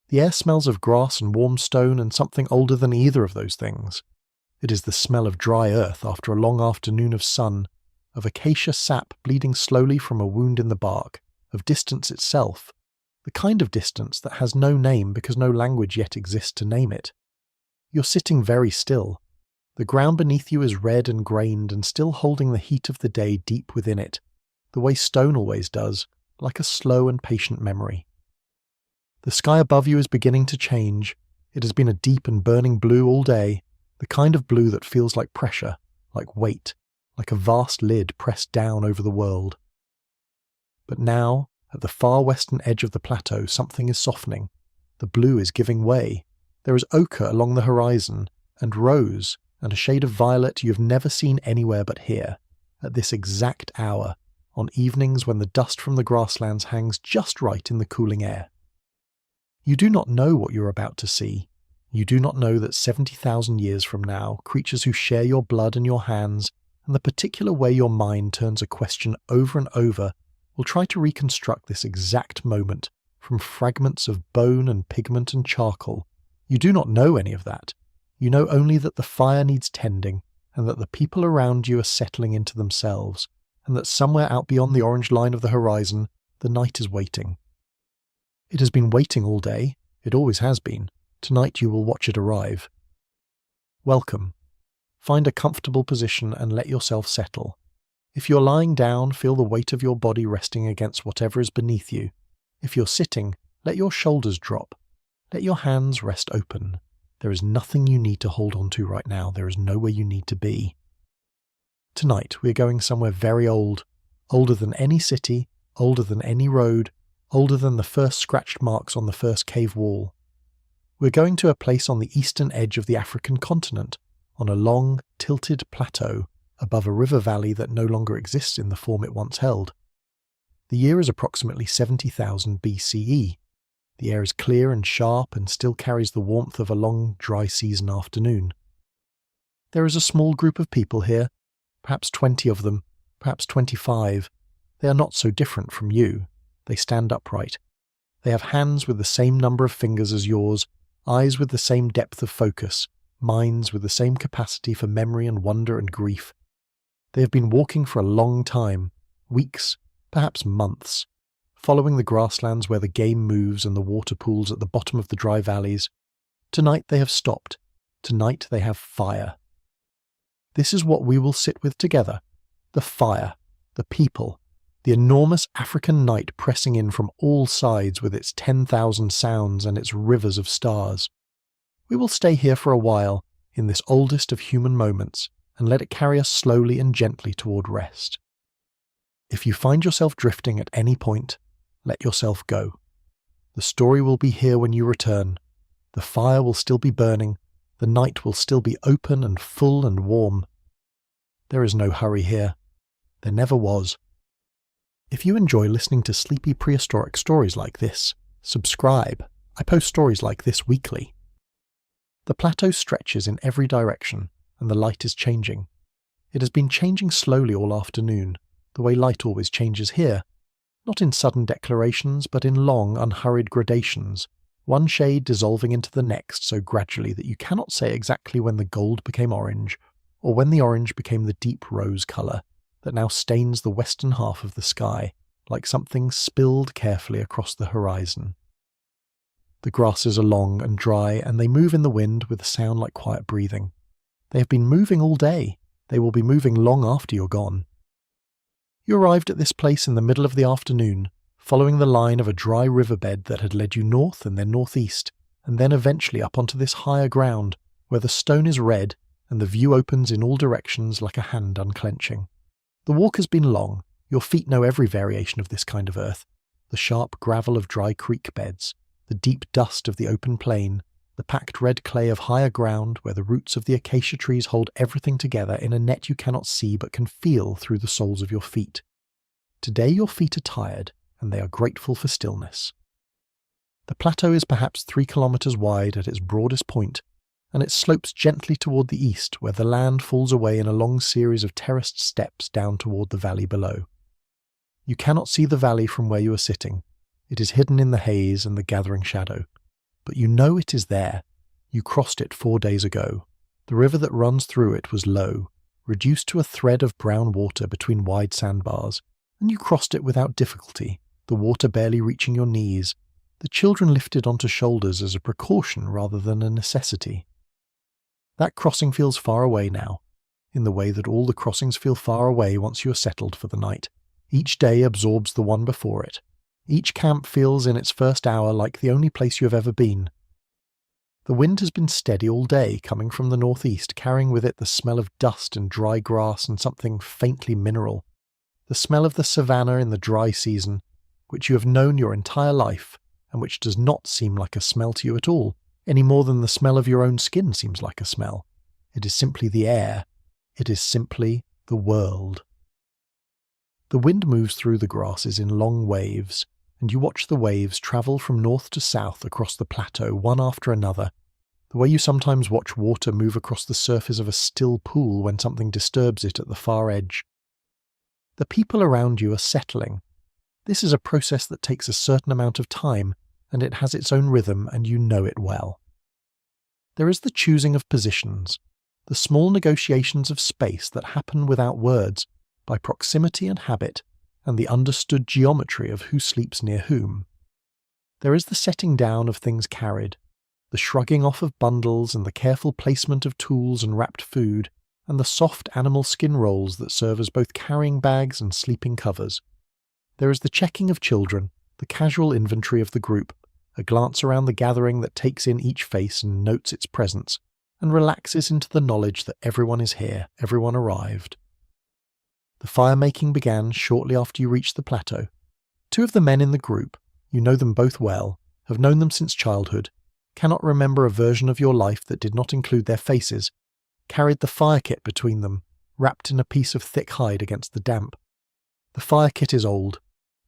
The air smells of grass and warm stone and something older than either of those things. It is the smell of dry earth after a long afternoon of sun, of acacia sap bleeding slowly from a wound in the bark, of distance itself, the kind of distance that has no name because no language yet exists to name it. You're sitting very still. The ground beneath you is red and grained and still holding the heat of the day deep within it, the way stone always does, like a slow and patient memory. The sky above you is beginning to change. It has been a deep and burning blue all day, the kind of blue that feels like pressure, like weight, like a vast lid pressed down over the world. But now, at the far western edge of the plateau, something is softening. The blue is giving way. There is ochre along the horizon, and rose, and a shade of violet you have never seen anywhere but here, at this exact hour, on evenings when the dust from the grasslands hangs just right in the cooling air. You do not know what you are about to see. You do not know that 70,000 years from now, creatures who share your blood and your hands, and the particular way your mind turns a question over and over, will try to reconstruct this exact moment from fragments of bone and pigment and charcoal. You do not know any of that. You know only that the fire needs tending, and that the people around you are settling into themselves, and that somewhere out beyond the orange line of the horizon, the night is waiting. It has been waiting all day. It always has been. Tonight you will watch it arrive. Welcome. Find a comfortable position and let yourself settle. If you're lying down, feel the weight of your body resting against whatever is beneath you. If you're sitting, let your shoulders drop. Let your hands rest open. There is nothing you need to hold on to right now. There is nowhere you need to be. Tonight we are going somewhere very old, older than any city, older than any road, older than the first scratched marks on the first cave wall. We're going to a place on the eastern edge of the African continent, on a long, tilted plateau above a river valley that no longer exists in the form it once held. The year is approximately 70,000 BCE. The air is clear and sharp and still carries the warmth of a long, dry season afternoon. There is a small group of people here, perhaps 20 of them, perhaps 25. They are not so different from you. They stand upright. They have hands with the same number of fingers as yours, eyes with the same depth of focus, minds with the same capacity for memory and wonder and grief. They have been walking for a long time, weeks, perhaps months, following the grasslands where the game moves and the water pools at the bottom of the dry valleys. Tonight they have stopped. Tonight they have fire. This is what we will sit with together. The fire, the people, the enormous African night pressing in from all sides with its 10,000 sounds and its rivers of stars. We will stay here for a while, in this oldest of human moments, and let it carry us slowly and gently toward rest. If you find yourself drifting at any point, let yourself go. The story will be here when you return. The fire will still be burning. The night will still be open and full and warm. There is no hurry here. There never was. If you enjoy listening to sleepy prehistoric stories like this, subscribe. I post stories like this weekly. The plateau stretches in every direction, and the light is changing. It has been changing slowly all afternoon, the way light always changes here, not in sudden declarations, but in long, unhurried gradations, one shade dissolving into the next so gradually that you cannot say exactly when the gold became orange, or when the orange became the deep rose colour that now stains the western half of the sky, like something spilled carefully across the horizon. The grasses are long and dry, and they move in the wind with a sound like quiet breathing. They have been moving all day. They will be moving long after you're gone. You arrived at this place in the middle of the afternoon, following the line of a dry riverbed that had led you north and then northeast, and then eventually up onto this higher ground, where the stone is red and the view opens in all directions like a hand unclenching. The walk has been long. Your feet know every variation of this kind of earth, the sharp gravel of dry creek beds, the deep dust of the open plain, the packed red clay of higher ground where the roots of the acacia trees hold everything together in a net you cannot see but can feel through the soles of your feet. Today your feet are tired, and they are grateful for stillness. The plateau is perhaps 3 kilometers wide at its broadest point, and it slopes gently toward the east where the land falls away in a long series of terraced steps down toward the valley below. You cannot see the valley from where you are sitting. It is hidden in the haze and the gathering shadow. but you know it is there. You crossed it 4 days ago. The river that runs through it was low, reduced to a thread of brown water between wide sandbars, and you crossed it without difficulty, the water barely reaching your knees, the children lifted onto shoulders as a precaution rather than a necessity. That crossing feels far away now, in the way that all the crossings feel far away once you are settled for the night. Each day absorbs the one before it. Each camp feels in its first hour like the only place you have ever been. The wind has been steady all day, coming from the northeast, carrying with it the smell of dust and dry grass and something faintly mineral. The smell of the savannah in the dry season, which you have known your entire life, and which does not seem like a smell to you at all, any more than the smell of your own skin seems like a smell. It is simply the air. It is simply the world. The wind moves through the grasses in long waves, and you watch the waves travel from north to south across the plateau one after another, the way you sometimes watch water move across the surface of a still pool when something disturbs it at the far edge. The people around you are settling. This is a process that takes a certain amount of time, and it has its own rhythm, and you know it well. There is the choosing of positions, the small negotiations of space that happen without words, by proximity and habit, and the understood geometry of who sleeps near whom. There is the setting down of things carried, the shrugging off of bundles and the careful placement of tools and wrapped food, and the soft animal skin rolls that serve as both carrying bags and sleeping covers. There is the checking of children, the casual inventory of the group, a glance around the gathering that takes in each face and notes its presence, and relaxes into the knowledge that everyone is here, everyone arrived. The fire-making began shortly after you reached the plateau. 2 of the men in the group, you know them both well, have known them since childhood, cannot remember a version of your life that did not include their faces, carried the fire kit between them, wrapped in a piece of thick hide against the damp. The fire kit is old.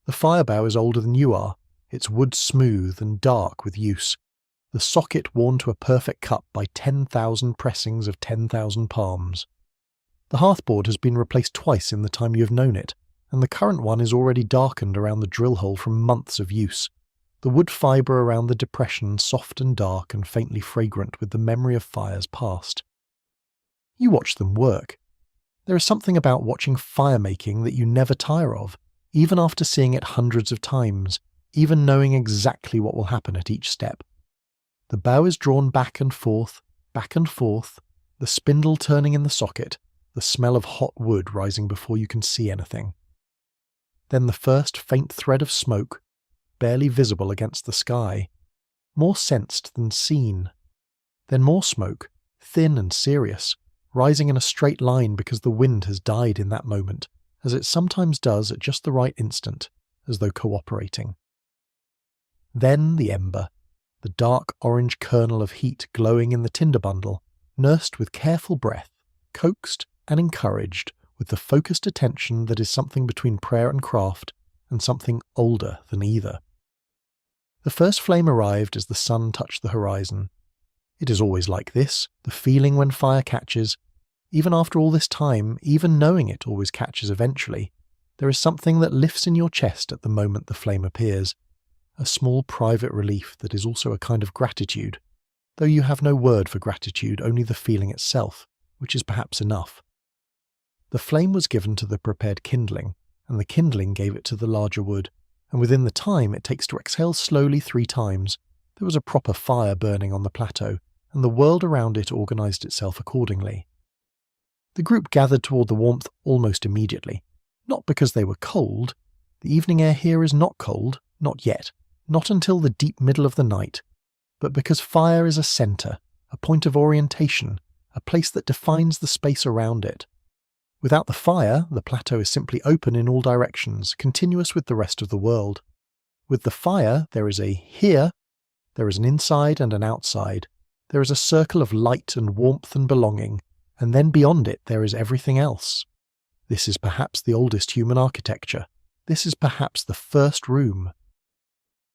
The fire bow is older than you are, its wood smooth and dark with use, the socket worn to a perfect cup by 10,000 pressings of 10,000 palms. The hearthboard has been replaced twice in the time you have known it, and the current one is already darkened around the drill hole from months of use. The wood fibre around the depression soft and dark and faintly fragrant with the memory of fires past. You watch them work. There is something about watching fire-making that you never tire of, even after seeing it hundreds of times, even knowing exactly what will happen at each step. The bow is drawn back and forth, the spindle turning in the socket, the smell of hot wood rising before you can see anything. Then the first faint thread of smoke, barely visible against the sky, more sensed than seen. Then more smoke, thin and serious, rising in a straight line because the wind has died in that moment, as it sometimes does at just the right instant, as though cooperating. Then the ember, the dark orange kernel of heat glowing in the tinder bundle, nursed with careful breath, coaxed and encouraged with the focused attention that is something between prayer and craft, and something older than either. The first flame arrived as the sun touched the horizon. It is always like this, the feeling when fire catches. Even after all this time, even knowing it always catches eventually, there is something that lifts in your chest at the moment the flame appears, a small private relief that is also a kind of gratitude, though you have no word for gratitude, only the feeling itself, which is perhaps enough. The flame was given to the prepared kindling, and the kindling gave it to the larger wood, and within the time it takes to exhale slowly 3 times, there was a proper fire burning on the plateau, and the world around it organised itself accordingly. The group gathered toward the warmth almost immediately, not because they were cold. The evening air here is not cold, not yet, not until the deep middle of the night, but because fire is a centre, a point of orientation, a place that defines the space around it. Without the fire, the plateau is simply open in all directions, continuous with the rest of the world. With the fire, there is a here, there is an inside and an outside, there is a circle of light and warmth and belonging, and then beyond it there is everything else. This is perhaps the oldest human architecture. This is perhaps the first room.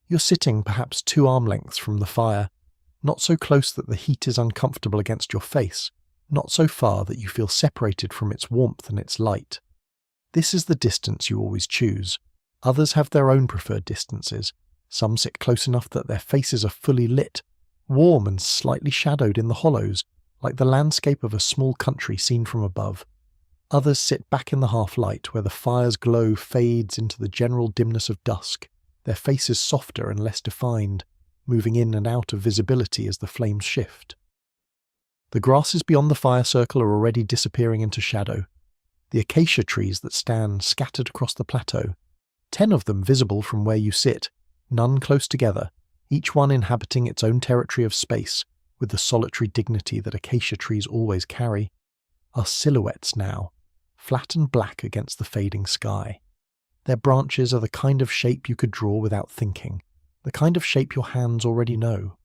You're sitting perhaps 2 arm lengths from the fire, not so close that the heat is uncomfortable against your face, not so far that you feel separated from its warmth and its light. This is the distance you always choose. Others have their own preferred distances. Some sit close enough that their faces are fully lit, warm and slightly shadowed in the hollows, like the landscape of a small country seen from above. Others sit back in the half-light where the fire's glow fades into the general dimness of dusk, their faces softer and less defined, moving in and out of visibility as the flames shift. The grasses beyond the fire circle are already disappearing into shadow. The acacia trees that stand scattered across the plateau, 10 of them visible from where you sit, none close together, each one inhabiting its own territory of space, with the solitary dignity that acacia trees always carry, are silhouettes now, flat and black against the fading sky. Their branches are the kind of shape you could draw without thinking, the kind of shape your hands already know.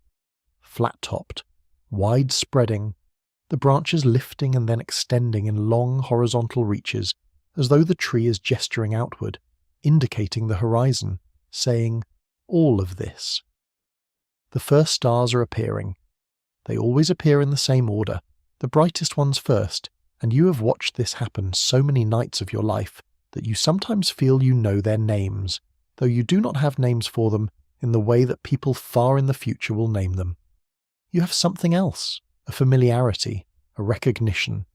Flat-topped, wide-spreading, the branches lifting and then extending in long horizontal reaches, as though the tree is gesturing outward, indicating the horizon, saying, all of this. The first stars are appearing. They always appear in the same order, the brightest ones first, and you have watched this happen so many nights of your life that you sometimes feel you know their names, though you do not have names for them in the way that people far in the future will name them. You have something else, a familiarity, a recognition.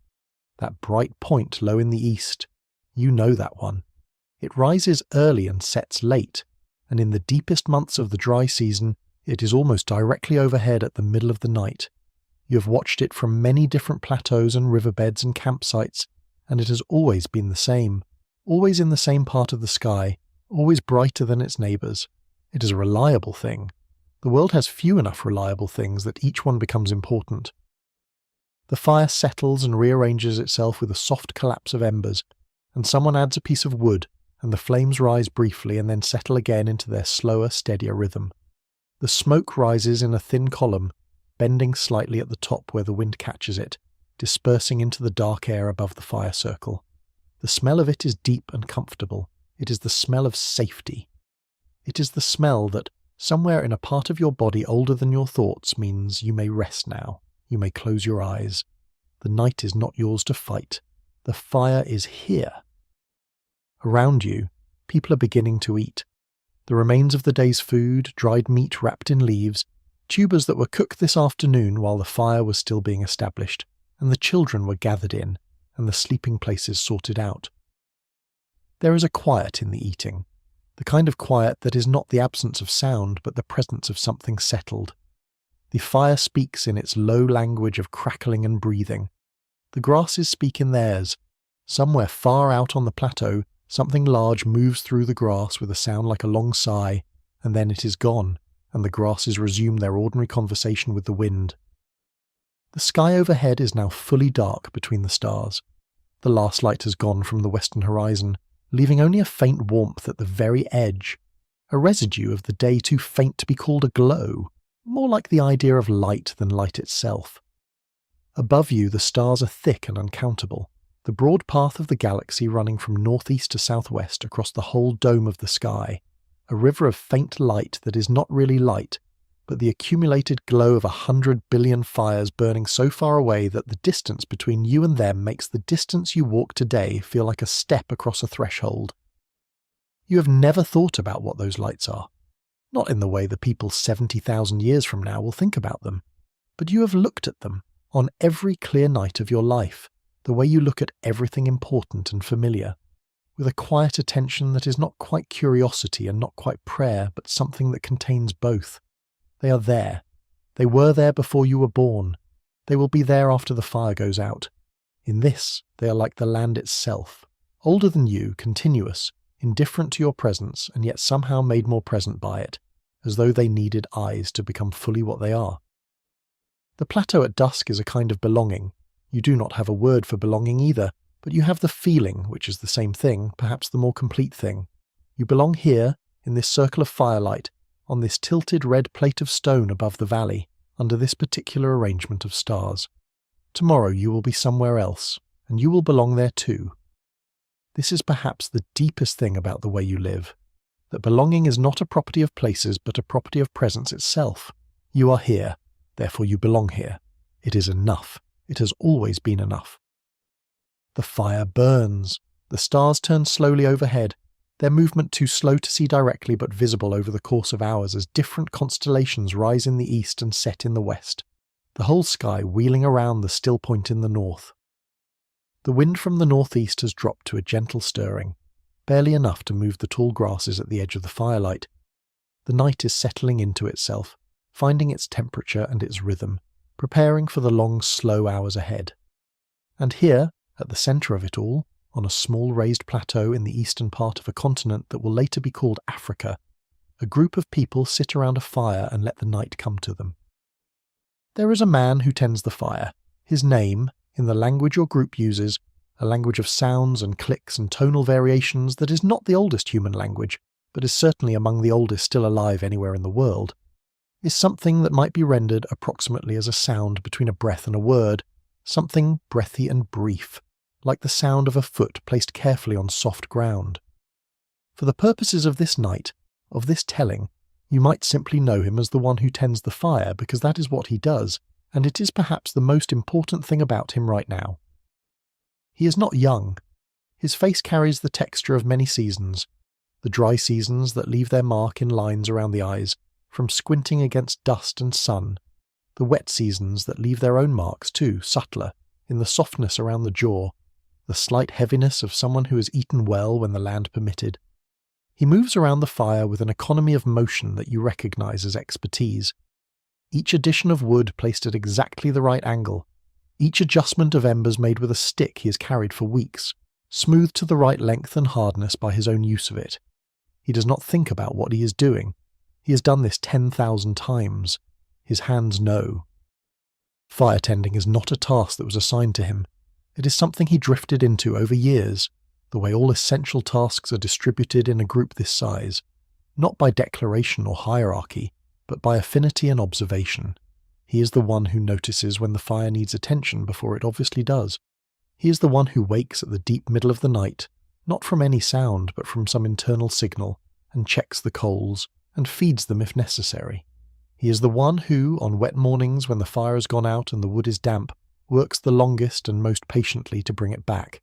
That bright point low in the east, you know that one. It rises early and sets late, and in the deepest months of the dry season, it is almost directly overhead at the middle of the night. You have watched it from many different plateaus and riverbeds and campsites, and it has always been the same, always in the same part of the sky, always brighter than its neighbours. It is a reliable thing. The world has few enough reliable things that each one becomes important. The fire settles and rearranges itself with a soft collapse of embers, and someone adds a piece of wood, and the flames rise briefly and then settle again into their slower, steadier rhythm. The smoke rises in a thin column, bending slightly at the top where the wind catches it, dispersing into the dark air above the fire circle. The smell of it is deep and comfortable. It is the smell of safety. It is the smell that, somewhere in a part of your body older than your thoughts, means you may rest now. You may close your eyes. The night is not yours to fight. The fire is here. Around you, people are beginning to eat. The remains of the day's food, dried meat wrapped in leaves, tubers that were cooked this afternoon while the fire was still being established, and the children were gathered in, and the sleeping places sorted out. There is a quiet in the eating, the kind of quiet that is not the absence of sound but the presence of something settled. The fire speaks in its low language of crackling and breathing. The grasses speak in theirs. Somewhere far out on the plateau, something large moves through the grass with a sound like a long sigh, and then it is gone, and the grasses resume their ordinary conversation with the wind. The sky overhead is now fully dark between the stars. The last light has gone from the western horizon, leaving only a faint warmth at the very edge, a residue of the day too faint to be called a glow, more like the idea of light than light itself. Above you the stars are thick and uncountable, the broad path of the galaxy running from northeast to southwest across the whole dome of the sky, a river of faint light that is not really light, but the accumulated glow of 100 billion fires burning so far away that the distance between you and them makes the distance you walk today feel like a step across a threshold. You have never thought about what those lights are, not in the way the people 70,000 years from now will think about them, but you have looked at them on every clear night of your life, the way you look at everything important and familiar, with a quiet attention that is not quite curiosity and not quite prayer, but something that contains both. They are there. They were there before you were born. They will be there after the fire goes out. In this, they are like the land itself, older than you, continuous, indifferent to your presence, and yet somehow made more present by it, as though they needed eyes to become fully what they are. The plateau at dusk is a kind of belonging. You do not have a word for belonging either, but you have the feeling, which is the same thing, perhaps the more complete thing. You belong here, in this circle of firelight, on this tilted red plate of stone above the valley, under this particular arrangement of stars. Tomorrow you will be somewhere else, and you will belong there too. This is perhaps the deepest thing about the way you live, that belonging is not a property of places but a property of presence itself. You are here, therefore you belong here. It is enough. It has always been enough. The fire burns. The stars turn slowly overhead. their movement too slow to see directly but visible over the course of hours as different constellations rise in the east and set in the west, the whole sky wheeling around the still point in the north. The wind from the northeast has dropped to a gentle stirring, barely enough to move the tall grasses at the edge of the firelight. The night is settling into itself, finding its temperature and its rhythm, preparing for the long, slow hours ahead. And here, at the centre of it all, on a small raised plateau in the eastern part of a continent that will later be called Africa, a group of people sit around a fire and let the night come to them. There is a man who tends the fire. His name, in the language your group uses, a language of sounds and clicks and tonal variations that is not the oldest human language, but is certainly among the oldest still alive anywhere in the world, is something that might be rendered approximately as a sound between a breath and a word, something breathy and brief, like the sound of a foot placed carefully on soft ground. For the purposes of this night, of this telling, you might simply know him as the one who tends the fire because that is what he does, and it is perhaps the most important thing about him right now. He is not young. His face carries the texture of many seasons, the dry seasons that leave their mark in lines around the eyes, from squinting against dust and sun, the wet seasons that leave their own marks too, subtler, in the softness around the jaw, the slight heaviness of someone who has eaten well when the land permitted. He moves around the fire with an economy of motion that you recognize as expertise. Each addition of wood placed at exactly the right angle, each adjustment of embers made with a stick he has carried for weeks, smoothed to the right length and hardness by his own use of it. He does not think about what he is doing. He has done this 10,000 times. His hands know. Fire tending is not a task that was assigned to him. It is something he drifted into over years, the way all essential tasks are distributed in a group this size, not by declaration or hierarchy, but by affinity and observation. He is the one who notices when the fire needs attention before it obviously does. He is the one who wakes at the deep middle of the night, not from any sound but from some internal signal, and checks the coals, and feeds them if necessary. He is the one who, on wet mornings when the fire has gone out and the wood is damp, works the longest and most patiently to bring it back.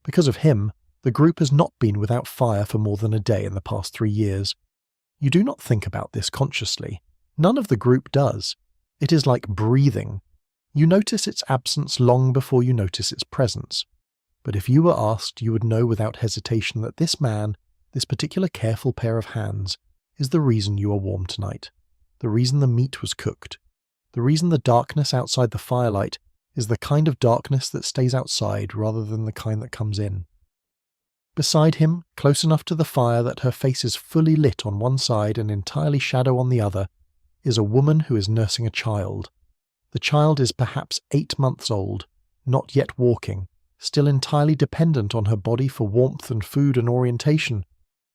Because of him, the group has not been without fire for more than a day in the past 3 years. You do not think about this consciously. None of the group does. It is like breathing. You notice its absence long before you notice its presence. But if you were asked, you would know without hesitation that this man, this particular careful pair of hands, is the reason you are warm tonight, the reason the meat was cooked, the reason the darkness outside the firelight is the kind of darkness that stays outside rather than the kind that comes in. Beside him, close enough to the fire that her face is fully lit on one side and entirely shadow on the other, is a woman who is nursing a child. The child is perhaps 8 months old, not yet walking, still entirely dependent on her body for warmth and food and orientation.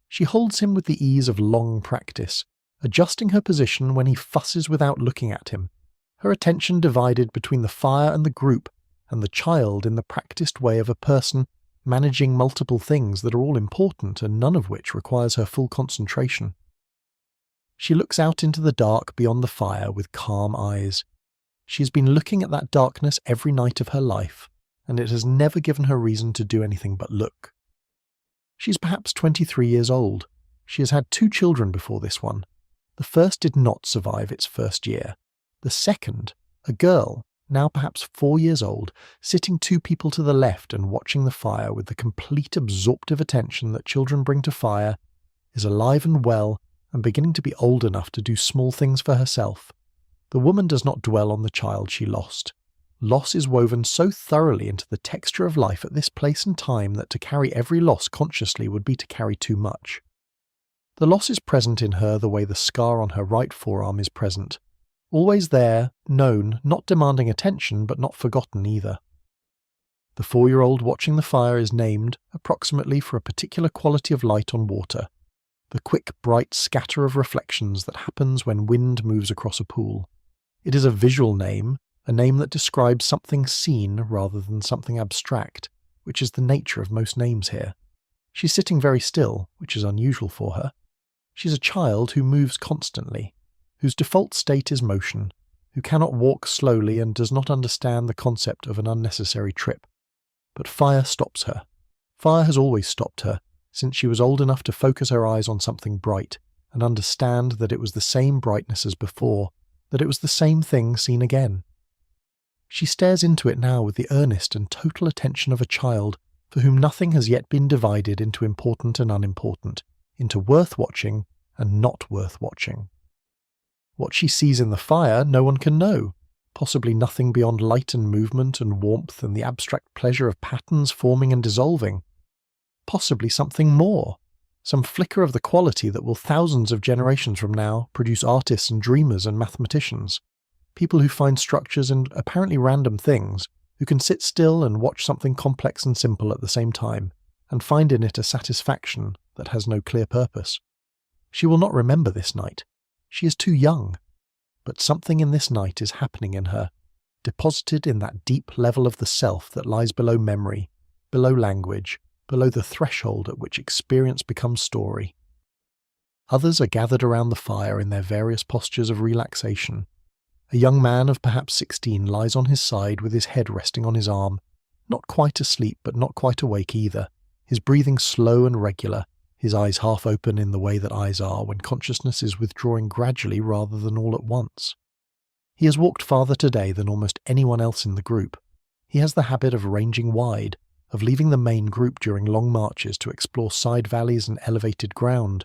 She holds him with the ease of long practice, adjusting her position when he fusses without looking at him, her attention divided between the fire and the group, and the child in the practiced way of a person managing multiple things that are all important and none of which requires her full concentration. She looks out into the dark beyond the fire with calm eyes. She has been looking at that darkness every night of her life, and it has never given her reason to do anything but look. She's perhaps 23 years old. She has had 2 children before this one. The first did not survive its first year. The second, a girl, now perhaps 4 years old, sitting 2 people to the left and watching the fire with the complete absorptive attention that children bring to fire, is alive and well and beginning to be old enough to do small things for herself. The woman does not dwell on the child she lost. Loss is woven so thoroughly into the texture of life at this place and time that to carry every loss consciously would be to carry too much. The loss is present in her the way the scar on her right forearm is present. Always there, known, not demanding attention, but not forgotten either. The 4-year-old watching the fire is named, approximately for a particular quality of light on water, the quick, bright scatter of reflections that happens when wind moves across a pool. It is a visual name, a name that describes something seen rather than something abstract, which is the nature of most names here. She's sitting very still, which is unusual for her. She's a child who moves constantly, whose default state is motion, who cannot walk slowly and does not understand the concept of an unnecessary trip. But fire stops her. Fire has always stopped her, since she was old enough to focus her eyes on something bright and understand that it was the same brightness as before, that it was the same thing seen again. She stares into it now with the earnest and total attention of a child for whom nothing has yet been divided into important and unimportant, into worth watching and not worth watching. What she sees in the fire no one can know, possibly nothing beyond light and movement and warmth and the abstract pleasure of patterns forming and dissolving. Possibly something more, some flicker of the quality that will thousands of generations from now produce artists and dreamers and mathematicians, people who find structures in apparently random things, who can sit still and watch something complex and simple at the same time, and find in it a satisfaction that has no clear purpose. She will not remember this night. She is too young. But something in this night is happening in her, deposited in that deep level of the self that lies below memory, below language, below the threshold at which experience becomes story. Others are gathered around the fire in their various postures of relaxation. A young man of perhaps 16 lies on his side with his head resting on his arm, not quite asleep but not quite awake either, his breathing slow and regular, his eyes half open in the way that eyes are when consciousness is withdrawing gradually rather than all at once. He has walked farther today than almost anyone else in the group. He has the habit of ranging wide, of leaving the main group during long marches to explore side valleys and elevated ground,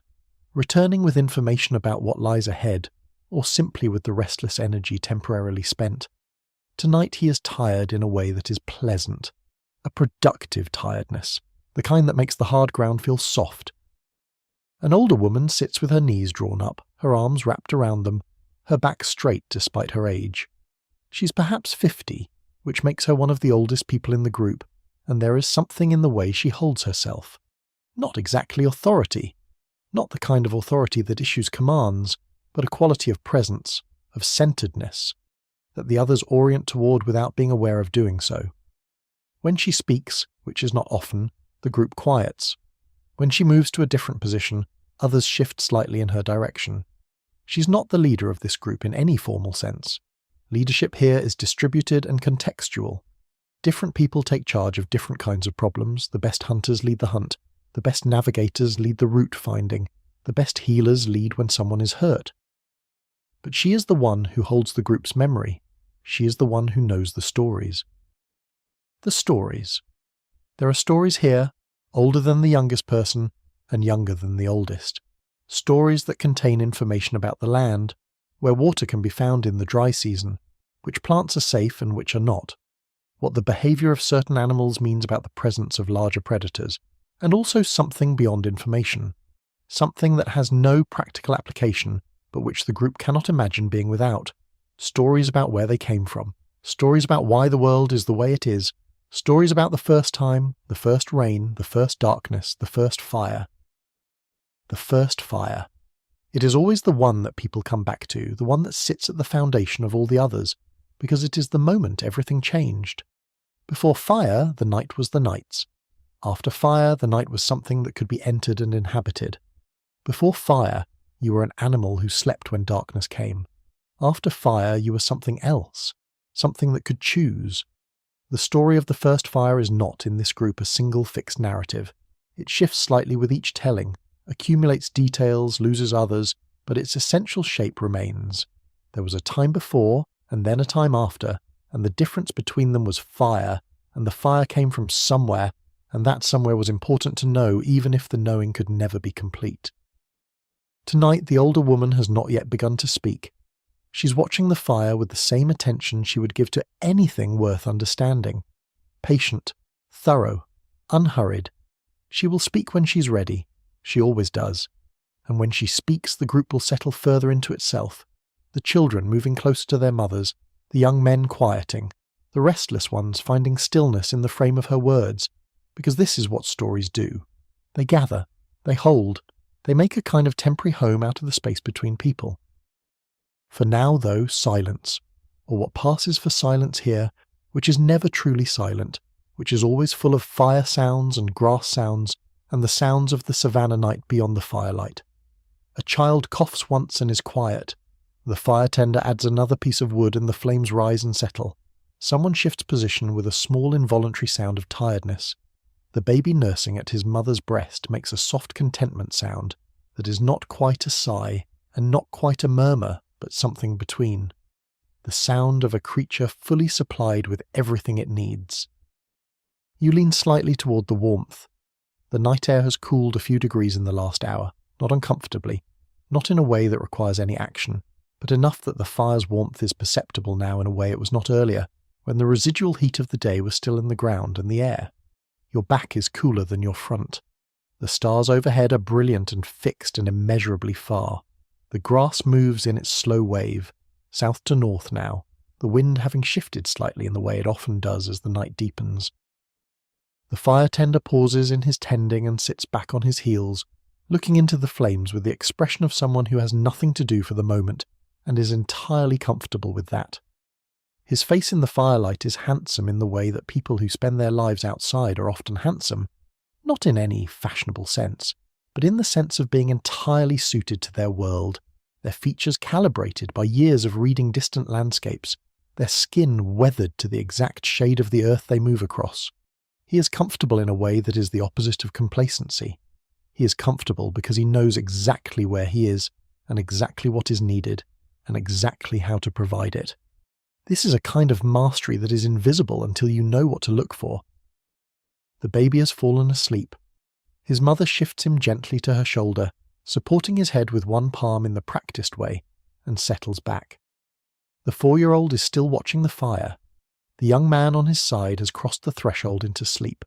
returning with information about what lies ahead, or simply with the restless energy temporarily spent. Tonight he is tired in a way that is pleasant, a productive tiredness, the kind that makes the hard ground feel soft. An older woman sits with her knees drawn up, her arms wrapped around them, her back straight despite her age. She's perhaps 50, which makes her one of the oldest people in the group, and there is something in the way she holds herself. Not exactly authority, not the kind of authority that issues commands, but a quality of presence, of centeredness, that the others orient toward without being aware of doing so. When she speaks, which is not often, the group quiets. When she moves to a different position, others shift slightly in her direction. She's not the leader of this group in any formal sense. Leadership here is distributed and contextual. Different people take charge of different kinds of problems. The best hunters lead the hunt. The best navigators lead the route finding. The best healers lead when someone is hurt. But she is the one who holds the group's memory. She is the one who knows the stories. The stories. There are stories here, older than the youngest person and younger than the oldest. Stories that contain information about the land, where water can be found in the dry season, which plants are safe and which are not, what the behavior of certain animals means about the presence of larger predators, and also something beyond information, something that has no practical application but which the group cannot imagine being without, stories about where they came from, stories about why the world is the way it is, stories about the first time, the first rain, the first darkness, the first fire. The first fire. It is always the one that people come back to, the one that sits at the foundation of all the others, because it is the moment everything changed. Before fire, the night was the night's. After fire, the night was something that could be entered and inhabited. Before fire, you were an animal who slept when darkness came. After fire, you were something else, something that could choose. The story of the first fire is not, in this group, a single fixed narrative. It shifts slightly with each telling, accumulates details, loses others, but its essential shape remains. There was a time before, and then a time after, and the difference between them was fire, and the fire came from somewhere, and that somewhere was important to know even if the knowing could never be complete. Tonight the older woman has not yet begun to speak. She's watching the fire with the same attention she would give to anything worth understanding. Patient, thorough, unhurried. She will speak when she's ready. She always does. And when she speaks, the group will settle further into itself. The children moving closer to their mothers, the young men quieting, the restless ones finding stillness in the frame of her words, because this is what stories do. They gather, they hold, they make a kind of temporary home out of the space between people. For now, though, silence, or what passes for silence here, which is never truly silent, which is always full of fire sounds and grass sounds, and the sounds of the savannah night beyond the firelight. A child coughs once and is quiet. The fire tender adds another piece of wood and the flames rise and settle. Someone shifts position with a small involuntary sound of tiredness. The baby nursing at his mother's breast makes a soft contentment sound that is not quite a sigh and not quite a murmur, but something between. The sound of a creature fully supplied with everything it needs. You lean slightly toward the warmth. The night air has cooled a few degrees in the last hour, not uncomfortably, not in a way that requires any action, but enough that the fire's warmth is perceptible now in a way it was not earlier, when the residual heat of the day was still in the ground and the air. Your back is cooler than your front. The stars overhead are brilliant and fixed and immeasurably far. The grass moves in its slow wave, south to north now, the wind having shifted slightly in the way it often does as the night deepens. The fire tender pauses in his tending and sits back on his heels, looking into the flames with the expression of someone who has nothing to do for the moment and is entirely comfortable with that. His face in the firelight is handsome in the way that people who spend their lives outside are often handsome, not in any fashionable sense, but in the sense of being entirely suited to their world, their features calibrated by years of reading distant landscapes, their skin weathered to the exact shade of the earth they move across. He is comfortable in a way that is the opposite of complacency. He is comfortable because he knows exactly where he is, and exactly what is needed, and exactly how to provide it. This is a kind of mastery that is invisible until you know what to look for. The baby has fallen asleep. His mother shifts him gently to her shoulder, supporting his head with one palm in the practiced way, and settles back. The 4-year-old is still watching the fire. The young man on his side has crossed the threshold into sleep.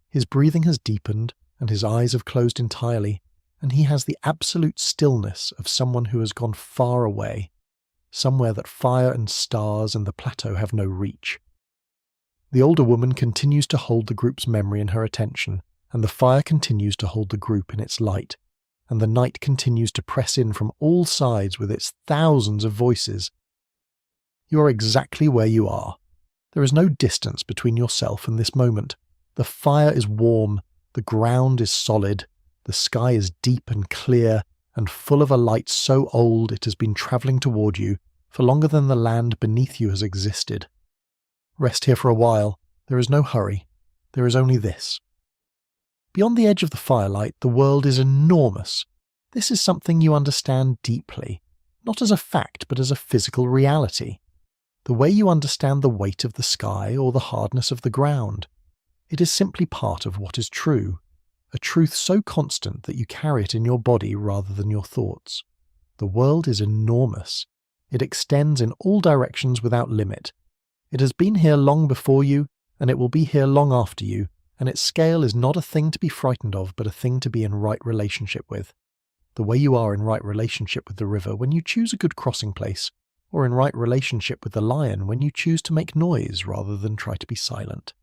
His breathing has deepened, and his eyes have closed entirely, and he has the absolute stillness of someone who has gone far away, somewhere that fire and stars and the plateau have no reach. The older woman continues to hold the group's memory in her attention, and the fire continues to hold the group in its light, and the night continues to press in from all sides with its thousands of voices. You are exactly where you are. There is no distance between yourself and this moment. The fire is warm, the ground is solid, the sky is deep and clear, and full of a light so old it has been travelling toward you for longer than the land beneath you has existed. Rest here for a while. There is no hurry. There is only this. Beyond the edge of the firelight, the world is enormous. This is something you understand deeply, not as a fact, but as a physical reality. The way you understand the weight of the sky or the hardness of the ground. It is simply part of what is true, a truth so constant that you carry it in your body rather than your thoughts. The world is enormous. It extends in all directions without limit. It has been here long before you, and it will be here long after you, and its scale is not a thing to be frightened of, but a thing to be in right relationship with. The way you are in right relationship with the river when you choose a good crossing place, or in right relationship with the lion when you choose to make noise rather than try to be silent.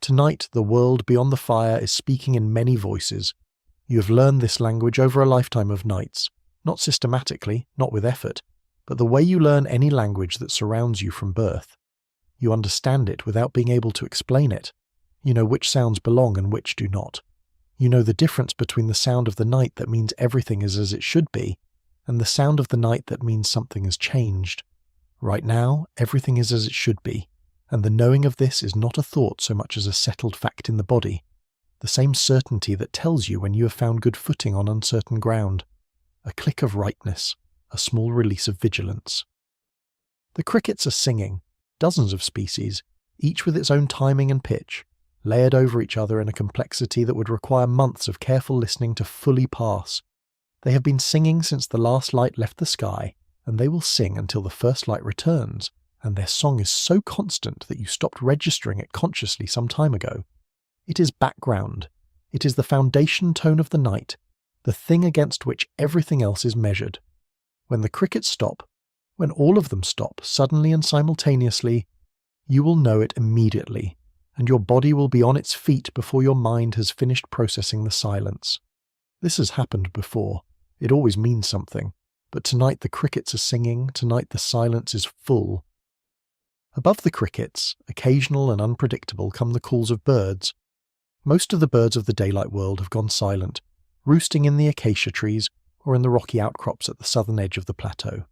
Tonight, the world beyond the fire is speaking in many voices. You have learned this language over a lifetime of nights, not systematically, not with effort, but the way you learn any language that surrounds you from birth. You understand it without being able to explain it. You know which sounds belong and which do not. You know the difference between the sound of the night that means everything is as it should be, and the sound of the night that means something has changed. Right now, everything is as it should be, and the knowing of this is not a thought so much as a settled fact in the body, the same certainty that tells you when you have found good footing on uncertain ground, a click of rightness, a small release of vigilance. The crickets are singing, dozens of species, each with its own timing and pitch, layered over each other in a complexity that would require months of careful listening to fully pass. They have been singing since the last light left the sky, and they will sing until the first light returns, and their song is so constant that you stopped registering it consciously some time ago. It is background. It is the foundation tone of the night, the thing against which everything else is measured. When the crickets stop, when all of them stop suddenly and simultaneously, you will know it immediately, and your body will be on its feet before your mind has finished processing the silence. This has happened before. It always means something. But tonight the crickets are singing, tonight the silence is full. Above the crickets, occasional and unpredictable, come the calls of birds. Most of the birds of the daylight world have gone silent, roosting in the acacia trees or in the rocky outcrops at the southern edge of the plateau.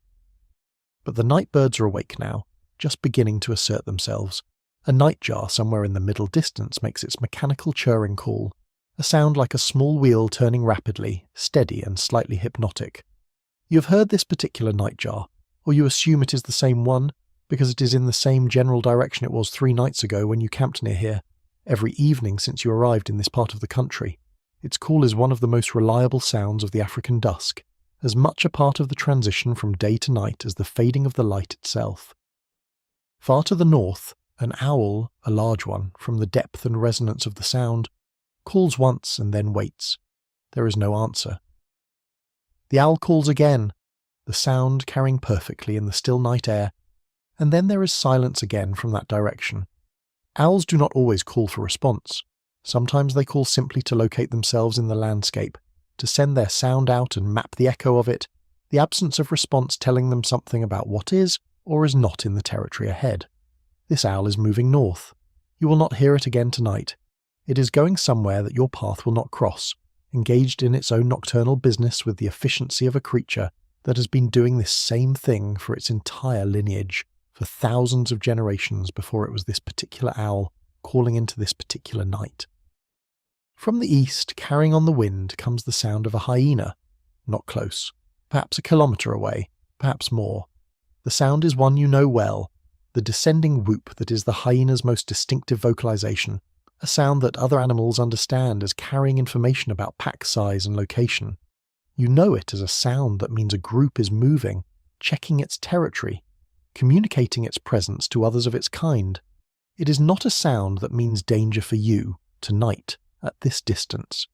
But the night birds are awake now, just beginning to assert themselves, A nightjar somewhere in the middle distance makes its mechanical churring call, a sound like a small wheel turning rapidly, steady and slightly hypnotic. You have heard this particular nightjar, or you assume it is the same one, because it is in the same general direction it was 3 nights ago when you camped near here, every evening since you arrived in this part of the country. Its call is one of the most reliable sounds of the African dusk, as much a part of the transition from day to night as the fading of the light itself. Far to the north, an owl, a large one, from the depth and resonance of the sound, calls once and then waits. There is no answer. The owl calls again, the sound carrying perfectly in the still night air, and then there is silence again from that direction. Owls do not always call for response. Sometimes they call simply to locate themselves in the landscape, to send their sound out and map the echo of it, the absence of response telling them something about what is or is not in the territory ahead. This owl is moving north. You will not hear it again tonight. It is going somewhere that your path will not cross, engaged in its own nocturnal business with the efficiency of a creature that has been doing this same thing for its entire lineage, for thousands of generations before it was this particular owl calling into this particular night. From the east, carrying on the wind, comes the sound of a hyena. Not close. Perhaps a kilometre away. Perhaps more. The sound is one you know well. The descending whoop that is the hyena's most distinctive vocalization. A sound that other animals understand as carrying information about pack size and location. You know it as a sound that means a group is moving, checking its territory, communicating its presence to others of its kind. It is not a sound that means danger for you, tonight, at this distance.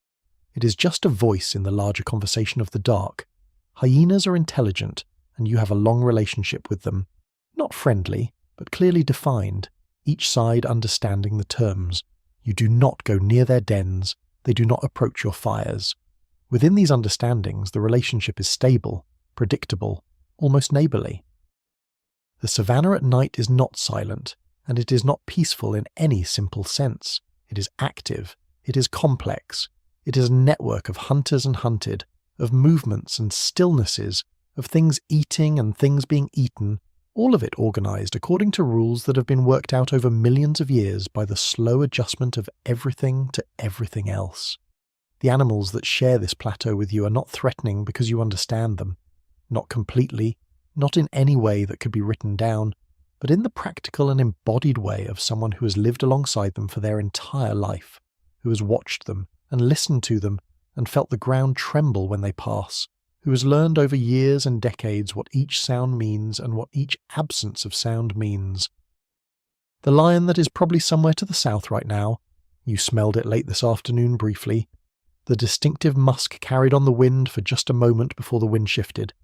It is just a voice in the larger conversation of the dark. Hyenas are intelligent, and you have a long relationship with them. Not friendly, but clearly defined, each side understanding the terms. You do not go near their dens, they do not approach your fires. Within these understandings, the relationship is stable, predictable, almost neighbourly. The savannah at night is not silent, and it is not peaceful in any simple sense. It is active, it is complex, it is a network of hunters and hunted, of movements and stillnesses, of things eating and things being eaten, all of it organised according to rules that have been worked out over millions of years by the slow adjustment of everything to everything else. The animals that share this plateau with you are not threatening because you understand them. Not completely, not in any way that could be written down, but in the practical and embodied way of someone who has lived alongside them for their entire life, who has watched them and listened to them and felt the ground tremble when they pass, who has learned over years and decades what each sound means and what each absence of sound means. The lion that is probably somewhere to the south right now, you smelled it late this afternoon briefly, the distinctive musk carried on the wind for just a moment before the wind shifted,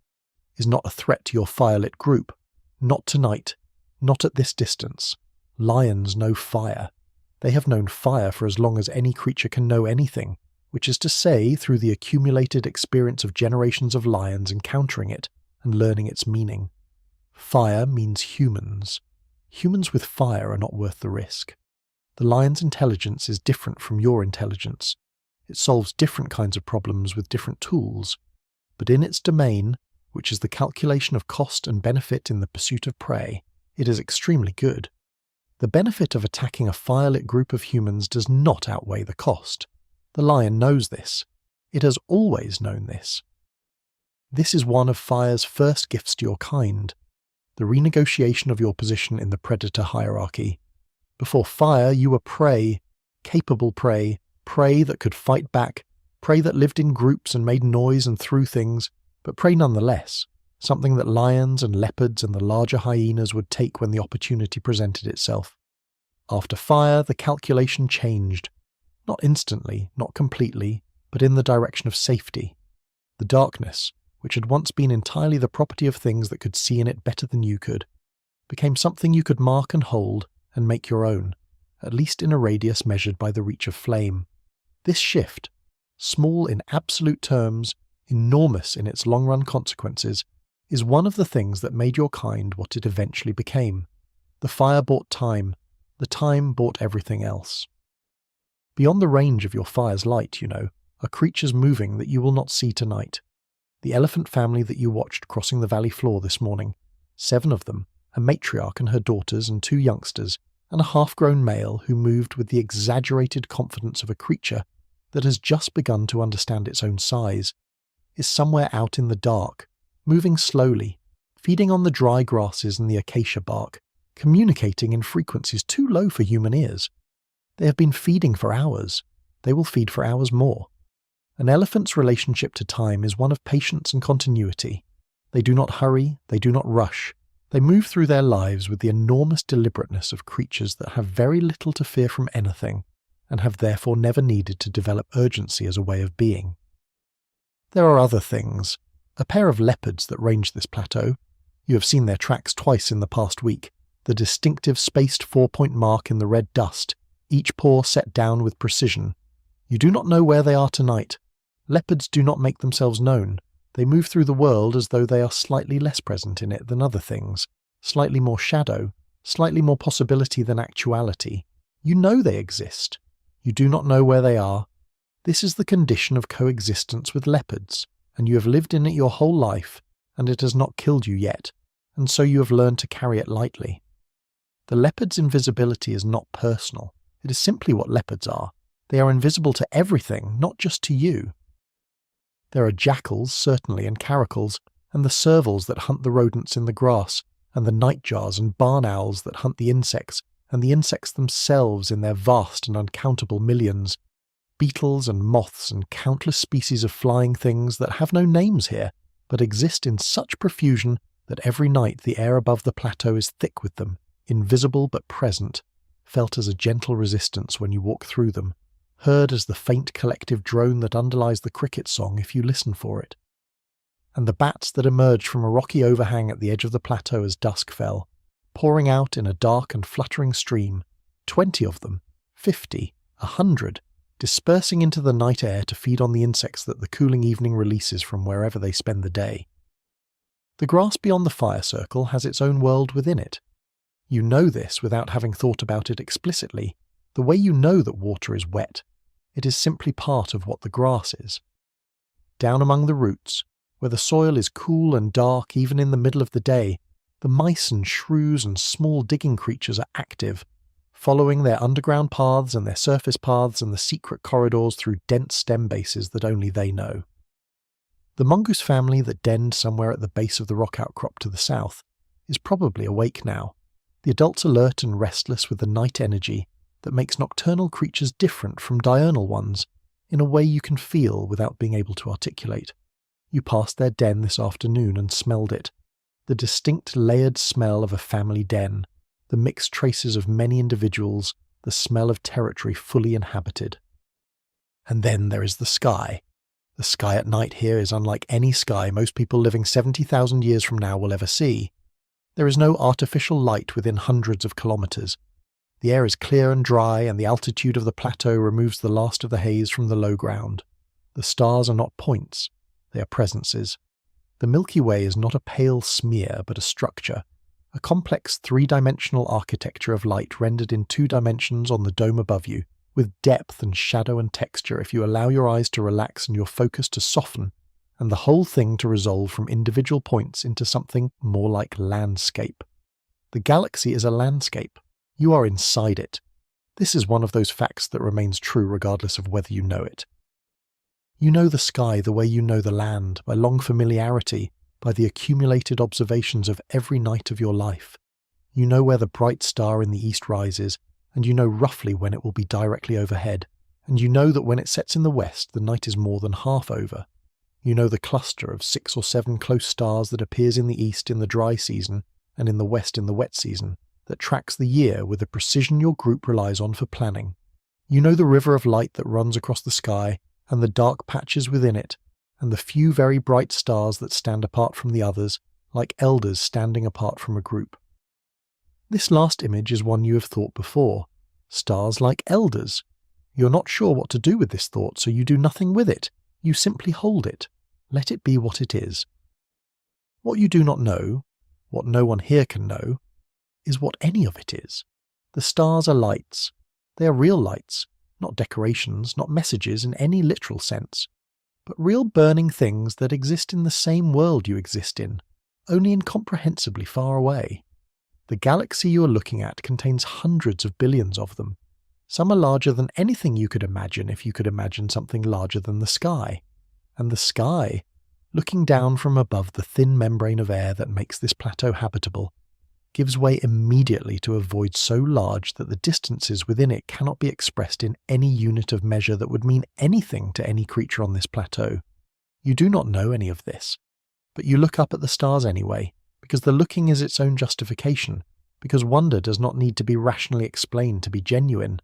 is not a threat to your firelit group. Not tonight, not at this distance. Lions know fire. They have known fire for as long as any creature can know anything, which is to say through the accumulated experience of generations of lions encountering it and learning its meaning. Fire means humans. Humans with fire are not worth the risk. The lion's intelligence is different from your intelligence. It solves different kinds of problems with different tools, but in its domain, which is the calculation of cost and benefit in the pursuit of prey, it is extremely good. The benefit of attacking a firelit group of humans does not outweigh the cost. The lion knows this. It has always known this. This is one of fire's first gifts to your kind, the renegotiation of your position in the predator hierarchy. Before fire, you were prey, capable prey, prey that could fight back, prey that lived in groups and made noise and threw things, but prey nonetheless, something that lions and leopards and the larger hyenas would take when the opportunity presented itself. After fire, the calculation changed. Not instantly, not completely, but in the direction of safety. The darkness, which had once been entirely the property of things that could see in it better than you could, became something you could mark and hold and make your own, at least in a radius measured by the reach of flame. This shift, small in absolute terms, enormous in its long-run consequences, is one of the things that made your kind what it eventually became. The fire bought time, the time bought everything else. Beyond the range of your fire's light, you know, are creatures moving that you will not see tonight. The elephant family that you watched crossing the valley floor this morning, 7 of them, a matriarch and her daughters and 2 youngsters, and a half-grown male who moved with the exaggerated confidence of a creature that has just begun to understand its own size, is somewhere out in the dark, moving slowly, feeding on the dry grasses and the acacia bark, communicating in frequencies too low for human ears. They have been feeding for hours. They will feed for hours more. An elephant's relationship to time is one of patience and continuity. They do not hurry, they do not rush. They move through their lives with the enormous deliberateness of creatures that have very little to fear from anything, and have therefore never needed to develop urgency as a way of being. There are other things. A pair of leopards that range this plateau. You have seen their tracks twice in the past week, the distinctive spaced 4-point mark in the red dust, each paw set down with precision. You do not know where they are tonight. Leopards do not make themselves known. They move through the world as though they are slightly less present in it than other things, slightly more shadow, slightly more possibility than actuality. You know they exist. You do not know where they are. This is the condition of coexistence with leopards, and you have lived in it your whole life, and it has not killed you yet, and so you have learned to carry it lightly. The leopard's invisibility is not personal. It is simply what leopards are. They are invisible to everything, not just to you. There are jackals, certainly, and caracals, and the servals that hunt the rodents in the grass, and the nightjars and barn owls that hunt the insects, and the insects themselves in their vast and uncountable millions. Beetles and moths and countless species of flying things that have no names here, but exist in such profusion that every night the air above the plateau is thick with them, invisible but present, felt as a gentle resistance when you walk through them, heard as the faint collective drone that underlies the cricket song if you listen for it. And the bats that emerged from a rocky overhang at the edge of the plateau as dusk fell, pouring out in a dark and fluttering stream, 20 of them, 50, 100, dispersing into the night air to feed on the insects that the cooling evening releases from wherever they spend the day. The grass beyond the fire circle has its own world within it. You know this without having thought about it explicitly, the way you know that water is wet. It is simply part of what the grass is. Down among the roots, where the soil is cool and dark even in the middle of the day, the mice and shrews and small digging creatures are active, following their underground paths and their surface paths and the secret corridors through dense stem bases that only they know. The mongoose family that denned somewhere at the base of the rock outcrop to the south is probably awake now, the adults alert and restless with the night energy that makes nocturnal creatures different from diurnal ones in a way you can feel without being able to articulate. You passed their den this afternoon and smelled it. The distinct layered smell of a family den, the mixed traces of many individuals, the smell of territory fully inhabited. And then there is the sky. The sky at night here is unlike any sky most people living 70,000 years from now will ever see. There is no artificial light within hundreds of kilometers. The air is clear and dry, and the altitude of the plateau removes the last of the haze from the low ground. The stars are not points, they are presences. The Milky Way is not a pale smear, but a structure, a complex three-dimensional architecture of light rendered in 2 dimensions on the dome above you, with depth and shadow and texture if you allow your eyes to relax and your focus to soften, and the whole thing to resolve from individual points into something more like landscape. The galaxy is a landscape. You are inside it. This is one of those facts that remains true regardless of whether you know it. You know the sky the way you know the land, by long familiarity, by the accumulated observations of every night of your life. You know where the bright star in the east rises, and you know roughly when it will be directly overhead, and you know that when it sets in the west the night is more than half over. You know the cluster of 6 or 7 close stars that appears in the east in the dry season, and in the west in the wet season, that tracks the year with the precision your group relies on for planning. You know the river of light that runs across the sky, and the dark patches within it, and the few very bright stars that stand apart from the others, like elders standing apart from a group. This last image is one you have thought before. Stars like elders. You're not sure what to do with this thought, so you do nothing with it. You simply hold it. Let it be what it is. What you do not know, what no one here can know, is what any of it is. The stars are lights. They are real lights, not decorations, not messages in any literal sense, but real burning things that exist in the same world you exist in, only incomprehensibly far away. The galaxy you are looking at contains hundreds of billions of them. Some are larger than anything you could imagine if you could imagine something larger than the sky. And the sky, looking down from above the thin membrane of air that makes this plateau habitable, gives way immediately to a void so large that the distances within it cannot be expressed in any unit of measure that would mean anything to any creature on this plateau. You do not know any of this, but you look up at the stars anyway, because the looking is its own justification, because wonder does not need to be rationally explained to be genuine.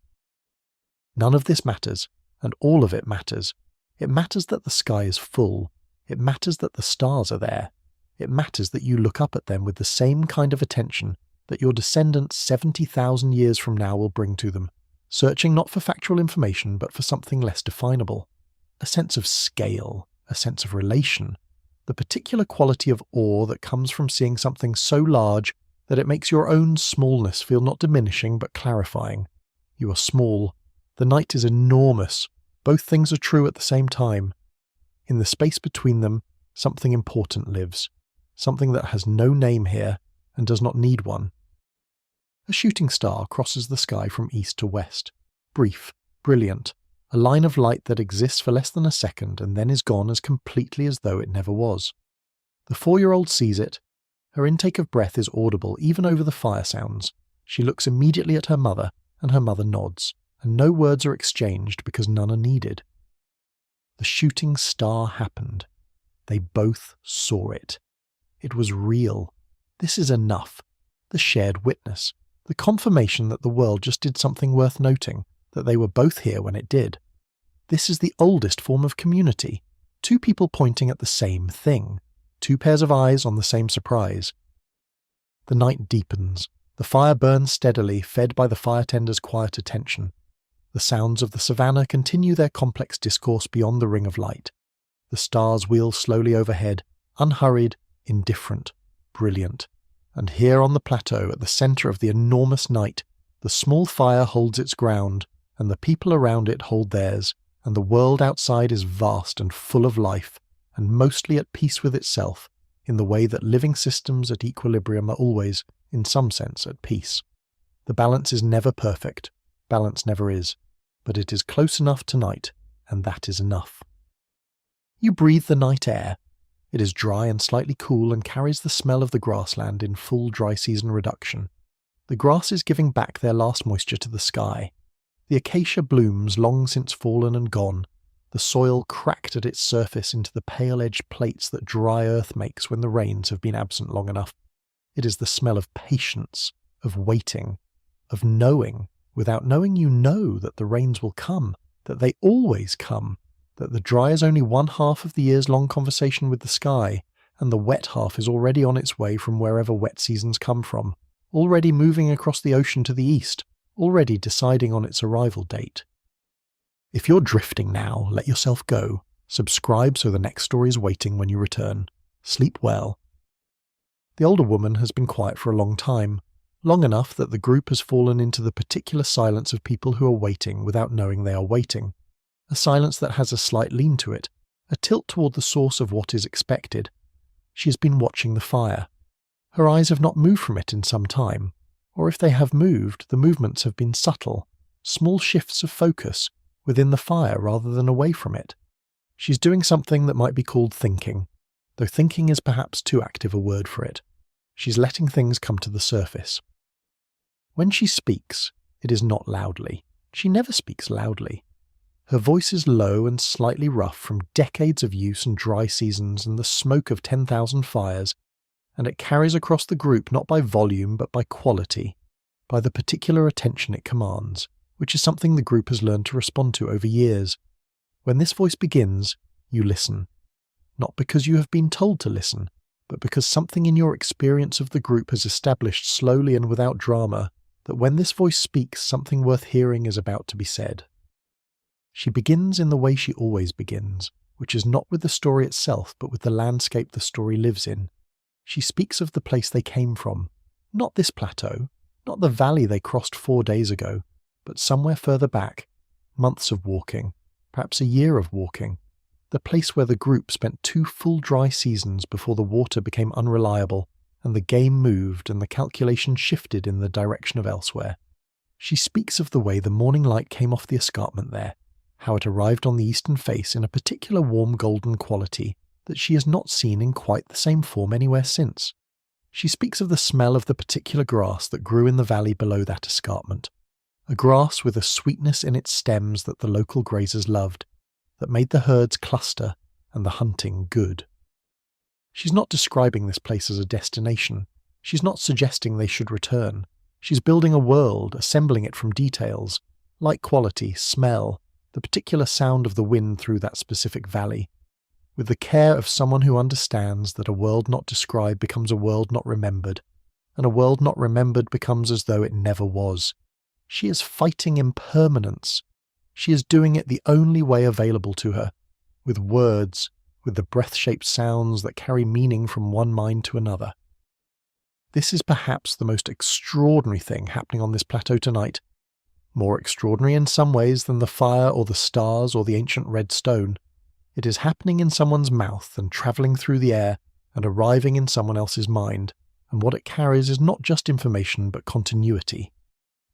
None of this matters, and all of it matters. It matters that the sky is full. It matters that the stars are there. It matters that you look up at them with the same kind of attention that your descendants 70,000 years from now will bring to them, searching not for factual information but for something less definable. A sense of scale, a sense of relation, the particular quality of awe that comes from seeing something so large that it makes your own smallness feel not diminishing but clarifying. You are small. The night is enormous. Both things are true at the same time. In the space between them, something important lives. Something that has no name here and does not need one. A shooting star crosses the sky from east to west. Brief, brilliant, a line of light that exists for less than a second and then is gone as completely as though it never was. The 4-year-old sees it. Her intake of breath is audible even over the fire sounds. She looks immediately at her mother, and her mother nods, and no words are exchanged because none are needed. The shooting star happened. They both saw it. It was real. This is enough. The shared witness. The confirmation that the world just did something worth noting, that they were both here when it did. This is the oldest form of community. Two people pointing at the same thing. Two pairs of eyes on the same surprise. The night deepens. The fire burns steadily, fed by the firetender's quiet attention. The sounds of the savannah continue their complex discourse beyond the ring of light. The stars wheel slowly overhead, unhurried, indifferent, brilliant. And here on the plateau, at the centre of the enormous night, the small fire holds its ground, and the people around it hold theirs, and the world outside is vast and full of life, and mostly at peace with itself, in the way that living systems at equilibrium are always, in some sense, at peace. The balance is never perfect. Balance never is. But it is close enough tonight, and that is enough. You breathe the night air. It is dry and slightly cool and carries the smell of the grassland in full dry season reduction. The grass is giving back their last moisture to the sky. The acacia blooms long since fallen and gone, the soil cracked at its surface into the pale-edged plates that dry earth makes when the rains have been absent long enough. It is the smell of patience, of waiting, of knowing. Without knowing you know that the rains will come, that they always come, that the dry is only one half of the year's long conversation with the sky, and the wet half is already on its way from wherever wet seasons come from, already moving across the ocean to the east, already deciding on its arrival date. If you're drifting now, let yourself go. Subscribe so the next story is waiting when you return. Sleep well. The older woman has been quiet for a long time. Long enough that the group has fallen into the particular silence of people who are waiting without knowing they are waiting. A silence that has a slight lean to it, a tilt toward the source of what is expected. She has been watching the fire. Her eyes have not moved from it in some time, or if they have moved, the movements have been subtle, small shifts of focus, within the fire rather than away from it. She's doing something that might be called thinking, though thinking is perhaps too active a word for it. She's letting things come to the surface. When she speaks, it is not loudly. She never speaks loudly. Her voice is low and slightly rough from decades of use and dry seasons and the smoke of 10,000 fires, and it carries across the group not by volume but by quality, by the particular attention it commands, which is something the group has learned to respond to over years. When this voice begins, you listen. Not because you have been told to listen, but because something in your experience of the group has established slowly and without drama that when this voice speaks, something worth hearing is about to be said. She begins in the way she always begins, which is not with the story itself, but with the landscape the story lives in. She speaks of the place they came from, not this plateau, not the valley they crossed 4 days ago, but somewhere further back, months of walking, perhaps a year of walking, the place where the group spent 2 full dry seasons before the water became unreliable, and the game moved and the calculation shifted in the direction of elsewhere. She speaks of the way the morning light came off the escarpment there, how it arrived on the eastern face in a particular warm golden quality that she has not seen in quite the same form anywhere since. She speaks of the smell of the particular grass that grew in the valley below that escarpment, a grass with a sweetness in its stems that the local grazers loved, that made the herds cluster and the hunting good. She's not describing this place as a destination. She's not suggesting they should return. She's building a world, assembling it from details, light quality, smell, the particular sound of the wind through that specific valley, with the care of someone who understands that a world not described becomes a world not remembered, and a world not remembered becomes as though it never was. She is fighting impermanence. She is doing it the only way available to her, with words, with the breath-shaped sounds that carry meaning from one mind to another. This is perhaps the most extraordinary thing happening on this plateau tonight, more extraordinary in some ways than the fire or the stars or the ancient red stone. It is happening in someone's mouth and travelling through the air and arriving in someone else's mind, and what it carries is not just information but continuity,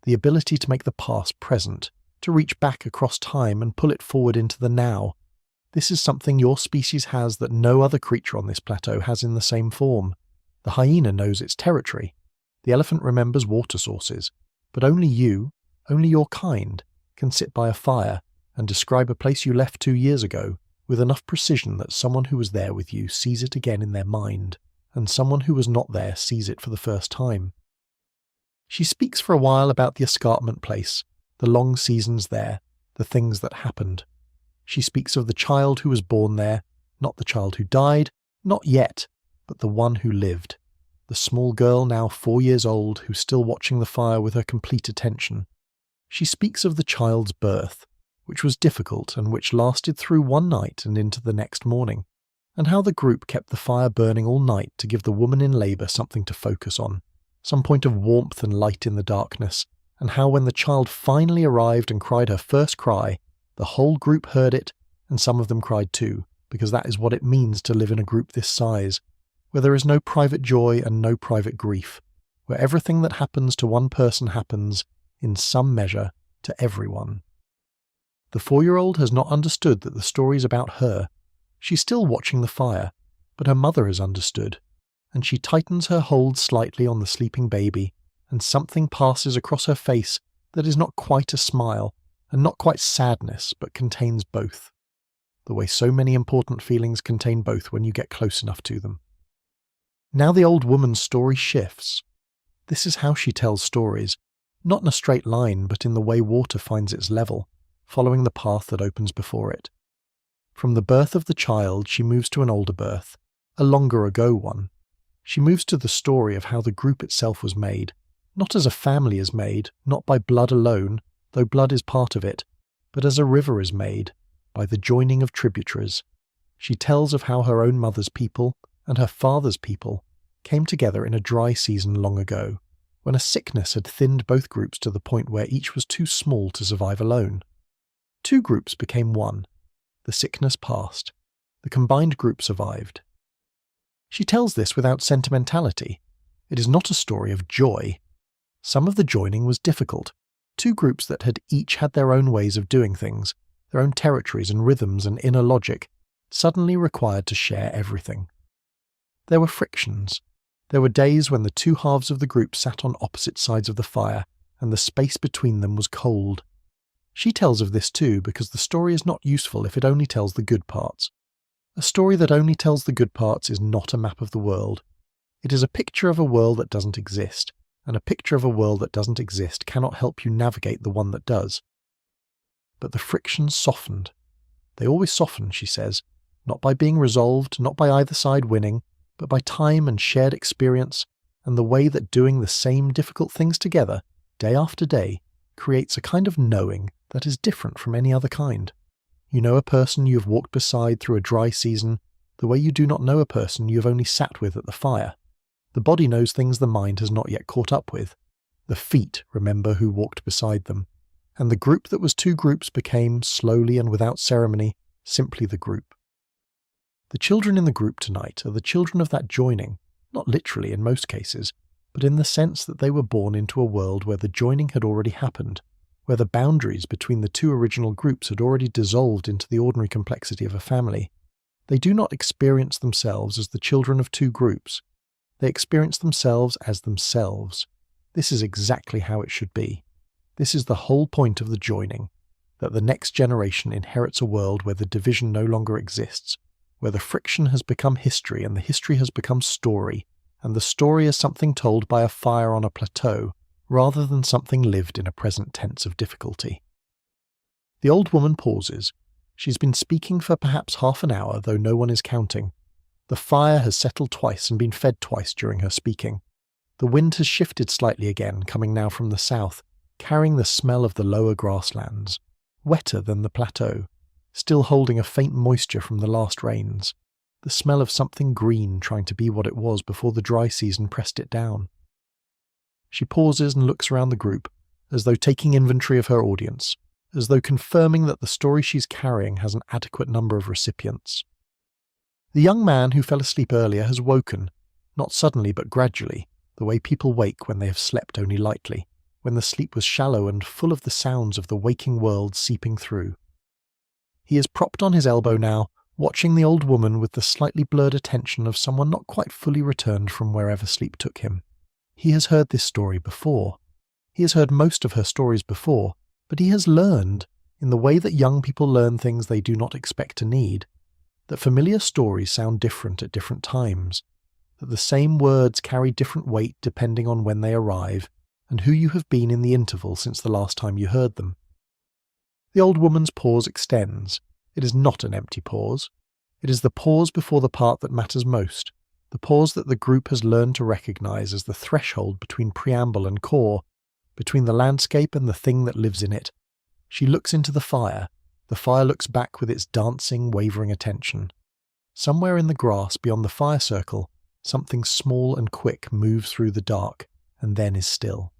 the ability to make the past present, to reach back across time and pull it forward into the now. This is something your species has that no other creature on this plateau has in the same form. The hyena knows its territory. The elephant remembers water sources. But only you, only your kind, can sit by a fire and describe a place you left 2 years ago with enough precision that someone who was there with you sees it again in their mind, and someone who was not there sees it for the first time. She speaks for a while about the escarpment place, the long seasons there, the things that happened. She speaks of the child who was born there, not the child who died, not yet, but the one who lived, the small girl now 4 years old who's still watching the fire with her complete attention. She speaks of the child's birth, which was difficult and which lasted through one night and into the next morning, and how the group kept the fire burning all night to give the woman in labour something to focus on, some point of warmth and light in the darkness, and how when the child finally arrived and cried her first cry, the whole group heard it, and some of them cried too, because that is what it means to live in a group this size, where there is no private joy and no private grief, where everything that happens to one person happens, in some measure, to everyone. The 4-year-old has not understood that the story is about her. She's still watching the fire, but her mother has understood, and she tightens her hold slightly on the sleeping baby, and something passes across her face that is not quite a smile, and not quite sadness, but contains both. The way so many important feelings contain both when you get close enough to them. Now the old woman's story shifts. This is how she tells stories, not in a straight line, but in the way water finds its level, following the path that opens before it. From the birth of the child, she moves to an older birth, a longer ago one. She moves to the story of how the group itself was made, not as a family is made, not by blood alone, though blood is part of it, but as a river is made, by the joining of tributaries. She tells of how her own mother's people, and her father's people, came together in a dry season long ago, when a sickness had thinned both groups to the point where each was too small to survive alone. 2 groups became one. The sickness passed. The combined group survived. She tells this without sentimentality. It is not a story of joy. Some of the joining was difficult. 2 groups that had each had their own ways of doing things, their own territories and rhythms and inner logic, suddenly required to share everything. There were frictions. There were days when the 2 halves of the group sat on opposite sides of the fire, and the space between them was cold. She tells of this too because the story is not useful if it only tells the good parts. A story that only tells the good parts is not a map of the world. It is a picture of a world that doesn't exist, and a picture of a world that doesn't exist cannot help you navigate the one that does. But the frictions softened. They always soften, she says, not by being resolved, not by either side winning, but by time and shared experience, and the way that doing the same difficult things together, day after day, creates a kind of knowing that is different from any other kind. You know a person you have walked beside through a dry season, the way you do not know a person you have only sat with at the fire. The body knows things the mind has not yet caught up with. The feet remember who walked beside them. And the group that was 2 groups became, slowly and without ceremony, simply the group. The children in the group tonight are the children of that joining, not literally in most cases, but in the sense that they were born into a world where the joining had already happened, where the boundaries between the two original groups had already dissolved into the ordinary complexity of a family. They do not experience themselves as the children of two groups. They experience themselves as themselves. This is exactly how it should be. This is the whole point of the joining, that the next generation inherits a world where the division no longer exists, where the friction has become history and the history has become story, and the story is something told by a fire on a plateau, rather than something lived in a present tense of difficulty. The old woman pauses. She's been speaking for perhaps half an hour, though no one is counting. The fire has settled twice and been fed twice during her speaking. The wind has shifted slightly again, coming now from the south, carrying the smell of the lower grasslands, wetter than the plateau, still holding a faint moisture from the last rains, the smell of something green trying to be what it was before the dry season pressed it down. She pauses and looks around the group, as though taking inventory of her audience, as though confirming that the story she's carrying has an adequate number of recipients. The young man who fell asleep earlier has woken, not suddenly but gradually, the way people wake when they have slept only lightly, when the sleep was shallow and full of the sounds of the waking world seeping through. He is propped on his elbow now, watching the old woman with the slightly blurred attention of someone not quite fully returned from wherever sleep took him. He has heard this story before. He has heard most of her stories before, but he has learned, in the way that young people learn things they do not expect to need, that familiar stories sound different at different times, that the same words carry different weight depending on when they arrive, and who you have been in the interval since the last time you heard them. The old woman's pause extends. It is not an empty pause. It is the pause before the part that matters most, the pause that the group has learned to recognize as the threshold between preamble and core, between the landscape and the thing that lives in it. She looks into the fire looks back with its dancing, wavering attention. Somewhere in the grass beyond the fire circle, something small and quick moves through the dark, and then is still.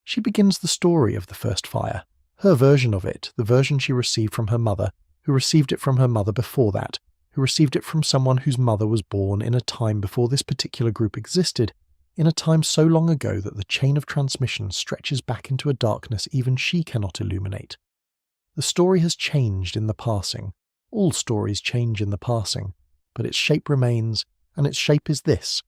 She begins the story of the first fire, her version of it, the version she received from her mother, who received it from her mother before that, who received it from someone whose mother was born in a time before this particular group existed, in a time so long ago that the chain of transmission stretches back into a darkness even she cannot illuminate. The story has changed in the passing. All stories change in the passing, but its shape remains, and its shape is this.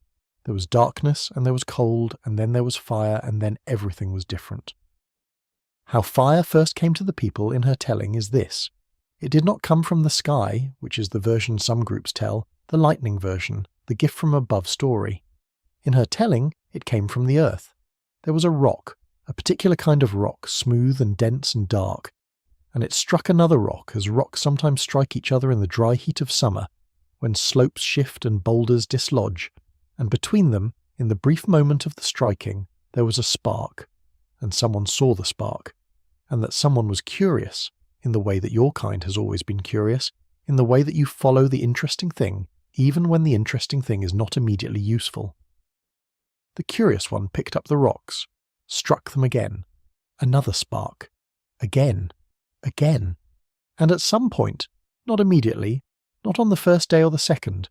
There was darkness, and there was cold, and then there was fire, and then everything was different. How fire first came to the people in her telling is this. It did not come from the sky, which is the version some groups tell, the lightning version, the gift from above story. In her telling, it came from the earth. There was a rock, a particular kind of rock, smooth and dense and dark, and it struck another rock as rocks sometimes strike each other in the dry heat of summer, when slopes shift and boulders dislodge, and between them, in the brief moment of the striking, there was a spark, and someone saw the spark, and that someone was curious, in the way that your kind has always been curious, in the way that you follow the interesting thing, even when the interesting thing is not immediately useful. The curious one picked up the rocks, struck them again, another spark, again, and at some point, not immediately, not on the first day or the second,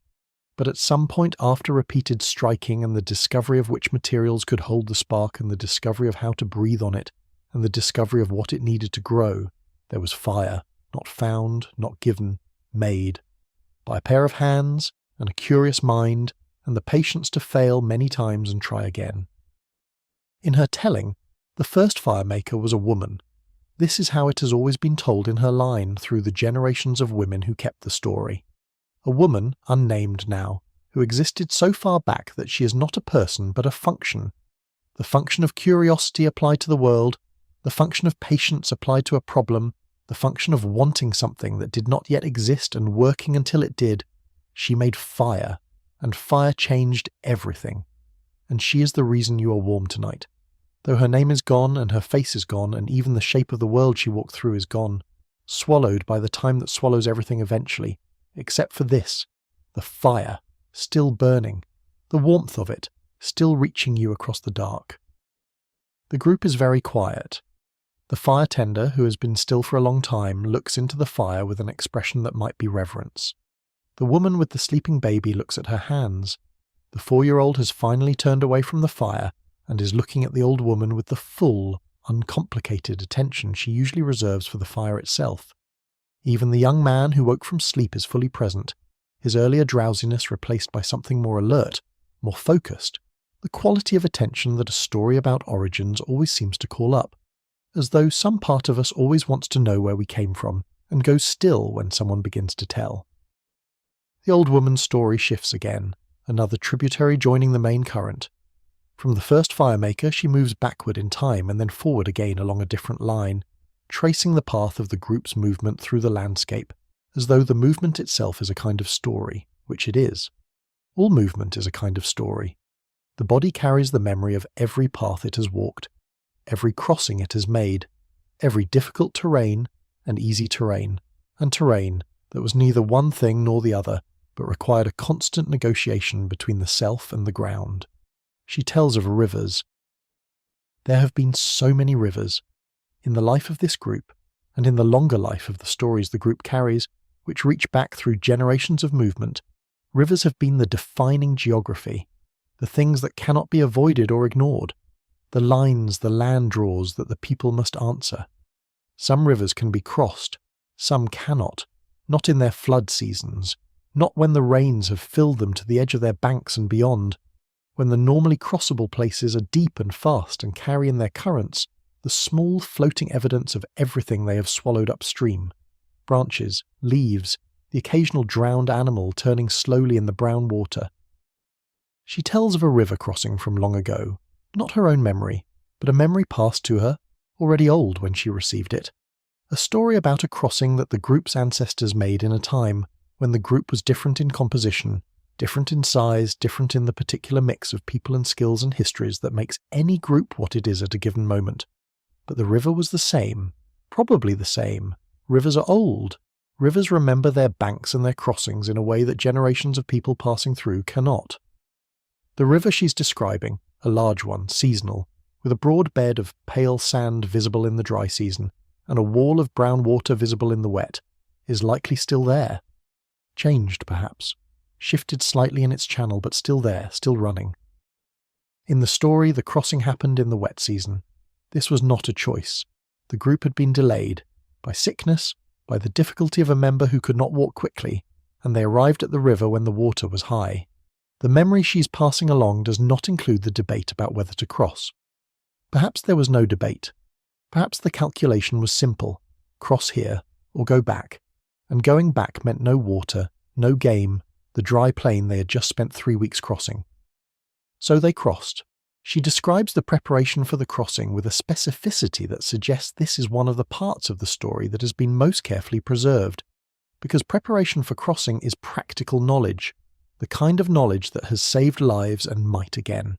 but at some point after repeated striking and the discovery of which materials could hold the spark and the discovery of how to breathe on it and the discovery of what it needed to grow, there was fire, not found, not given, made, by a pair of hands and a curious mind and the patience to fail many times and try again. In her telling, the first firemaker was a woman. This is how it has always been told in her line through the generations of women who kept the story. A woman, unnamed now, who existed so far back that she is not a person but a function. The function of curiosity applied to the world, the function of patience applied to a problem, the function of wanting something that did not yet exist and working until it did. She made fire, and fire changed everything. And she is the reason you are warm tonight. Though her name is gone and her face is gone and even the shape of the world she walked through is gone, swallowed by the time that swallows everything eventually, except for this, the fire, still burning, the warmth of it, still reaching you across the dark. The group is very quiet. The fire tender, who has been still for a long time, looks into the fire with an expression that might be reverence. The woman with the sleeping baby looks at her hands. The 4-year-old has finally turned away from the fire and is looking at the old woman with the full, uncomplicated attention she usually reserves for the fire itself. Even the young man who woke from sleep is fully present, his earlier drowsiness replaced by something more alert, more focused, the quality of attention that a story about origins always seems to call up, as though some part of us always wants to know where we came from and goes still when someone begins to tell. The old woman's story shifts again, another tributary joining the main current. From the first firemaker, she moves backward in time and then forward again along a different line, tracing the path of the group's movement through the landscape, as though the movement itself is a kind of story, which it is. All movement is a kind of story. The body carries the memory of every path it has walked, every crossing it has made, every difficult terrain and easy terrain, and terrain that was neither one thing nor the other, but required a constant negotiation between the self and the ground. She tells of rivers. There have been so many rivers, in the life of this group, and in the longer life of the stories the group carries, which reach back through generations of movement. Rivers have been the defining geography, the things that cannot be avoided or ignored, the lines the land draws that the people must answer. Some rivers can be crossed, some cannot, not in their flood seasons, not when the rains have filled them to the edge of their banks and beyond, when the normally crossable places are deep and fast and carry in their currents the small floating evidence of everything they have swallowed upstream, branches, leaves, the occasional drowned animal turning slowly in the brown water. She tells of a river crossing from long ago, not her own memory, but a memory passed to her, already old when she received it. A story about a crossing that the group's ancestors made in a time when the group was different in composition, different in size, different in the particular mix of people and skills and histories that makes any group what it is at a given moment. But the river was the same, probably the same. Rivers are old. Rivers remember their banks and their crossings in a way that generations of people passing through cannot. The river she's describing, a large one, seasonal, with a broad bed of pale sand visible in the dry season, and a wall of brown water visible in the wet, is likely still there. Changed, perhaps. Shifted slightly in its channel, but still there, still running. In the story, the crossing happened in the wet season. This was not a choice. The group had been delayed, by sickness, by the difficulty of a member who could not walk quickly, and they arrived at the river when the water was high. The memory she's passing along does not include the debate about whether to cross. Perhaps there was no debate. Perhaps the calculation was simple, cross here, or go back, and going back meant no water, no game, the dry plain they had just spent 3 weeks crossing. So they crossed. She describes the preparation for the crossing with a specificity that suggests this is one of the parts of the story that has been most carefully preserved, because preparation for crossing is practical knowledge, the kind of knowledge that has saved lives and might again.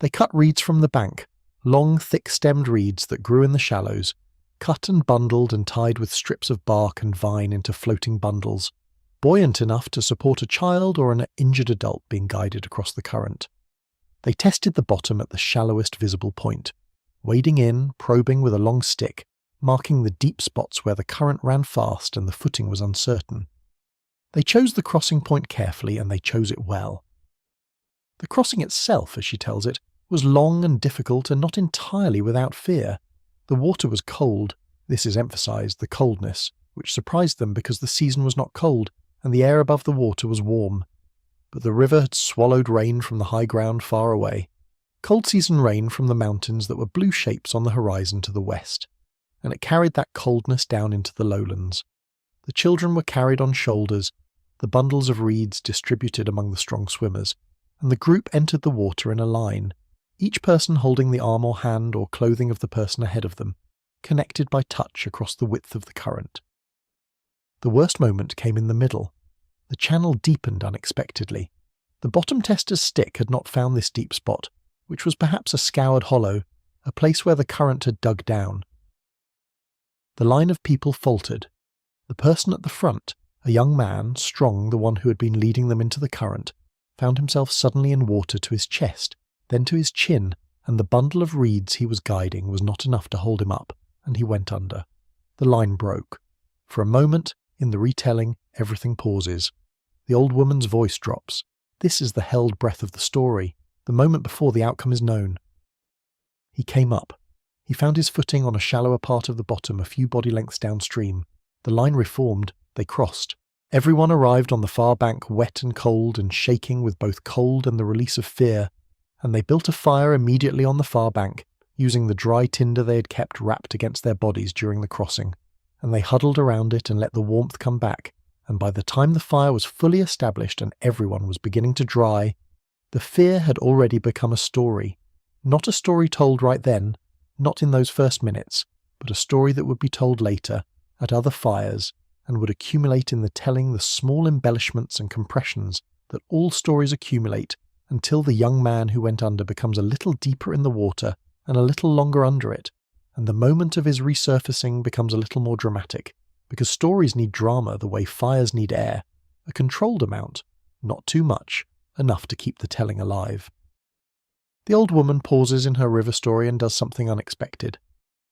They cut reeds from the bank, long, thick-stemmed reeds that grew in the shallows, cut and bundled and tied with strips of bark and vine into floating bundles, buoyant enough to support a child or an injured adult being guided across the current. They tested the bottom at the shallowest visible point, wading in, probing with a long stick, marking the deep spots where the current ran fast and the footing was uncertain. They chose the crossing point carefully, and they chose it well. The crossing itself, as she tells it, was long and difficult and not entirely without fear. The water was cold. This is emphasized, the coldness, which surprised them because the season was not cold, and the air above the water was warm. But the river had swallowed rain from the high ground far away, cold season rain from the mountains that were blue shapes on the horizon to the west, and it carried that coldness down into the lowlands. The children were carried on shoulders, the bundles of reeds distributed among the strong swimmers, and the group entered the water in a line, each person holding the arm or hand or clothing of the person ahead of them, connected by touch across the width of the current. The worst moment came in the middle. The channel deepened unexpectedly. The bottom tester's stick had not found this deep spot, which was perhaps a scoured hollow, a place where the current had dug down. The line of people faltered. The person at the front, a young man, strong, the one who had been leading them into the current, found himself suddenly in water to his chest, then to his chin, and the bundle of reeds he was guiding was not enough to hold him up, and he went under. The line broke. For a moment, in the retelling, everything pauses. The old woman's voice drops. This is the held breath of the story, the moment before the outcome is known. He came up. He found his footing on a shallower part of the bottom a few body lengths downstream. The line reformed. They crossed. Everyone arrived on the far bank wet and cold and shaking with both cold and the release of fear, and they built a fire immediately on the far bank, using the dry tinder they had kept wrapped against their bodies during the crossing, and they huddled around it and let the warmth come back, and by the time the fire was fully established and everyone was beginning to dry, the fear had already become a story. Not a story told right then, not in those first minutes, but a story that would be told later, at other fires, and would accumulate in the telling the small embellishments and compressions that all stories accumulate until the young man who went under becomes a little deeper in the water and a little longer under it, and the moment of his resurfacing becomes a little more dramatic, because stories need drama the way fires need air, a controlled amount, not too much, enough to keep the telling alive. The old woman pauses in her river story and does something unexpected.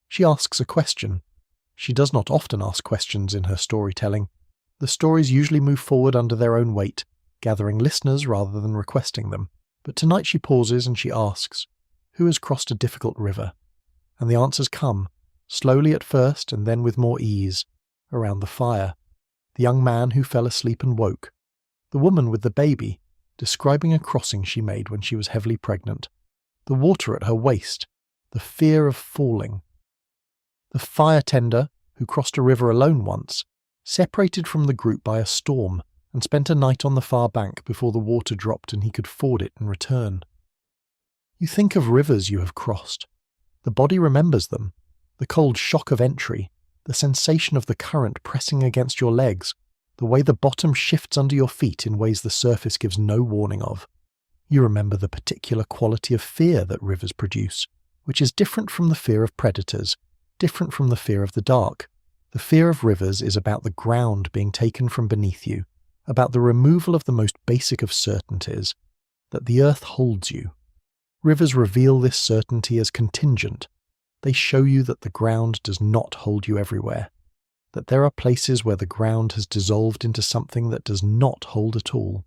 She asks a question. She does not often ask questions in her storytelling. The stories usually move forward under their own weight, gathering listeners rather than requesting them. But tonight she pauses and she asks, "Who has crossed a difficult river?" And the answers come, slowly at first and then with more ease, around the fire. The young man who fell asleep and woke. The woman with the baby, describing a crossing she made when she was heavily pregnant. The water at her waist. The fear of falling. The fire tender, who crossed a river alone once, separated from the group by a storm and spent a night on the far bank before the water dropped and he could ford it and return. You think of rivers you have crossed. The body remembers them. The cold shock of entry, the sensation of the current pressing against your legs, the way the bottom shifts under your feet in ways the surface gives no warning of. You remember the particular quality of fear that rivers produce, which is different from the fear of predators, different from the fear of the dark. The fear of rivers is about the ground being taken from beneath you, about the removal of the most basic of certainties, that the earth holds you. Rivers reveal this certainty as contingent. They show you that the ground does not hold you everywhere, that there are places where the ground has dissolved into something that does not hold at all.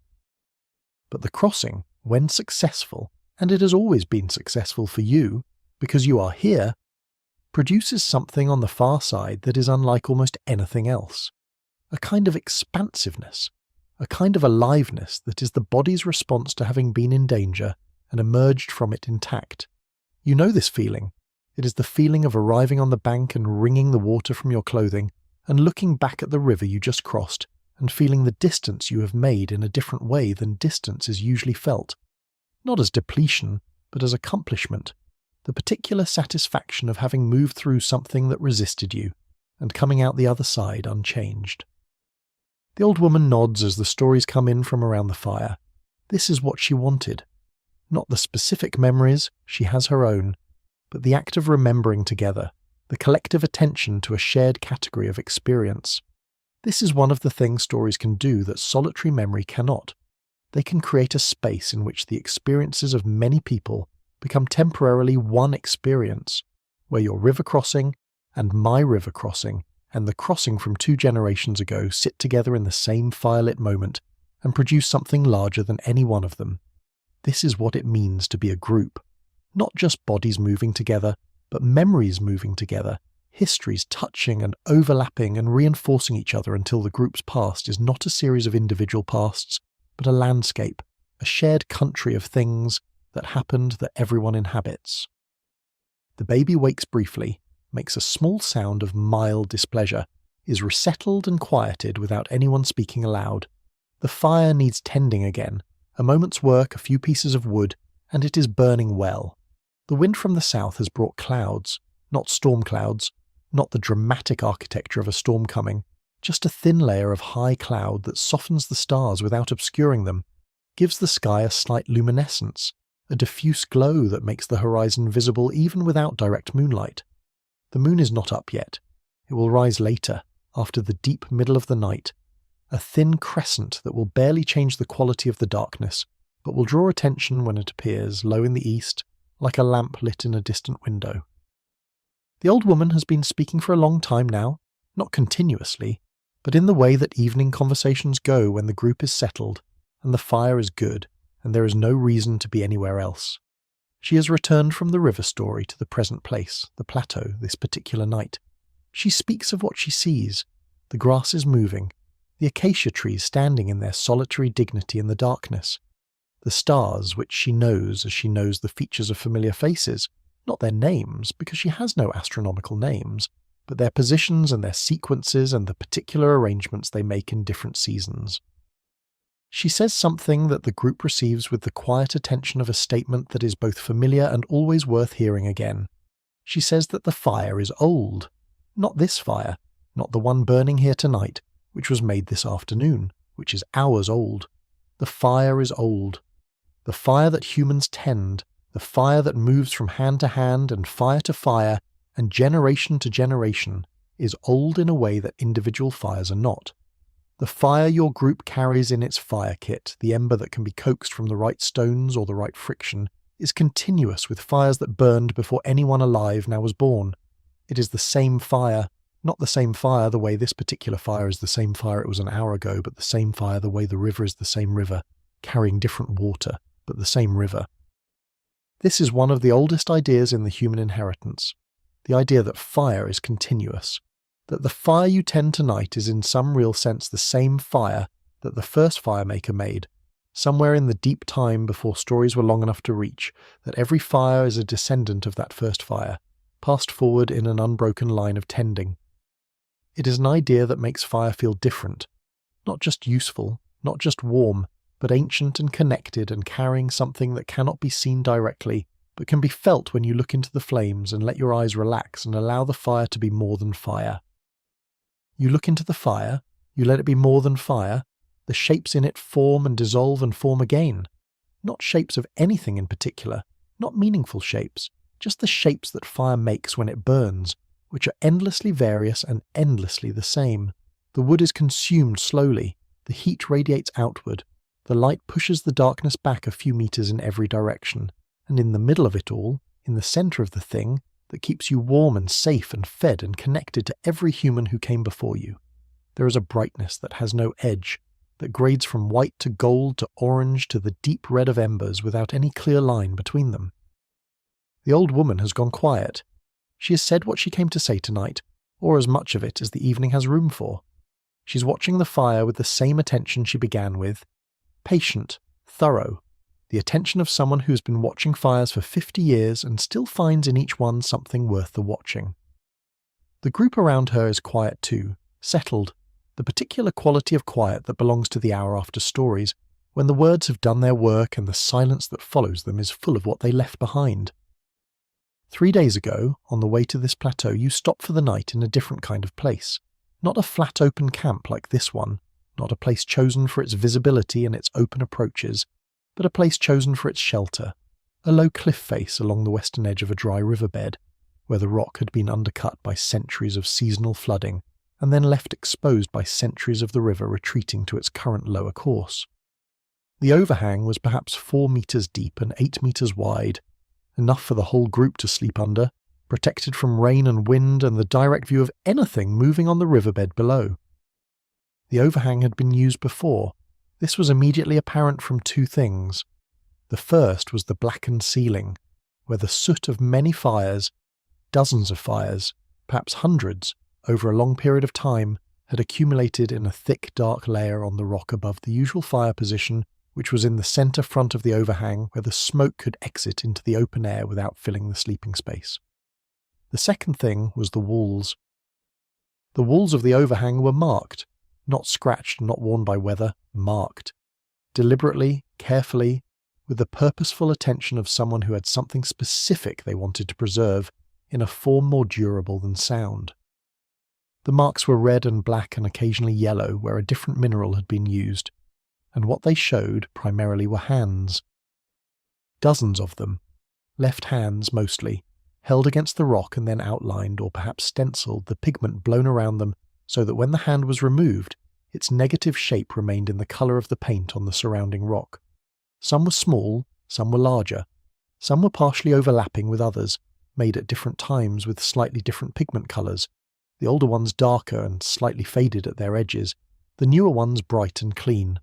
But the crossing, when successful, and it has always been successful for you, because you are here, produces something on the far side that is unlike almost anything else. A kind of expansiveness, a kind of aliveness that is the body's response to having been in danger and emerged from it intact. You know this feeling. It is the feeling of arriving on the bank and wringing the water from your clothing and looking back at the river you just crossed and feeling the distance you have made in a different way than distance is usually felt. Not as depletion, but as accomplishment. The particular satisfaction of having moved through something that resisted you, and coming out the other side unchanged. The old woman nods as the stories come in from around the fire. This is what she wanted. Not the specific memories, she has her own, but the act of remembering together, the collective attention to a shared category of experience. This is one of the things stories can do that solitary memory cannot. They can create a space in which the experiences of many people become temporarily one experience, where your river crossing and my river crossing and the crossing from 2 generations ago sit together in the same firelit moment and produce something larger than any one of them. This is what it means to be a group. Not just bodies moving together, but memories moving together, histories touching and overlapping and reinforcing each other until the group's past is not a series of individual pasts, but a landscape, a shared country of things that happened that everyone inhabits. The baby wakes briefly, makes a small sound of mild displeasure, is resettled and quieted without anyone speaking aloud. The fire needs tending again, a moment's work, a few pieces of wood, and it is burning well. The wind from the south has brought clouds, not storm clouds, not the dramatic architecture of a storm coming, just a thin layer of high cloud that softens the stars without obscuring them, gives the sky a slight luminescence, a diffuse glow that makes the horizon visible even without direct moonlight. The moon is not up yet. It will rise later, after the deep middle of the night, a thin crescent that will barely change the quality of the darkness, but will draw attention when it appears low in the east, like a lamp lit in a distant window. The old woman has been speaking for a long time now, not continuously, but in the way that evening conversations go when the group is settled and the fire is good and there is no reason to be anywhere else. She has returned from the river story to the present place, the plateau, this particular night. She speaks of what she sees. The grass is moving, the acacia trees standing in their solitary dignity in the darkness, the stars which she knows as she knows the features of familiar faces, not their names, because she has no astronomical names, but their positions and their sequences and the particular arrangements they make in different seasons. She says something that the group receives with the quiet attention of a statement that is both familiar and always worth hearing again. She says that the fire is old. Not this fire, not the one burning here tonight, which was made this afternoon, which is hours old. The fire is old. The fire that humans tend, the fire that moves from hand to hand and fire to fire and generation to generation, is old in a way that individual fires are not. The fire your group carries in its fire kit, the ember that can be coaxed from the right stones or the right friction, is continuous with fires that burned before anyone alive now was born. It is the same fire, not the same fire the way this particular fire is the same fire it was an hour ago, but the same fire the way the river is the same river, carrying different water, but the same river. This is one of the oldest ideas in the human inheritance, the idea that fire is continuous, that the fire you tend tonight is in some real sense the same fire that the first firemaker made, somewhere in the deep time before stories were long enough to reach, that every fire is a descendant of that first fire, passed forward in an unbroken line of tending. It is an idea that makes fire feel different, not just useful, not just warm, but ancient and connected and carrying something that cannot be seen directly, but can be felt when you look into the flames and let your eyes relax and allow the fire to be more than fire. You look into the fire, you let it be more than fire, the shapes in it form and dissolve and form again. Not shapes of anything in particular, not meaningful shapes, just the shapes that fire makes when it burns, which are endlessly various and endlessly the same. The wood is consumed slowly, the heat radiates outward, the light pushes the darkness back a few meters in every direction, and in the middle of it all, in the center of the thing, that keeps you warm and safe and fed and connected to every human who came before you, there is a brightness that has no edge, that grades from white to gold to orange to the deep red of embers without any clear line between them. The old woman has gone quiet. She has said what she came to say tonight, or as much of it as the evening has room for. She's watching the fire with the same attention she began with, patient, thorough, the attention of someone who has been watching fires for 50 years and still finds in each one something worth the watching. The group around her is quiet too, settled, the particular quality of quiet that belongs to the hour after stories, when the words have done their work and the silence that follows them is full of what they left behind. 3 days ago, on the way to this plateau, you stopped for the night in a different kind of place. Not a flat open camp like this one, not a place chosen for its visibility and its open approaches, but a place chosen for its shelter, a low cliff face along the western edge of a dry riverbed, where the rock had been undercut by centuries of seasonal flooding, and then left exposed by centuries of the river retreating to its current lower course. The overhang was perhaps 4 meters deep and 8 meters wide, enough for the whole group to sleep under, protected from rain and wind and the direct view of anything moving on the riverbed below. The overhang had been used before. This was immediately apparent from 2 things. The first was the blackened ceiling, where the soot of many fires, dozens of fires, perhaps hundreds, over a long period of time, had accumulated in a thick dark layer on the rock above the usual fire position, which was in the centre front of the overhang where the smoke could exit into the open air without filling the sleeping space. The second thing was the walls. The walls of the overhang were marked, not scratched, not worn by weather, marked. Deliberately, carefully, with the purposeful attention of someone who had something specific they wanted to preserve, in a form more durable than sound. The marks were red and black and occasionally yellow where a different mineral had been used, and what they showed primarily were hands. Dozens of them, left hands mostly, held against the rock and then outlined or perhaps stenciled, the pigment blown around them so that when the hand was removed, its negative shape remained in the colour of the paint on the surrounding rock. Some were small, some were larger, some were partially overlapping with others, made at different times with slightly different pigment colours, the older ones darker and slightly faded at their edges, the newer ones bright and clean.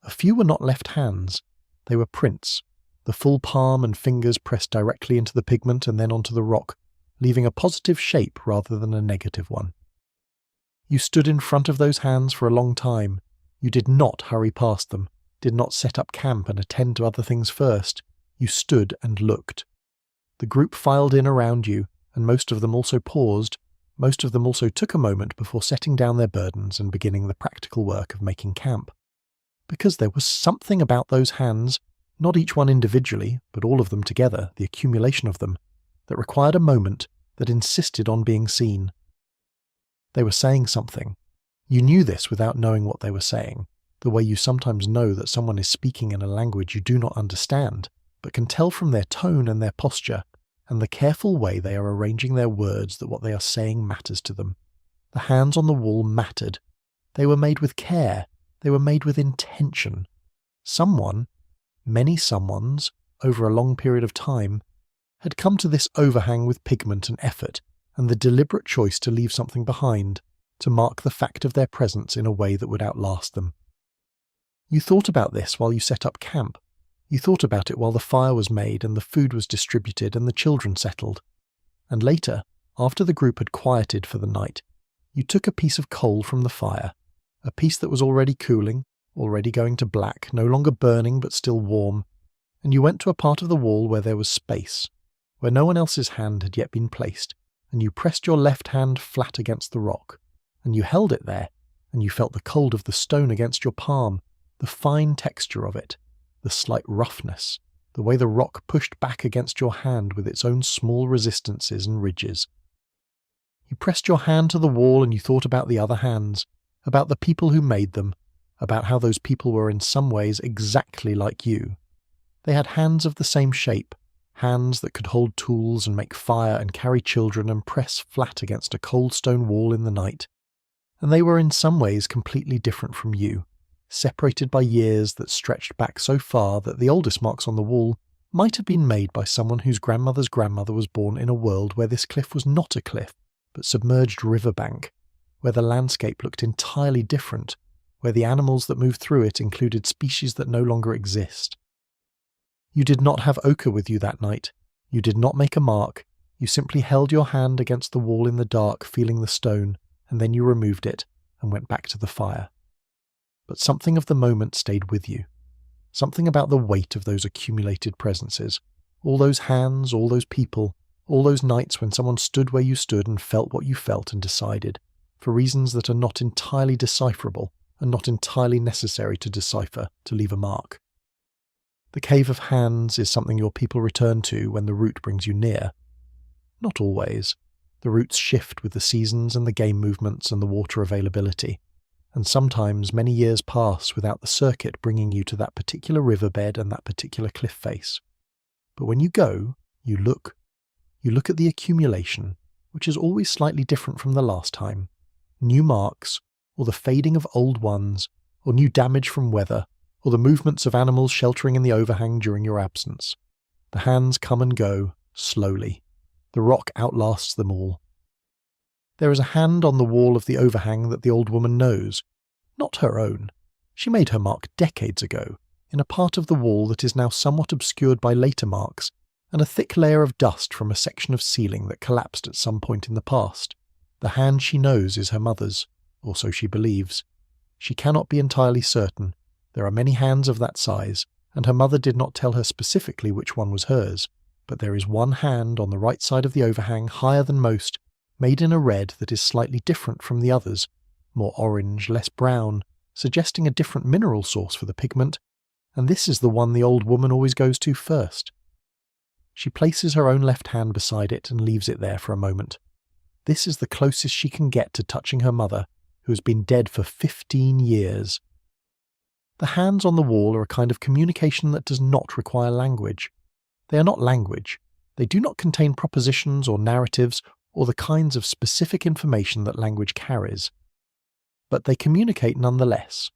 A few were not left hands. They were prints, the full palm and fingers pressed directly into the pigment and then onto the rock, leaving a positive shape rather than a negative one. You stood in front of those hands for a long time. You did not hurry past them, did not set up camp and attend to other things first. You stood and looked. The group filed in around you, and most of them also paused. Most of them also took a moment before setting down their burdens and beginning the practical work of making camp. Because there was something about those hands, not each one individually, but all of them together, the accumulation of them, that required a moment, that insisted on being seen. They were saying something. You knew this without knowing what they were saying, the way you sometimes know that someone is speaking in a language you do not understand, but can tell from their tone and their posture, and the careful way they are arranging their words that what they are saying matters to them. The hands on the wall mattered. They were made with care. They were made with intention. Someone, many someones, over a long period of time, had come to this overhang with pigment and effort, and the deliberate choice to leave something behind, to mark the fact of their presence in a way that would outlast them. You thought about this while you set up camp. You thought about it while the fire was made and the food was distributed and the children settled. And later, after the group had quieted for the night, you took a piece of coal from the fire, a piece that was already cooling, already going to black, no longer burning but still warm, and you went to a part of the wall where there was space, where no one else's hand had yet been placed, and you pressed your left hand flat against the rock, and you held it there, and you felt the cold of the stone against your palm, the fine texture of it, the slight roughness, the way the rock pushed back against your hand with its own small resistances and ridges. You pressed your hand to the wall and you thought about the other hands, about the people who made them, about how those people were in some ways exactly like you. They had hands of the same shape, hands that could hold tools and make fire and carry children and press flat against a cold stone wall in the night. And they were in some ways completely different from you, separated by years that stretched back so far that the oldest marks on the wall might have been made by someone whose grandmother's grandmother was born in a world where this cliff was not a cliff, but submerged riverbank, where the landscape looked entirely different, where the animals that moved through it included species that no longer exist. You did not have ochre with you that night. You did not make a mark. You simply held your hand against the wall in the dark, feeling the stone, and then you removed it and went back to the fire. But something of the moment stayed with you. Something about the weight of those accumulated presences, all those hands, all those people, all those nights when someone stood where you stood and felt what you felt and decided, for reasons that are not entirely decipherable and not entirely necessary to decipher to leave a mark. The cave of hands is something your people return to when the route brings you near. Not always. The routes shift with the seasons and the game movements and the water availability, and sometimes many years pass without the circuit bringing you to that particular riverbed and that particular cliff face. But when you go, you look. You look at the accumulation, which is always slightly different from the last time. New marks, or the fading of old ones, or new damage from weather, or the movements of animals sheltering in the overhang during your absence. The hands come and go, slowly. The rock outlasts them all. There is a hand on the wall of the overhang that the old woman knows. Not her own. She made her mark decades ago, in a part of the wall that is now somewhat obscured by later marks, and a thick layer of dust from a section of ceiling that collapsed at some point in the past. The hand she knows is her mother's, or so she believes. She cannot be entirely certain. There are many hands of that size, and her mother did not tell her specifically which one was hers, but there is one hand on the right side of the overhang higher than most, made in a red that is slightly different from the others, more orange, less brown, suggesting a different mineral source for the pigment, and this is the one the old woman always goes to first. She places her own left hand beside it and leaves it there for a moment. This is the closest she can get to touching her mother, who has been dead for 15 years. The hands on the wall are a kind of communication that does not require language. They are not language. They do not contain propositions or narratives or the kinds of specific information that language carries. But they communicate nonetheless.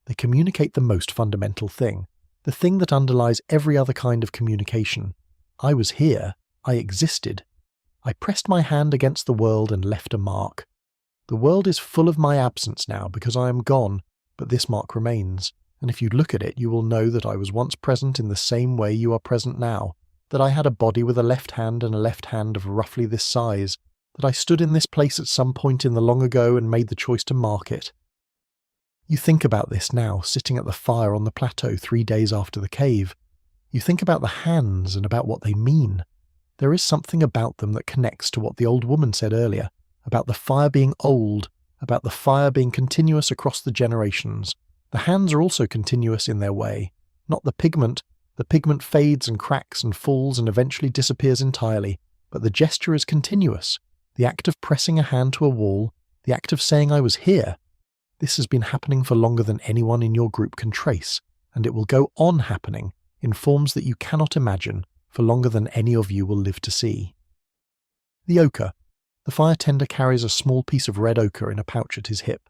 They communicate the most fundamental thing, the thing that underlies every other kind of communication. I was here. I existed. I pressed my hand against the world and left a mark. The world is full of my absence now because I am gone, but this mark remains, and if you look at it you will know that I was once present in the same way you are present now, that I had a body with a left hand and a left hand of roughly this size, that I stood in this place at some point in the long ago and made the choice to mark it. You think about this now, sitting at the fire on the plateau 3 days after the cave. You think about the hands and about what they mean. There is something about them that connects to what the old woman said earlier, about the fire being old, about the fire being continuous across the generations. The hands are also continuous in their way. Not the pigment. The pigment fades and cracks and falls and eventually disappears entirely, but the gesture is continuous. The act of pressing a hand to a wall, the act of saying I was here. This has been happening for longer than anyone in your group can trace, and it will go on happening in forms that you cannot imagine for longer than any of you will live to see. The ochre. The fire tender carries a small piece of red ochre in a pouch at his hip.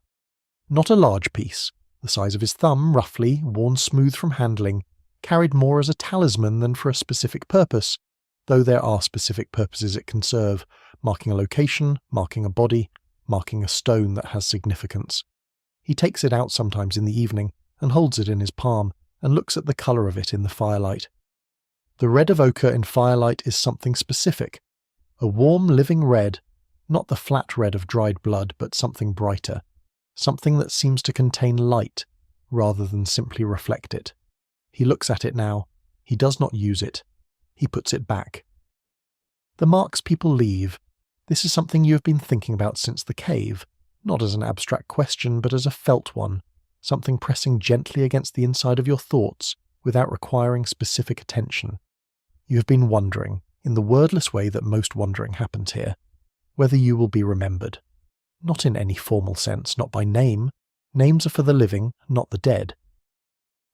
Not a large piece, the size of his thumb, roughly, worn smooth from handling, carried more as a talisman than for a specific purpose, though there are specific purposes it can serve, marking a location, marking a body, marking a stone that has significance. He takes it out sometimes in the evening and holds it in his palm and looks at the colour of it in the firelight. The red of ochre in firelight is something specific, a warm living red, not the flat red of dried blood, but something brighter, something that seems to contain light rather than simply reflect it. He looks at it now. He does not use it. He puts it back. The marks people leave. This is something you have been thinking about since the cave, not as an abstract question but as a felt one, something pressing gently against the inside of your thoughts without requiring specific attention. You have been wondering, in the wordless way that most wondering happens here, whether you will be remembered. Not in any formal sense, not by name. Names are for the living, not the dead.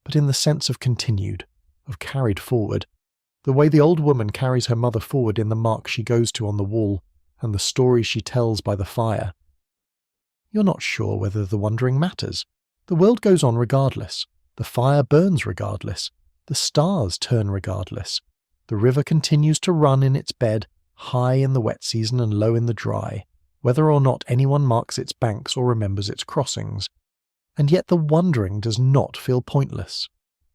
But in the sense of continued, of carried forward, the way the old woman carries her mother forward in the mark she goes to on the wall, and the stories she tells by the fire. You're not sure whether the wondering matters. The world goes on regardless. The fire burns regardless. The stars turn regardless. The river continues to run in its bed, high in the wet season and low in the dry, whether or not anyone marks its banks or remembers its crossings. And yet the wondering does not feel pointless.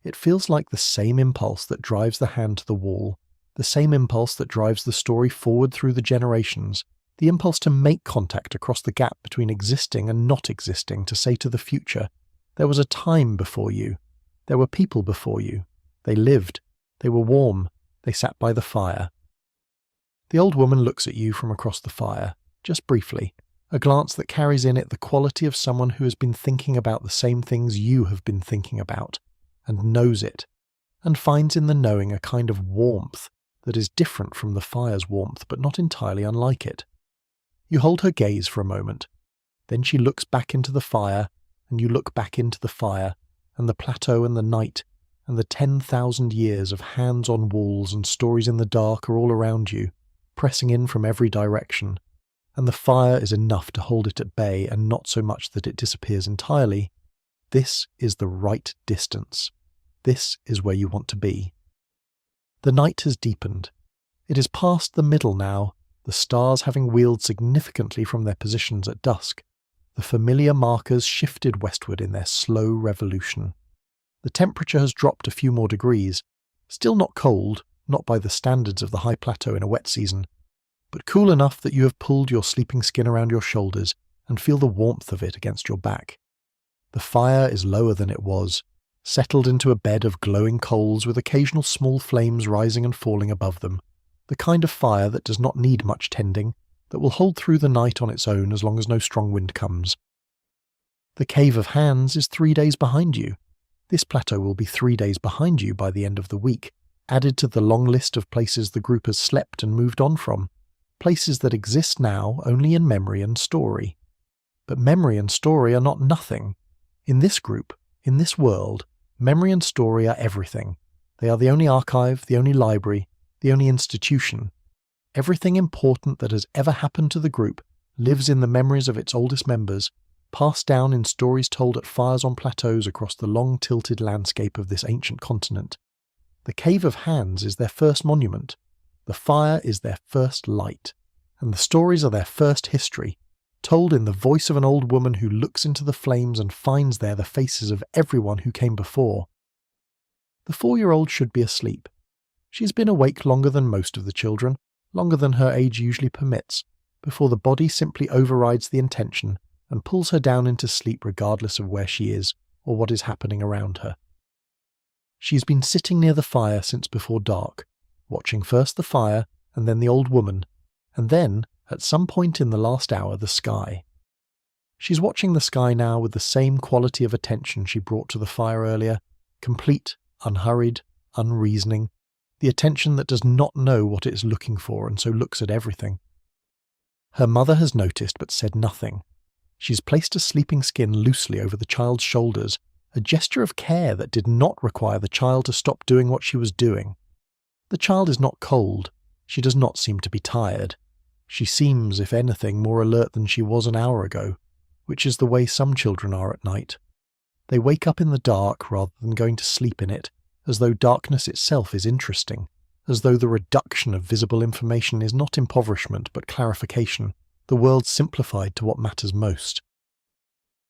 It feels like the same impulse that drives the hand to the wall, the same impulse that drives the story forward through the generations, the impulse to make contact across the gap between existing and not existing, to say to the future, there was a time before you, there were people before you, they lived, they were warm, they sat by the fire. The old woman looks at you from across the fire, just briefly, a glance that carries in it the quality of someone who has been thinking about the same things you have been thinking about, and knows it, and finds in the knowing a kind of warmth that is different from the fire's warmth but not entirely unlike it. You hold her gaze for a moment, then she looks back into the fire, and you look back into the fire, and the plateau and the night, and the 10,000 years of hands on walls and stories in the dark are all around you, pressing in from every direction, and the fire is enough to hold it at bay and not so much that it disappears entirely. This is the right distance. This is where you want to be. The night has deepened. It is past the middle now, the stars having wheeled significantly from their positions at dusk. The familiar markers shifted westward in their slow revolution. The temperature has dropped a few more degrees, still not cold, not by the standards of the high plateau in a wet season, but cool enough that you have pulled your sleeping skin around your shoulders and feel the warmth of it against your back. The fire is lower than it was, settled into a bed of glowing coals with occasional small flames rising and falling above them, the kind of fire that does not need much tending, that will hold through the night on its own as long as no strong wind comes. The Cave of Hands is 3 days behind you. This plateau will be 3 days behind you by the end of the week, added to the long list of places the group has slept and moved on from, places that exist now only in memory and story. But memory and story are not nothing. In this group, in this world, memory and story are everything. They are the only archive, the only library, the only institution. Everything important that has ever happened to the group lives in the memories of its oldest members, passed down in stories told at fires on plateaus across the long tilted landscape of this ancient continent. The Cave of Hands is their first monument, the fire is their first light, and the stories are their first history, told in the voice of an old woman who looks into the flames and finds there the faces of everyone who came before. The 4-year-old should be asleep. She's been awake longer than most of the children, longer than her age usually permits, before the body simply overrides the intention and pulls her down into sleep regardless of where she is or what is happening around her. She's been sitting near the fire since before dark, watching first the fire and then the old woman, and then, at some point in the last hour, the sky. She's watching the sky now with the same quality of attention she brought to the fire earlier, complete, unhurried, unreasoning, the attention that does not know what it is looking for and so looks at everything. Her mother has noticed but said nothing. She's placed a sleeping skin loosely over the child's shoulders, a gesture of care that did not require the child to stop doing what she was doing. The child is not cold. She does not seem to be tired. She seems, if anything, more alert than she was an hour ago, which is the way some children are at night. They wake up in the dark rather than going to sleep in it, as though darkness itself is interesting, as though the reduction of visible information is not impoverishment but clarification, the world simplified to what matters most.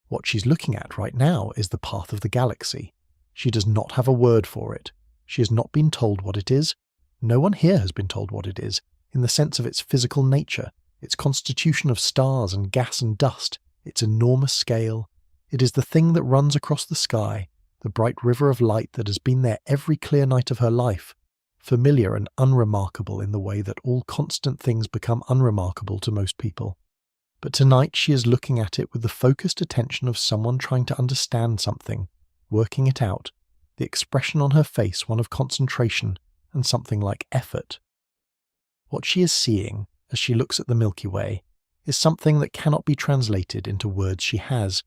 What she's looking at right now is the path of the galaxy. She does not have a word for it. She has not been told what it is. No one here has been told what it is, in the sense of its physical nature, its constitution of stars and gas and dust, its enormous scale. It is the thing that runs across the sky, the bright river of light that has been there every clear night of her life, familiar and unremarkable in the way that all constant things become unremarkable to most people. But tonight she is looking at it with the focused attention of someone trying to understand something, working it out, the expression on her face one of concentration and something like effort. What she is seeing, as she looks at the Milky Way, is something that cannot be translated into words she has.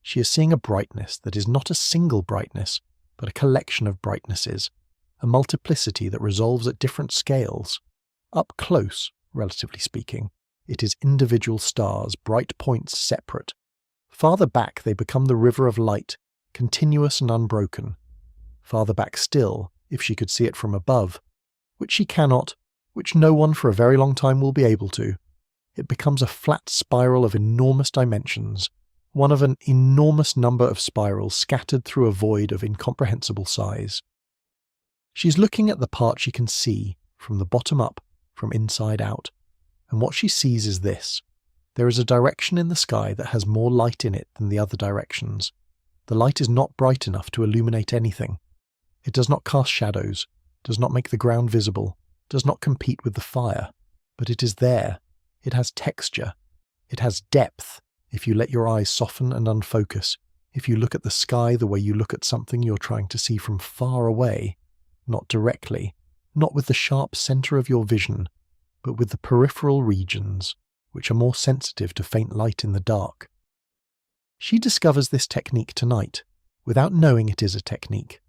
She is seeing a brightness that is not a single brightness, but a collection of brightnesses, a multiplicity that resolves at different scales. Up close, relatively speaking, it is individual stars, bright points separate. Farther back they become the river of light, continuous and unbroken. Farther back still, if she could see it from above, which she cannot, which no one for a very long time will be able to, it becomes a flat spiral of enormous dimensions, one of an enormous number of spirals scattered through a void of incomprehensible size. She's looking at the part she can see, from the bottom up, from inside out, and what she sees is this. There is a direction in the sky that has more light in it than the other directions. The light is not bright enough to illuminate anything. It does not cast shadows, does not make the ground visible, does not compete with the fire, but it is there. It has texture. It has depth, if you let your eyes soften and unfocus, if you look at the sky the way you look at something you're trying to see from far away, not directly, not with the sharp centre of your vision, but with the peripheral regions, which are more sensitive to faint light in the dark. She discovers this technique tonight, without knowing it is a technique.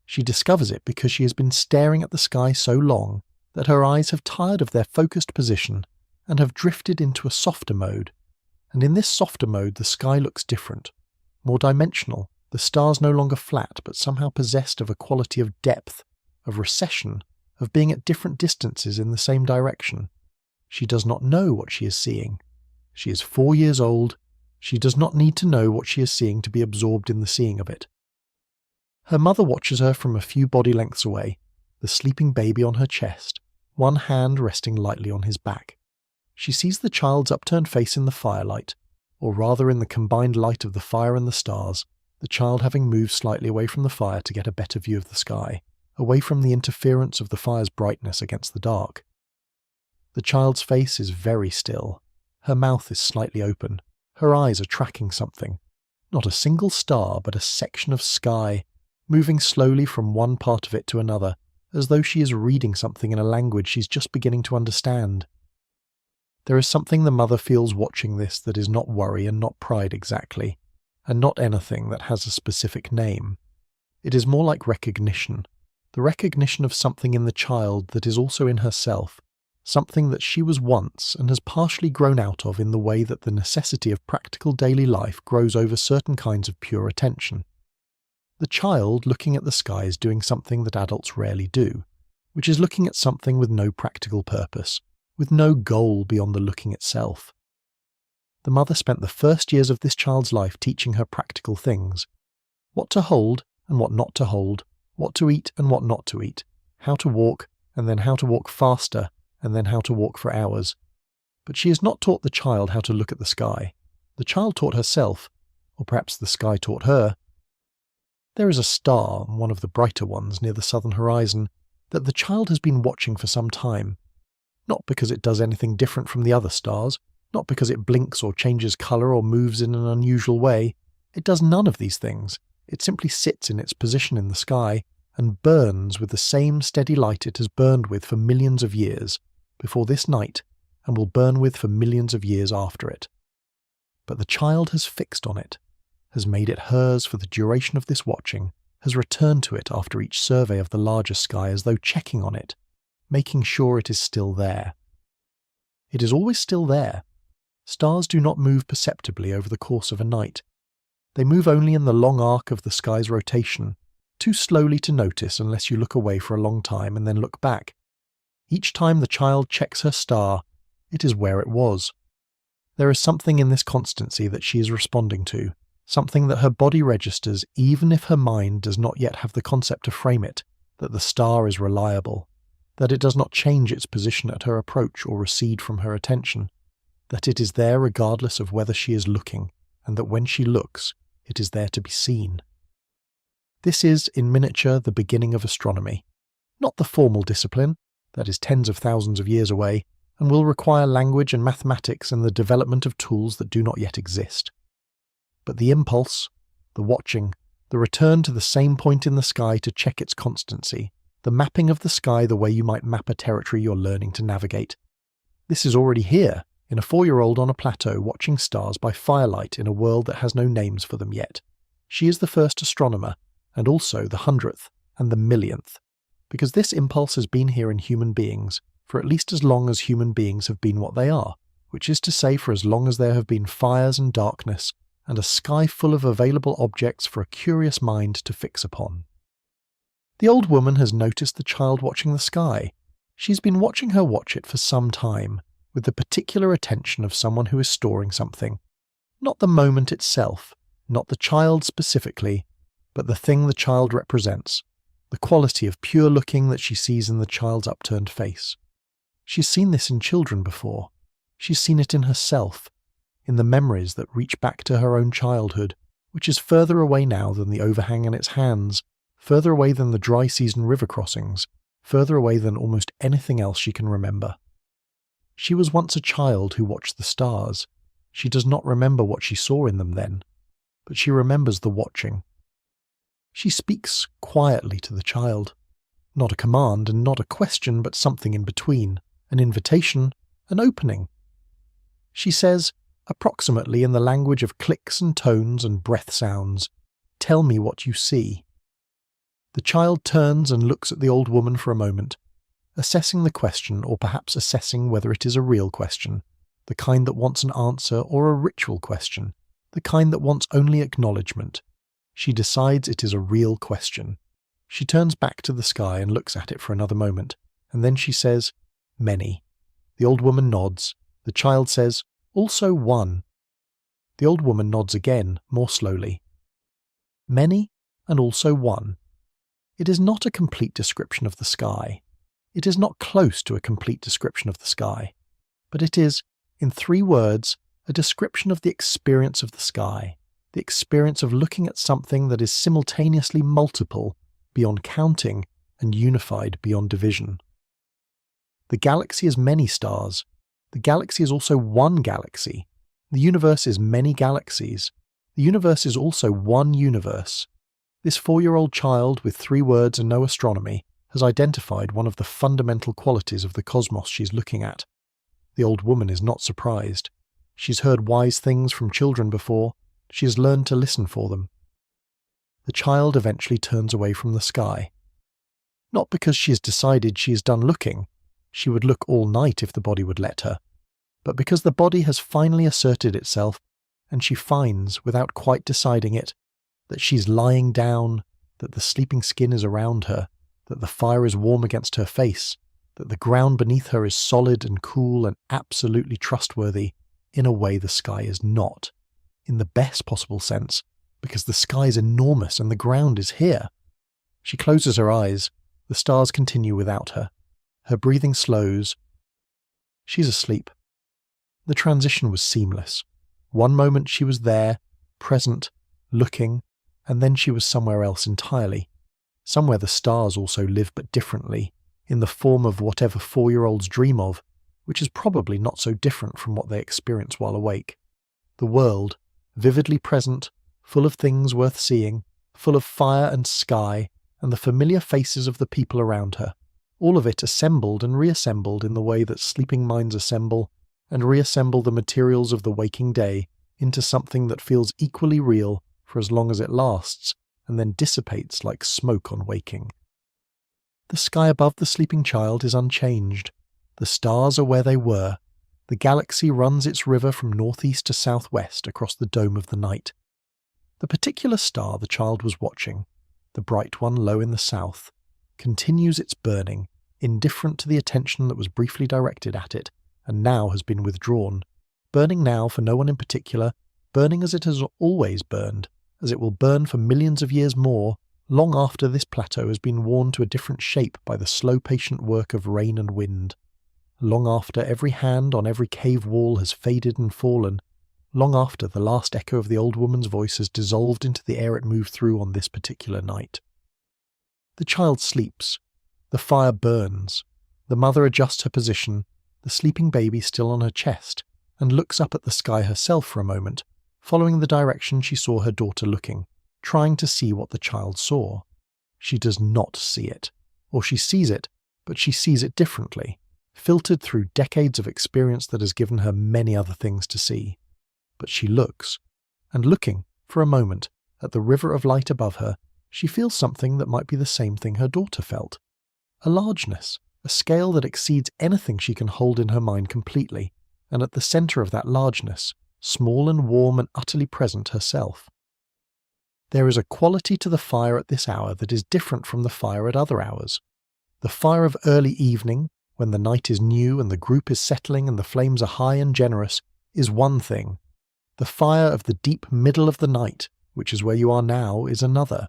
She discovers it because she has been staring at the sky so long that her eyes have tired of their focused position and have drifted into a softer mode. And in this softer mode the sky looks different, more dimensional, the stars no longer flat but somehow possessed of a quality of depth, of recession, of being at different distances in the same direction. She does not know what she is seeing. She is 4 years old. She does not need to know what she is seeing to be absorbed in the seeing of it. Her mother watches her from a few body lengths away, the sleeping baby on her chest, one hand resting lightly on his back. She sees the child's upturned face in the firelight, or rather in the combined light of the fire and the stars, the child having moved slightly away from the fire to get a better view of the sky, away from the interference of the fire's brightness against the dark. The child's face is very still. Her mouth is slightly open. Her eyes are tracking something. Not a single star, but a section of sky, moving slowly from one part of it to another, as though she is reading something in a language she's just beginning to understand. There is something the mother feels watching this that is not worry and not pride exactly, and not anything that has a specific name. It is more like recognition, the recognition of something in the child that is also in herself, something that she was once and has partially grown out of in the way that the necessity of practical daily life grows over certain kinds of pure attention. The child looking at the sky is doing something that adults rarely do, which is looking at something with no practical purpose, with no goal beyond the looking itself. The mother spent the first years of this child's life teaching her practical things. What to hold and what not to hold, what to eat and what not to eat, how to walk, and then how to walk faster, and then how to walk for hours. But she has not taught the child how to look at the sky. The child taught herself, or perhaps the sky taught her. There is a star, one of the brighter ones near the southern horizon, that the child has been watching for some time. Not because it does anything different from the other stars, not because it blinks or changes colour or moves in an unusual way. It does none of these things. It simply sits in its position in the sky and burns with the same steady light it has burned with for millions of years, before this night, and will burn with for millions of years after it. But the child has fixed on it, has made it hers for the duration of this watching, has returned to it after each survey of the larger sky as though checking on it, making sure it is still there. It is always still there. Stars do not move perceptibly over the course of a night. They move only in the long arc of the sky's rotation, too slowly to notice unless you look away for a long time and then look back. Each time the child checks her star, it is where it was. There is something in this constancy that she is responding to, something that her body registers even if her mind does not yet have the concept to frame it, that the star is reliable, that it does not change its position at her approach or recede from her attention, that it is there regardless of whether she is looking, and that when she looks, it is there to be seen. This is, in miniature, the beginning of astronomy. Not the formal discipline, that is tens of thousands of years away, and will require language and mathematics and the development of tools that do not yet exist. But the impulse, the watching, the return to the same point in the sky to check its constancy, the mapping of the sky the way you might map a territory you're learning to navigate. This is already here, in a 4-year-old on a plateau watching stars by firelight in a world that has no names for them yet. She is the first astronomer, and also the 100th and the 1,000,000th, because this impulse has been here in human beings for at least as long as human beings have been what they are, which is to say for as long as there have been fires and darkness, and a sky full of available objects for a curious mind to fix upon. The old woman has noticed the child watching the sky. She's been watching her watch it for some time, with the particular attention of someone who is storing something. Not the moment itself, not the child specifically, but the thing the child represents, the quality of pure looking that she sees in the child's upturned face. She's seen this in children before. She's seen it in herself, in the memories that reach back to her own childhood, which is further away now than the overhang in its hands, further away than the dry season river crossings, further away than almost anything else she can remember. She was once a child who watched the stars. She does not remember what she saw in them then, but she remembers the watching. She speaks quietly to the child. Not a command and not a question, but something in between, an invitation, an opening. She says, approximately in the language of clicks and tones and breath sounds, "Tell me what you see." The child turns and looks at the old woman for a moment, assessing the question or perhaps assessing whether it is a real question, the kind that wants an answer, or a ritual question, the kind that wants only acknowledgement. She decides it is a real question. She turns back to the sky and looks at it for another moment, and then she says, "Many." The old woman nods. The child says, "Also one." The old woman nods again, more slowly. Many and also one. It is not a complete description of the sky. It is not close to a complete description of the sky, but it is, in 3 words, a description of the experience of the sky, the experience of looking at something that is simultaneously multiple, beyond counting, and unified beyond division. The galaxy is many stars. The galaxy is also one galaxy. The universe is many galaxies. The universe is also one universe. This 4-year-old child with 3 words and no astronomy has identified one of the fundamental qualities of the cosmos she's looking at. The old woman is not surprised. She's heard wise things from children before. She has learned to listen for them. The child eventually turns away from the sky. Not because she has decided she is done looking. She would look all night if the body would let her. But because the body has finally asserted itself, and she finds, without quite deciding it, that she's lying down, that the sleeping skin is around her, that the fire is warm against her face, that the ground beneath her is solid and cool and absolutely trustworthy, in a way the sky is not, in the best possible sense, because the sky is enormous and the ground is here. She closes her eyes. The stars continue without her. Her breathing slows. She's asleep. The transition was seamless. One moment she was there, present, looking, and then she was somewhere else entirely. Somewhere the stars also live but differently, in the form of whatever 4-year-olds dream of, which is probably not so different from what they experience while awake. The world, vividly present, full of things worth seeing, full of fire and sky, and the familiar faces of the people around her, all of it assembled and reassembled in the way that sleeping minds assemble and reassemble the materials of the waking day into something that feels equally real for as long as it lasts, and then dissipates like smoke on waking. The sky above the sleeping child is unchanged. The stars are where they were. The galaxy runs its river from northeast to southwest across the dome of the night. The particular star the child was watching, the bright one low in the south, continues its burning, indifferent to the attention that was briefly directed at it, and now has been withdrawn, burning now for no one in particular, burning as it has always burned, as it will burn for millions of years more, long after this plateau has been worn to a different shape by the slow patient work of rain and wind, long after every hand on every cave wall has faded and fallen, long after the last echo of the old woman's voice has dissolved into the air it moved through on this particular night. The child sleeps. The fire burns. The mother adjusts her position, the sleeping baby still on her chest, and looks up at the sky herself for a moment, following the direction she saw her daughter looking, trying to see what the child saw. She does not see it, or she sees it, but she sees it differently, filtered through decades of experience that has given her many other things to see. But she looks, and looking, for a moment, at the river of light above her, she feels something that might be the same thing her daughter felt. A largeness, a scale that exceeds anything she can hold in her mind completely, and at the centre of that largeness, small and warm and utterly present herself. There is a quality to the fire at this hour that is different from the fire at other hours. The fire of early evening, when the night is new and the group is settling and the flames are high and generous, is one thing. The fire of the deep middle of the night, which is where you are now, is another,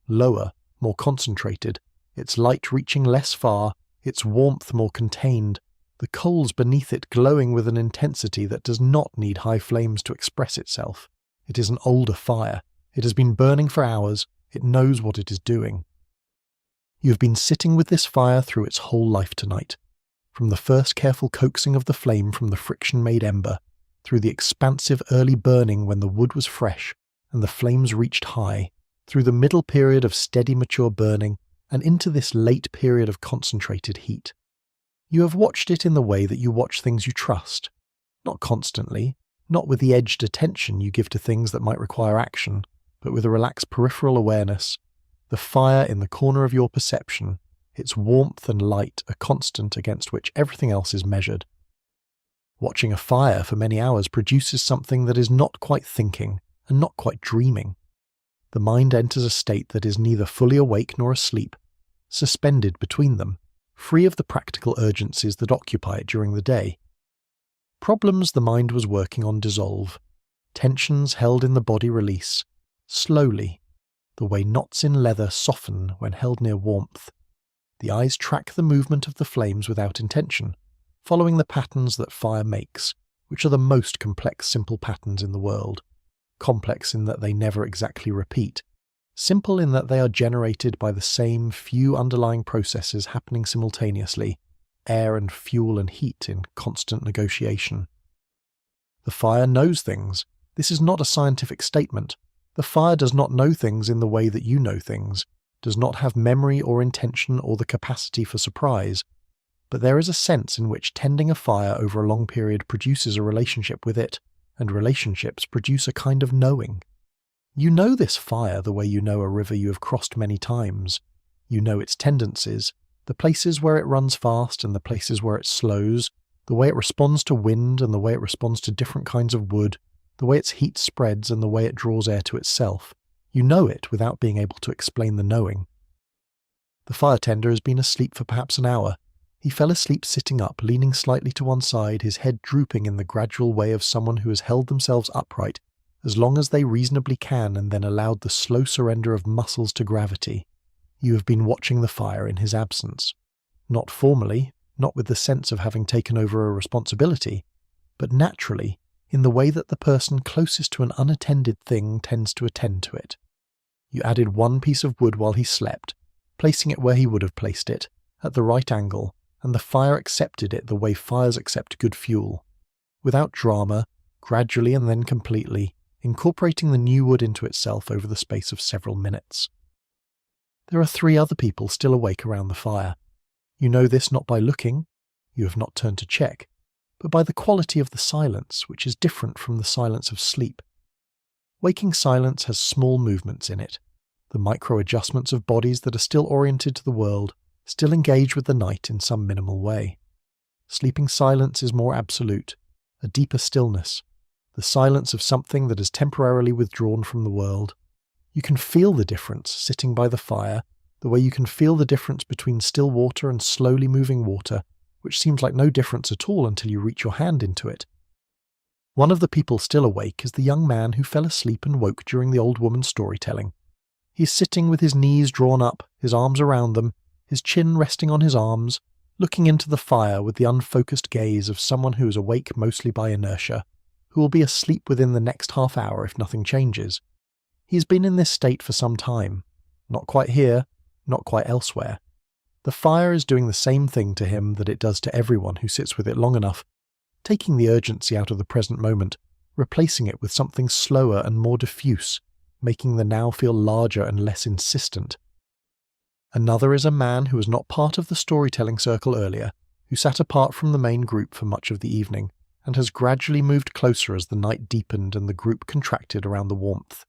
lower, more concentrated, its light reaching less far, its warmth more contained, the coals beneath it glowing with an intensity that does not need high flames to express itself. It is an older fire. It has been burning for hours. It knows what it is doing. You have been sitting with this fire through its whole life tonight, from the first careful coaxing of the flame from the friction-made ember, through the expansive early burning when the wood was fresh and the flames reached high, through the middle period of steady mature burning, and into this late period of concentrated heat. You have watched it in the way that you watch things you trust, not constantly, not with the edged attention you give to things that might require action, but with a relaxed peripheral awareness, the fire in the corner of your perception, its warmth and light a constant against which everything else is measured. Watching a fire for many hours produces something that is not quite thinking and not quite dreaming. The mind enters a state that is neither fully awake nor asleep, suspended between them, free of the practical urgencies that occupy it during the day. Problems the mind was working on dissolve, tensions held in the body release, slowly, the way knots in leather soften when held near warmth. The eyes track the movement of the flames without intention, following the patterns that fire makes, which are the most complex simple patterns in the world. Complex in that they never exactly repeat, simple in that they are generated by the same few underlying processes happening simultaneously, air and fuel and heat in constant negotiation. The fire knows things. This is not a scientific statement. The fire does not know things in the way that you know things, does not have memory or intention or the capacity for surprise, but there is a sense in which tending a fire over a long period produces a relationship with it, and relationships produce a kind of knowing. You know this fire the way you know a river you have crossed many times. You know its tendencies, the places where it runs fast and the places where it slows, the way it responds to wind and the way it responds to different kinds of wood, the way its heat spreads and the way it draws air to itself. You know it without being able to explain the knowing. The fire tender has been asleep for perhaps an hour. He fell asleep sitting up, leaning slightly to one side, his head drooping in the gradual way of someone who has held themselves upright as long as they reasonably can and then allowed the slow surrender of muscles to gravity. You have been watching the fire in his absence. Not formally, not with the sense of having taken over a responsibility, but naturally, in the way that the person closest to an unattended thing tends to attend to it. You added one piece of wood while he slept, placing it where he would have placed it, at the right angle, and the fire accepted it the way fires accept good fuel. Without drama, gradually and then completely, incorporating the new wood into itself over the space of several minutes. There are 3 other people still awake around the fire. You know this not by looking, you have not turned to check, but by the quality of the silence, which is different from the silence of sleep. Waking silence has small movements in it, the micro-adjustments of bodies that are still oriented to the world, still engage with the night in some minimal way. Sleeping silence is more absolute, a deeper stillness, the silence of something that is temporarily withdrawn from the world. You can feel the difference sitting by the fire, the way you can feel the difference between still water and slowly moving water, which seems like no difference at all until you reach your hand into it. One of the people still awake is the young man who fell asleep and woke during the old woman's storytelling. He is sitting with his knees drawn up, his arms around them, his chin resting on his arms, looking into the fire with the unfocused gaze of someone who is awake mostly by inertia, who will be asleep within the next half hour if nothing changes. He has been in this state for some time. Not quite here, not quite elsewhere. The fire is doing the same thing to him that it does to everyone who sits with it long enough, taking the urgency out of the present moment, replacing it with something slower and more diffuse, making the now feel larger and less insistent. Another is a man who was not part of the storytelling circle earlier, who sat apart from the main group for much of the evening, and has gradually moved closer as the night deepened and the group contracted around the warmth.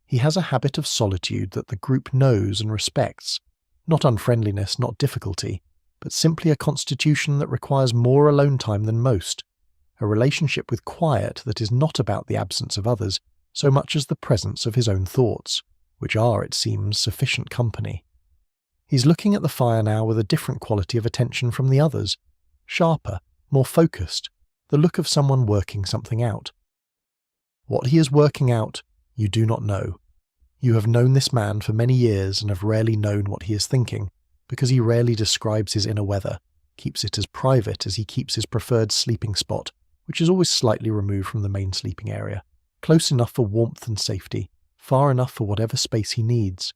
He has a habit of solitude that the group knows and respects, not unfriendliness, not difficulty, but simply a constitution that requires more alone time than most, a relationship with quiet that is not about the absence of others so much as the presence of his own thoughts, which are, it seems, sufficient company. He's looking at the fire now with a different quality of attention from the others, sharper, more focused, the look of someone working something out. What he is working out, you do not know. You have known this man for many years and have rarely known what he is thinking, because he rarely describes his inner weather, keeps it as private as he keeps his preferred sleeping spot, which is always slightly removed from the main sleeping area, close enough for warmth and safety, far enough for whatever space he needs.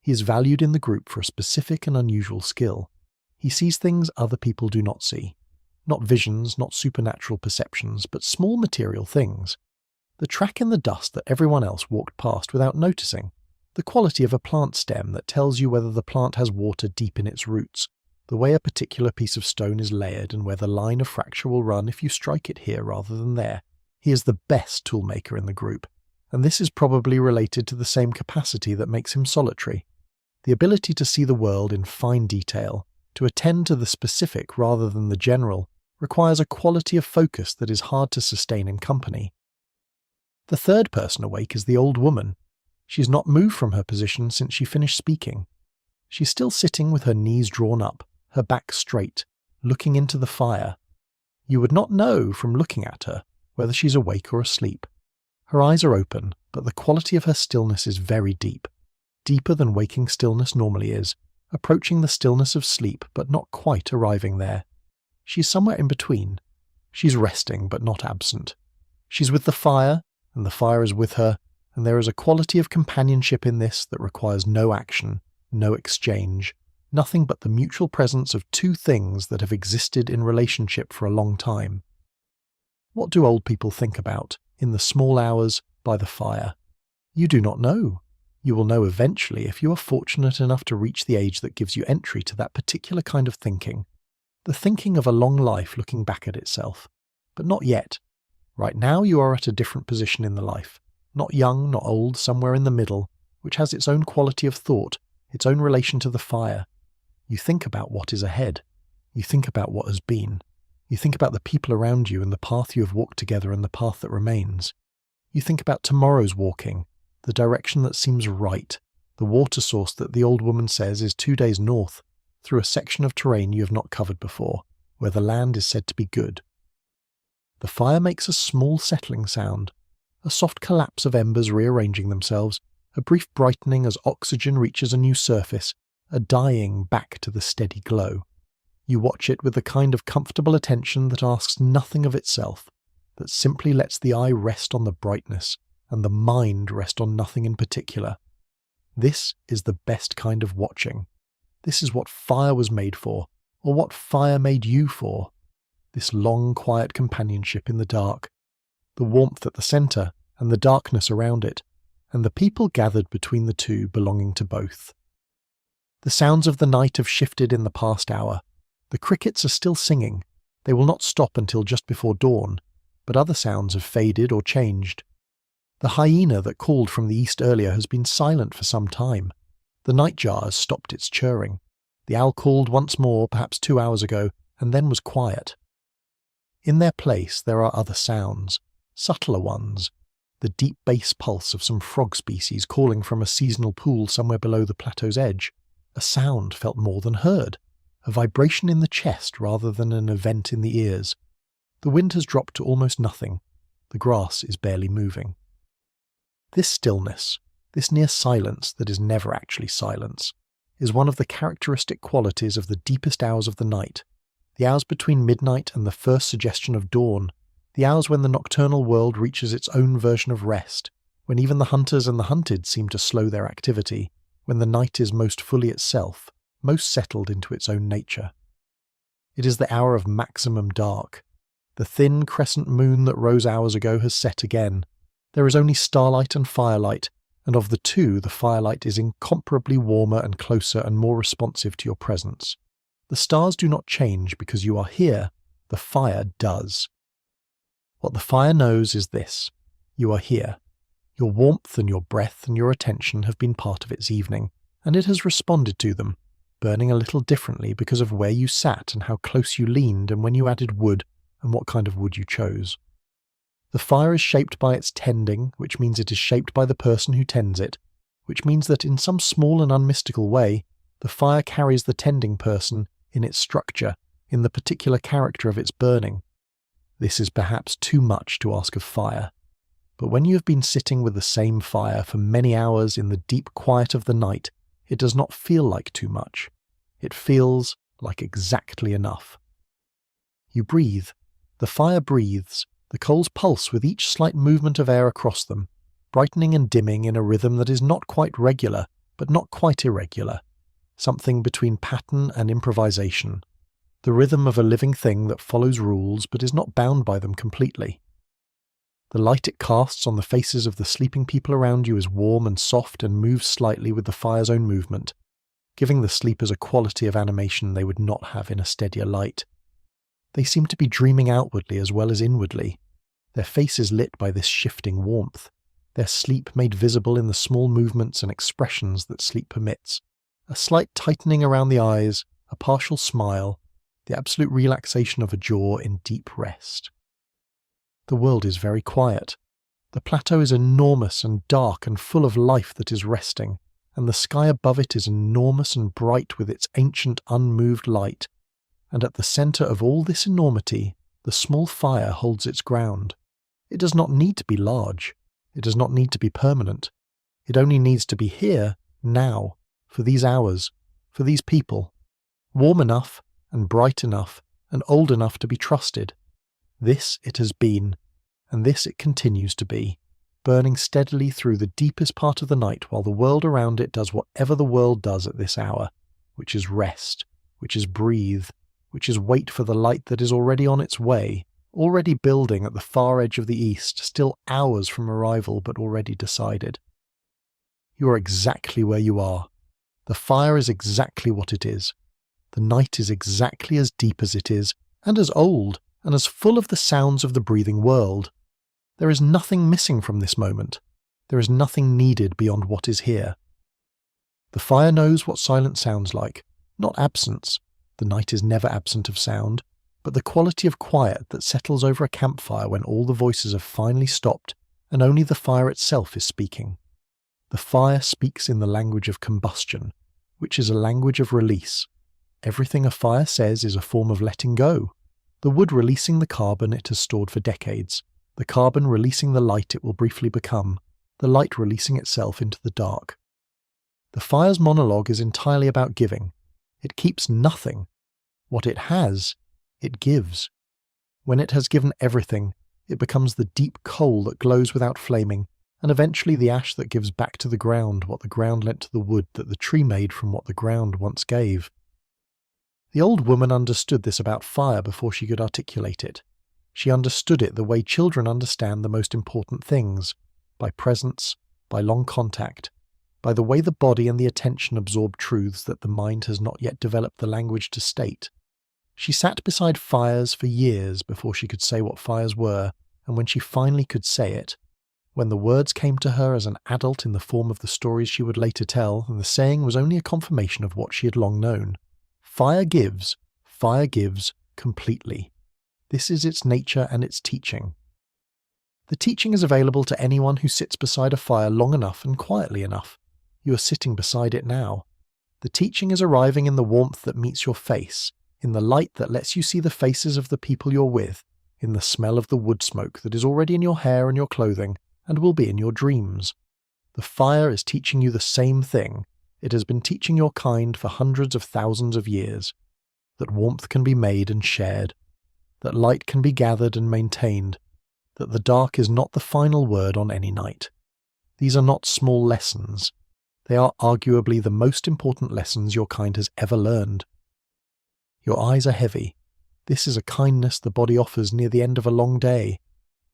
He is valued in the group for a specific and unusual skill. He sees things other people do not see. Not visions, not supernatural perceptions, but small material things. The track in the dust that everyone else walked past without noticing. The quality of a plant stem that tells you whether the plant has water deep in its roots. The way a particular piece of stone is layered and where the line of fracture will run if you strike it here rather than there. He is the best toolmaker in the group, and this is probably related to the same capacity that makes him solitary. The ability to see the world in fine detail, to attend to the specific rather than the general, requires a quality of focus that is hard to sustain in company. The third person awake is the old woman. She has not moved from her position since she finished speaking. She is still sitting with her knees drawn up, her back straight, looking into the fire. You would not know from looking at her whether she's awake or asleep. Her eyes are open, but the quality of her stillness is very deep, deeper than waking stillness normally is, approaching the stillness of sleep but not quite arriving there. She's somewhere in between. She's resting but not absent. She's with the fire, and the fire is with her, and there is a quality of companionship in this that requires no action, no exchange, nothing but the mutual presence of two things that have existed in relationship for a long time. What do old people think about, in the small hours, by the fire? You do not know. You will know eventually if you are fortunate enough to reach the age that gives you entry to that particular kind of thinking. The thinking of a long life looking back at itself. But not yet. Right now you are at a different position in the life. Not young, not old, somewhere in the middle, which has its own quality of thought, its own relation to the fire. You think about what is ahead. You think about what has been. You think about the people around you and the path you have walked together and the path that remains. You think about tomorrow's walking, the direction that seems right, the water source that the old woman says is 2 days north, through a section of terrain you have not covered before, where the land is said to be good. The fire makes a small settling sound, a soft collapse of embers rearranging themselves, a brief brightening as oxygen reaches a new surface, a dying back to the steady glow. You watch it with the kind of comfortable attention that asks nothing of itself, that simply lets the eye rest on the brightness, and the mind rest on nothing in particular. This is the best kind of watching. This is what fire was made for, or what fire made you for. This long, quiet companionship in the dark, the warmth at the centre and the darkness around it, and the people gathered between the two belonging to both. The sounds of the night have shifted in the past hour. The crickets are still singing. They will not stop until just before dawn, but other sounds have faded or changed. The hyena that called from the east earlier has been silent for some time. The nightjar has stopped its churring. The owl called once more, perhaps 2 hours ago, and then was quiet. In their place there are other sounds, subtler ones, the deep bass pulse of some frog species calling from a seasonal pool somewhere below the plateau's edge, a sound felt more than heard, a vibration in the chest rather than an event in the ears. The wind has dropped to almost nothing. The grass is barely moving. This stillness, this near silence that is never actually silence, is one of the characteristic qualities of the deepest hours of the night, the hours between midnight and the first suggestion of dawn, the hours when the nocturnal world reaches its own version of rest, when even the hunters and the hunted seem to slow their activity, when the night is most fully itself, most settled into its own nature. It is the hour of maximum dark. The thin crescent moon that rose hours ago has set again. There is only starlight and firelight, and of the two the firelight is incomparably warmer and closer and more responsive to your presence. The stars do not change because you are here, the fire does. What the fire knows is this: you are here. Your warmth and your breath and your attention have been part of its evening, and it has responded to them, burning a little differently because of where you sat and how close you leaned and when you added wood and what kind of wood you chose. The fire is shaped by its tending, which means it is shaped by the person who tends it, which means that in some small and unmystical way, the fire carries the tending person in its structure, in the particular character of its burning. This is perhaps too much to ask of fire, but when you have been sitting with the same fire for many hours in the deep quiet of the night, it does not feel like too much. It feels like exactly enough. You breathe. The fire breathes. The coals pulse with each slight movement of air across them, brightening and dimming in a rhythm that is not quite regular, but not quite irregular, something between pattern and improvisation, the rhythm of a living thing that follows rules but is not bound by them completely. The light it casts on the faces of the sleeping people around you is warm and soft and moves slightly with the fire's own movement, giving the sleepers a quality of animation they would not have in a steadier light. They seem to be dreaming outwardly as well as inwardly, their faces lit by this shifting warmth, their sleep made visible in the small movements and expressions that sleep permits, a slight tightening around the eyes, a partial smile, the absolute relaxation of a jaw in deep rest. The world is very quiet. The plateau is enormous and dark and full of life that is resting, and the sky above it is enormous and bright with its ancient unmoved light. And at the centre of all this enormity, the small fire holds its ground. It does not need to be large. It does not need to be permanent. It only needs to be here, now, for these hours, for these people, warm enough and bright enough and old enough to be trusted. This it has been, and this it continues to be, burning steadily through the deepest part of the night while the world around it does whatever the world does at this hour, which is rest, which is breathe, which is wait for the light that is already on its way, already building at the far edge of the east, still hours from arrival but already decided. You are exactly where you are. The fire is exactly what it is. The night is exactly as deep as it is, and as old, and as full of the sounds of the breathing world. There is nothing missing from this moment. There is nothing needed beyond what is here. The fire knows what silence sounds like, not absence. The night is never absent of sound, but the quality of quiet that settles over a campfire when all the voices have finally stopped and only the fire itself is speaking. The fire speaks in the language of combustion, which is a language of release. Everything a fire says is a form of letting go. The wood releasing the carbon it has stored for decades, the carbon releasing the light it will briefly become, the light releasing itself into the dark. The fire's monologue is entirely about giving. It keeps nothing. What it has, it gives. When it has given everything, it becomes the deep coal that glows without flaming, and eventually the ash that gives back to the ground what the ground lent to the wood that the tree made from what the ground once gave. The old woman understood this about fire before she could articulate it. She understood it the way children understand the most important things, by presence, by long contact, by the way the body and the attention absorb truths that the mind has not yet developed the language to state. She sat beside fires for years before she could say what fires were, and when she finally could say it, when the words came to her as an adult in the form of the stories she would later tell, and the saying was only a confirmation of what she had long known. Fire gives completely. This is its nature and its teaching. The teaching is available to anyone who sits beside a fire long enough and quietly enough. You are sitting beside it now. The teaching is arriving in the warmth that meets your face, in the light that lets you see the faces of the people you're with, in the smell of the wood smoke that is already in your hair and your clothing, and will be in your dreams. The fire is teaching you the same thing it has been teaching your kind for hundreds of thousands of years, that warmth can be made and shared, that light can be gathered and maintained, that the dark is not the final word on any night. These are not small lessons. They are arguably the most important lessons your kind has ever learned. Your eyes are heavy. This is a kindness the body offers near the end of a long day.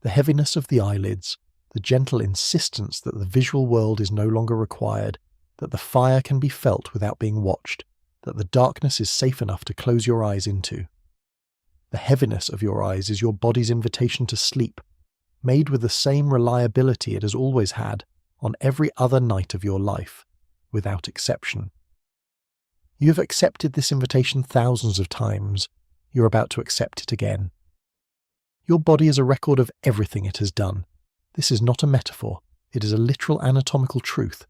The heaviness of the eyelids, the gentle insistence that the visual world is no longer required, that the fire can be felt without being watched, that the darkness is safe enough to close your eyes into. The heaviness of your eyes is your body's invitation to sleep, made with the same reliability it has always had on every other night of your life, without exception. You have accepted this invitation thousands of times. You're about to accept it again. Your body is a record of everything it has done. This is not a metaphor. It is a literal anatomical truth.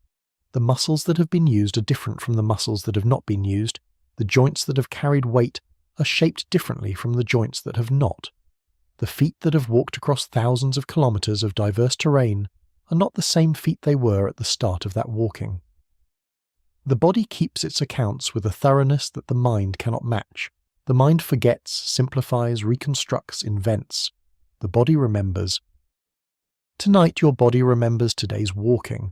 The muscles that have been used are different from the muscles that have not been used. The joints that have carried weight are shaped differently from the joints that have not. The feet that have walked across thousands of kilometers of diverse terrain are not the same feet they were at the start of that walking. The body keeps its accounts with a thoroughness that the mind cannot match. The mind forgets, simplifies, reconstructs, invents. The body remembers. Tonight your body remembers today's walking.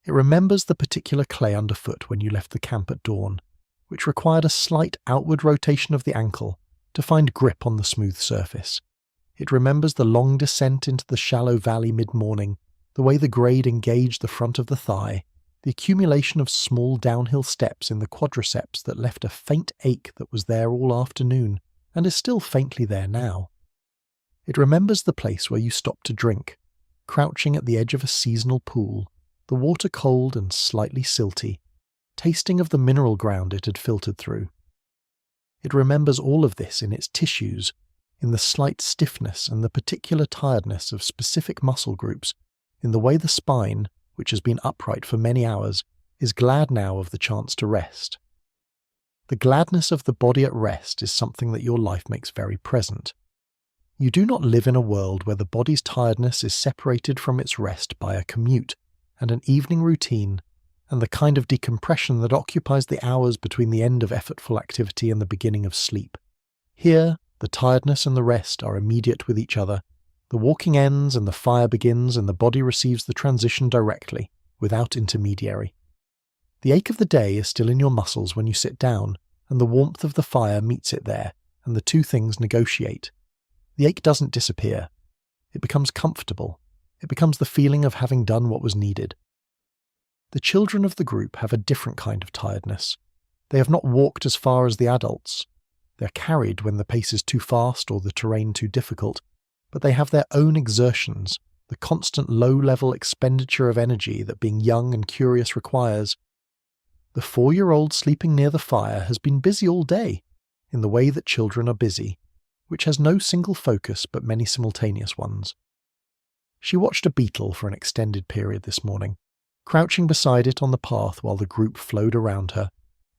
It remembers the particular clay underfoot when you left the camp at dawn, which required a slight outward rotation of the ankle to find grip on the smooth surface. It remembers the long descent into the shallow valley mid-morning, the way the grade engaged the front of the thigh, the accumulation of small downhill steps in the quadriceps that left a faint ache that was there all afternoon, and is still faintly there now. It remembers the place where you stopped to drink, crouching at the edge of a seasonal pool, the water cold and slightly silty, tasting of the mineral ground it had filtered through. It remembers all of this in its tissues, in the slight stiffness and the particular tiredness of specific muscle groups, in the way the spine, which has been upright for many hours, is glad now of the chance to rest. The gladness of the body at rest is something that your life makes very present. You do not live in a world where the body's tiredness is separated from its rest by a commute and an evening routine, and the kind of decompression that occupies the hours between the end of effortful activity and the beginning of sleep. Here, the tiredness and the rest are immediate with each other. The walking ends and the fire begins, and the body receives the transition directly, without intermediary. The ache of the day is still in your muscles when you sit down, and the warmth of the fire meets it there, and the two things negotiate. The ache doesn't disappear. It becomes comfortable. It becomes the feeling of having done what was needed. The children of the group have a different kind of tiredness. They have not walked as far as the adults. They're carried when the pace is too fast or the terrain too difficult, but they have their own exertions, the constant low-level expenditure of energy that being young and curious requires. The 4-year-old sleeping near the fire has been busy all day, in the way that children are busy, which has no single focus but many simultaneous ones. She watched a beetle for an extended period this morning, crouching beside it on the path while the group flowed around her,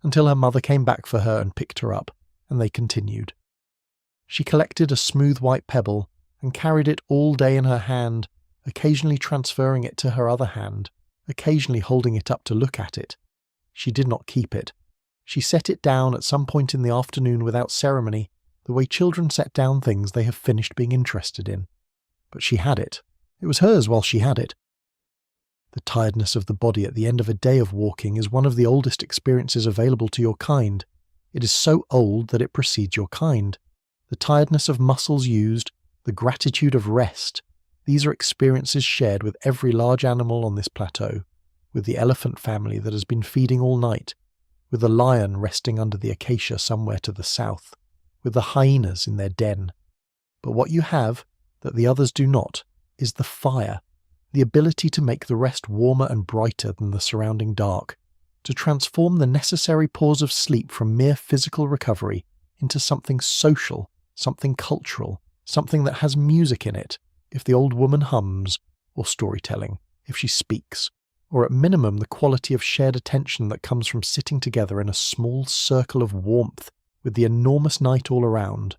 until her mother came back for her and picked her up, and they continued. She collected a smooth white pebble and carried it all day in her hand, occasionally transferring it to her other hand, occasionally holding it up to look at it. She did not keep it. She set it down at some point in the afternoon without ceremony, the way children set down things they have finished being interested in. But she had it. It was hers while she had it. The tiredness of the body at the end of a day of walking is one of the oldest experiences available to your kind. It is so old that it precedes your kind. The tiredness of muscles used, the gratitude of rest, these are experiences shared with every large animal on this plateau, with the elephant family that has been feeding all night, with the lion resting under the acacia somewhere to the south, with the hyenas in their den. But what you have, that the others do not, is the fire, the ability to make the rest warmer and brighter than the surrounding dark, to transform the necessary pause of sleep from mere physical recovery into something social, something cultural, something that has music in it, if the old woman hums, or storytelling, if she speaks, or at minimum the quality of shared attention that comes from sitting together in a small circle of warmth with the enormous night all around.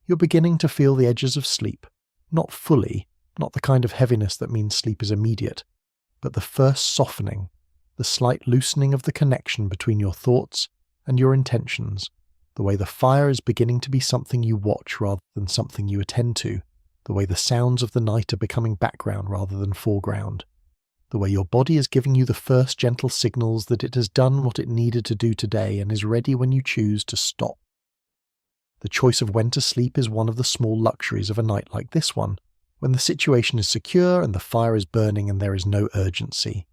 You're beginning to feel the edges of sleep, not fully, not the kind of heaviness that means sleep is immediate, but the first softening, the slight loosening of the connection between your thoughts and your intentions, the way the fire is beginning to be something you watch rather than something you attend to, the way the sounds of the night are becoming background rather than foreground, the way your body is giving you the first gentle signals that it has done what it needed to do today and is ready when you choose to stop. The choice of when to sleep is one of the small luxuries of a night like this one, when the situation is secure and the fire is burning and there is no urgency.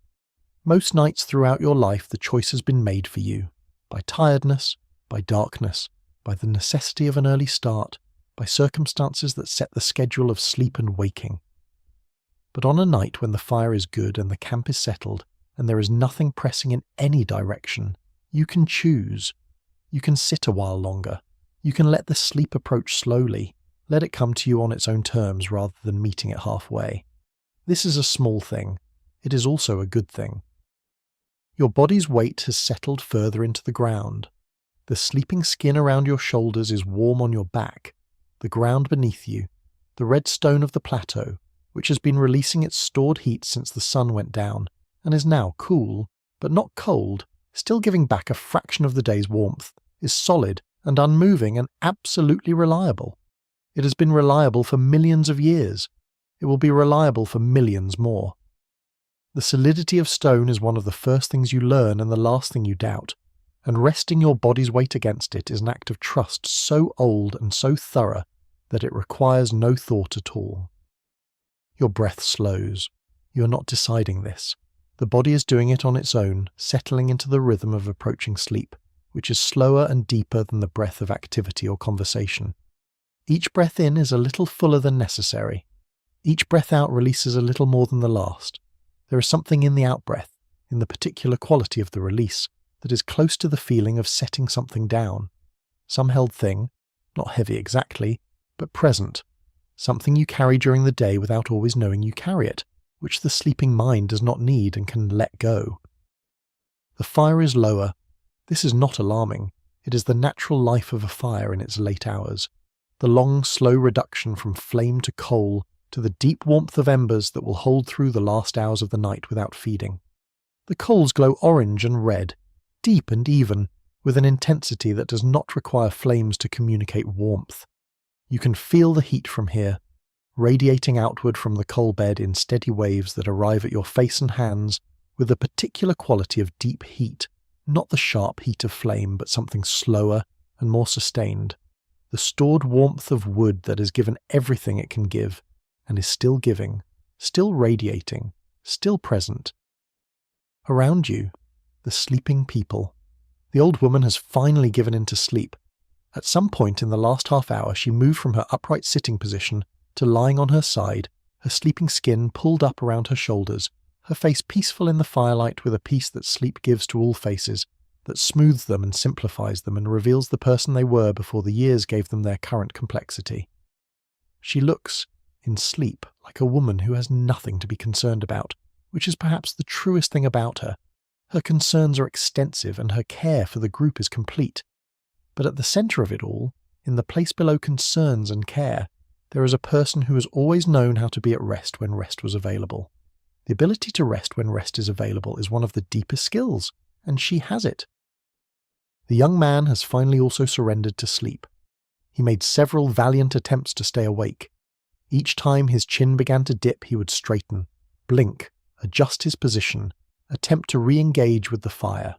Most nights throughout your life the choice has been made for you, by tiredness, by darkness, by the necessity of an early start, by circumstances that set the schedule of sleep and waking. But on a night when the fire is good and the camp is settled, and there is nothing pressing in any direction, you can choose. You can sit a while longer. You can let the sleep approach slowly, let it come to you on its own terms rather than meeting it halfway. This is a small thing. It is also a good thing. Your body's weight has settled further into the ground. The sleeping skin around your shoulders is warm on your back. The ground beneath you, the red stone of the plateau, which has been releasing its stored heat since the sun went down, and is now cool, but not cold, still giving back a fraction of the day's warmth, is solid and unmoving and absolutely reliable. It has been reliable for millions of years. It will be reliable for millions more. The solidity of stone is one of the first things you learn and the last thing you doubt, and resting your body's weight against it is an act of trust so old and so thorough that it requires no thought at all. Your breath slows. You are not deciding this. The body is doing it on its own, settling into the rhythm of approaching sleep, which is slower and deeper than the breath of activity or conversation. Each breath in is a little fuller than necessary. Each breath out releases a little more than the last. There is something in the out-breath, in the particular quality of the release, that is close to the feeling of setting something down. Some held thing, not heavy exactly, but present. Something you carry during the day without always knowing you carry it, which the sleeping mind does not need and can let go. The fire is lower. This is not alarming. It is the natural life of a fire in its late hours. The long, slow reduction from flame to coal to the deep warmth of embers that will hold through the last hours of the night without feeding. The coals glow orange and red, deep and even, with an intensity that does not require flames to communicate warmth. You can feel the heat from here, radiating outward from the coal bed in steady waves that arrive at your face and hands with a particular quality of deep heat, not the sharp heat of flame, but something slower and more sustained. The stored warmth of wood that has given everything it can give, and is still giving, still radiating, still present. Around you, the sleeping people. The old woman has finally given in to sleep. At some point in the last half hour she moved from her upright sitting position to lying on her side, her sleeping skin pulled up around her shoulders, her face peaceful in the firelight with a peace that sleep gives to all faces, that smooths them and simplifies them and reveals the person they were before the years gave them their current complexity. She looks, in sleep, like a woman who has nothing to be concerned about, which is perhaps the truest thing about her. Her concerns are extensive and her care for the group is complete. But at the centre of it all, in the place below concerns and care, there is a person who has always known how to be at rest when rest was available. The ability to rest when rest is available is one of the deepest skills, and she has it. The young man has finally also surrendered to sleep. He made several valiant attempts to stay awake. Each time his chin began to dip, he would straighten, blink, adjust his position, attempt to re-engage with the fire.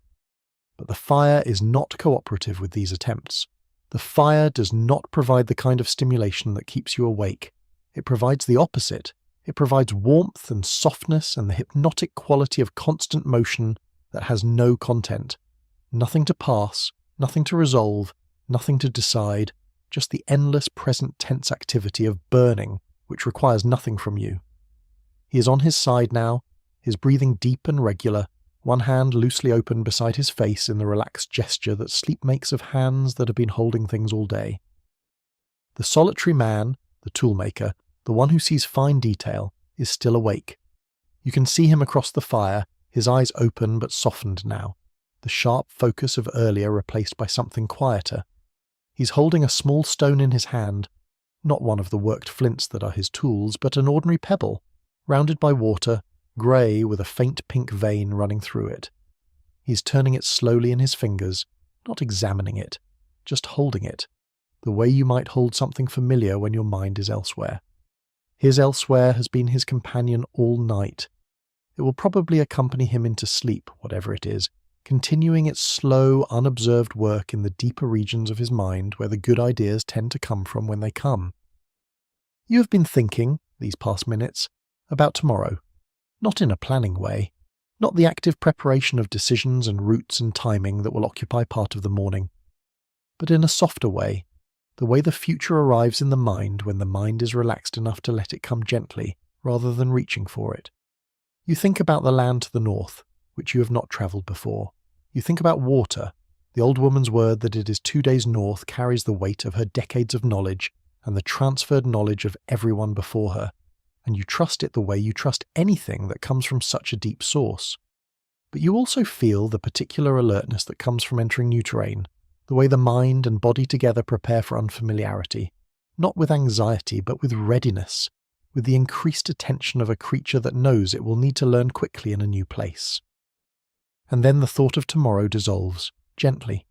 But the fire is not cooperative with these attempts. The fire does not provide the kind of stimulation that keeps you awake. It provides the opposite. It provides warmth and softness and the hypnotic quality of constant motion that has no content. Nothing to pass, nothing to resolve, nothing to decide, just the endless present tense activity of burning, which requires nothing from you. He is on his side now, his breathing deep and regular, one hand loosely open beside his face in the relaxed gesture that sleep makes of hands that have been holding things all day. The solitary man, the toolmaker, the one who sees fine detail, is still awake. You can see him across the fire, his eyes open but softened now, the sharp focus of earlier replaced by something quieter. He's holding a small stone in his hand, not one of the worked flints that are his tools, but an ordinary pebble, rounded by water, grey with a faint pink vein running through it. He's turning it slowly in his fingers, not examining it, just holding it, the way you might hold something familiar when your mind is elsewhere. His elsewhere has been his companion all night. It will probably accompany him into sleep, whatever it is, continuing its slow, unobserved work in the deeper regions of his mind where the good ideas tend to come from when they come. You have been thinking, these past minutes, about tomorrow. Not in a planning way, not the active preparation of decisions and routes and timing that will occupy part of the morning, but in a softer way, the way the future arrives in the mind when the mind is relaxed enough to let it come gently, rather than reaching for it. You think about the land to the north, which you have not travelled before. You think about water. The old woman's word that it is 2 days north carries the weight of her decades of knowledge and the transferred knowledge of everyone before her, and you trust it the way you trust anything that comes from such a deep source. But you also feel the particular alertness that comes from entering new terrain, the way the mind and body together prepare for unfamiliarity, not with anxiety but with readiness, with the increased attention of a creature that knows it will need to learn quickly in a new place. And then the thought of tomorrow dissolves, gently,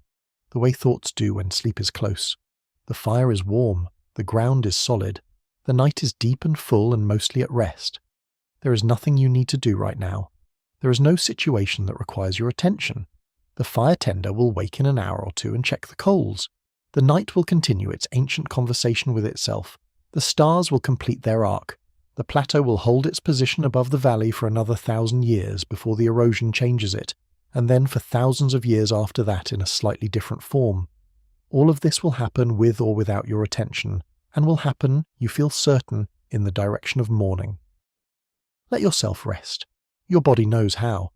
the way thoughts do when sleep is close. The fire is warm, the ground is solid, the night is deep and full and mostly at rest. There is nothing you need to do right now. There is no situation that requires your attention. The fire tender will wake in an hour or two and check the coals. The night will continue its ancient conversation with itself. The stars will complete their arc. The plateau will hold its position above the valley for another 1,000 years before the erosion changes it, and then for thousands of years after that in a slightly different form. All of this will happen with or without your attention, and will happen, you feel certain, in the direction of morning. Let yourself rest. Your body knows how.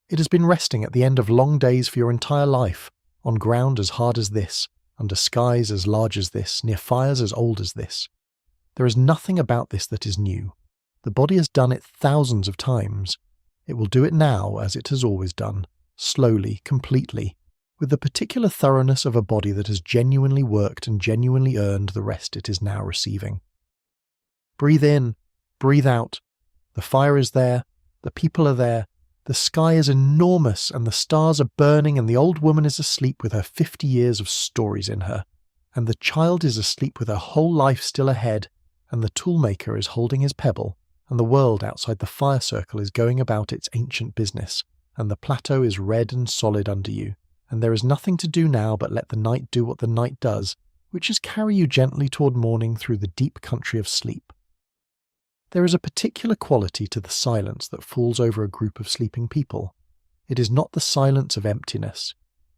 It has been resting at the end of long days for your entire life, on ground as hard as this, under skies as large as this, near fires as old as this. There is nothing about this that is new. The body has done it thousands of times. It will do it now as it has always done, slowly, completely, with the particular thoroughness of a body that has genuinely worked and genuinely earned the rest it is now receiving. Breathe in, breathe out. The fire is there, the people are there, the sky is enormous and the stars are burning and the old woman is asleep with her 50 years of stories in her, and the child is asleep with her whole life still ahead, and the toolmaker is holding his pebble, and the world outside the fire circle is going about its ancient business, and the plateau is red and solid under you, and there is nothing to do now but let the night do what the night does, which is carry you gently toward morning through the deep country of sleep. There is a particular quality to the silence that falls over a group of sleeping people. It is not the silence of emptiness.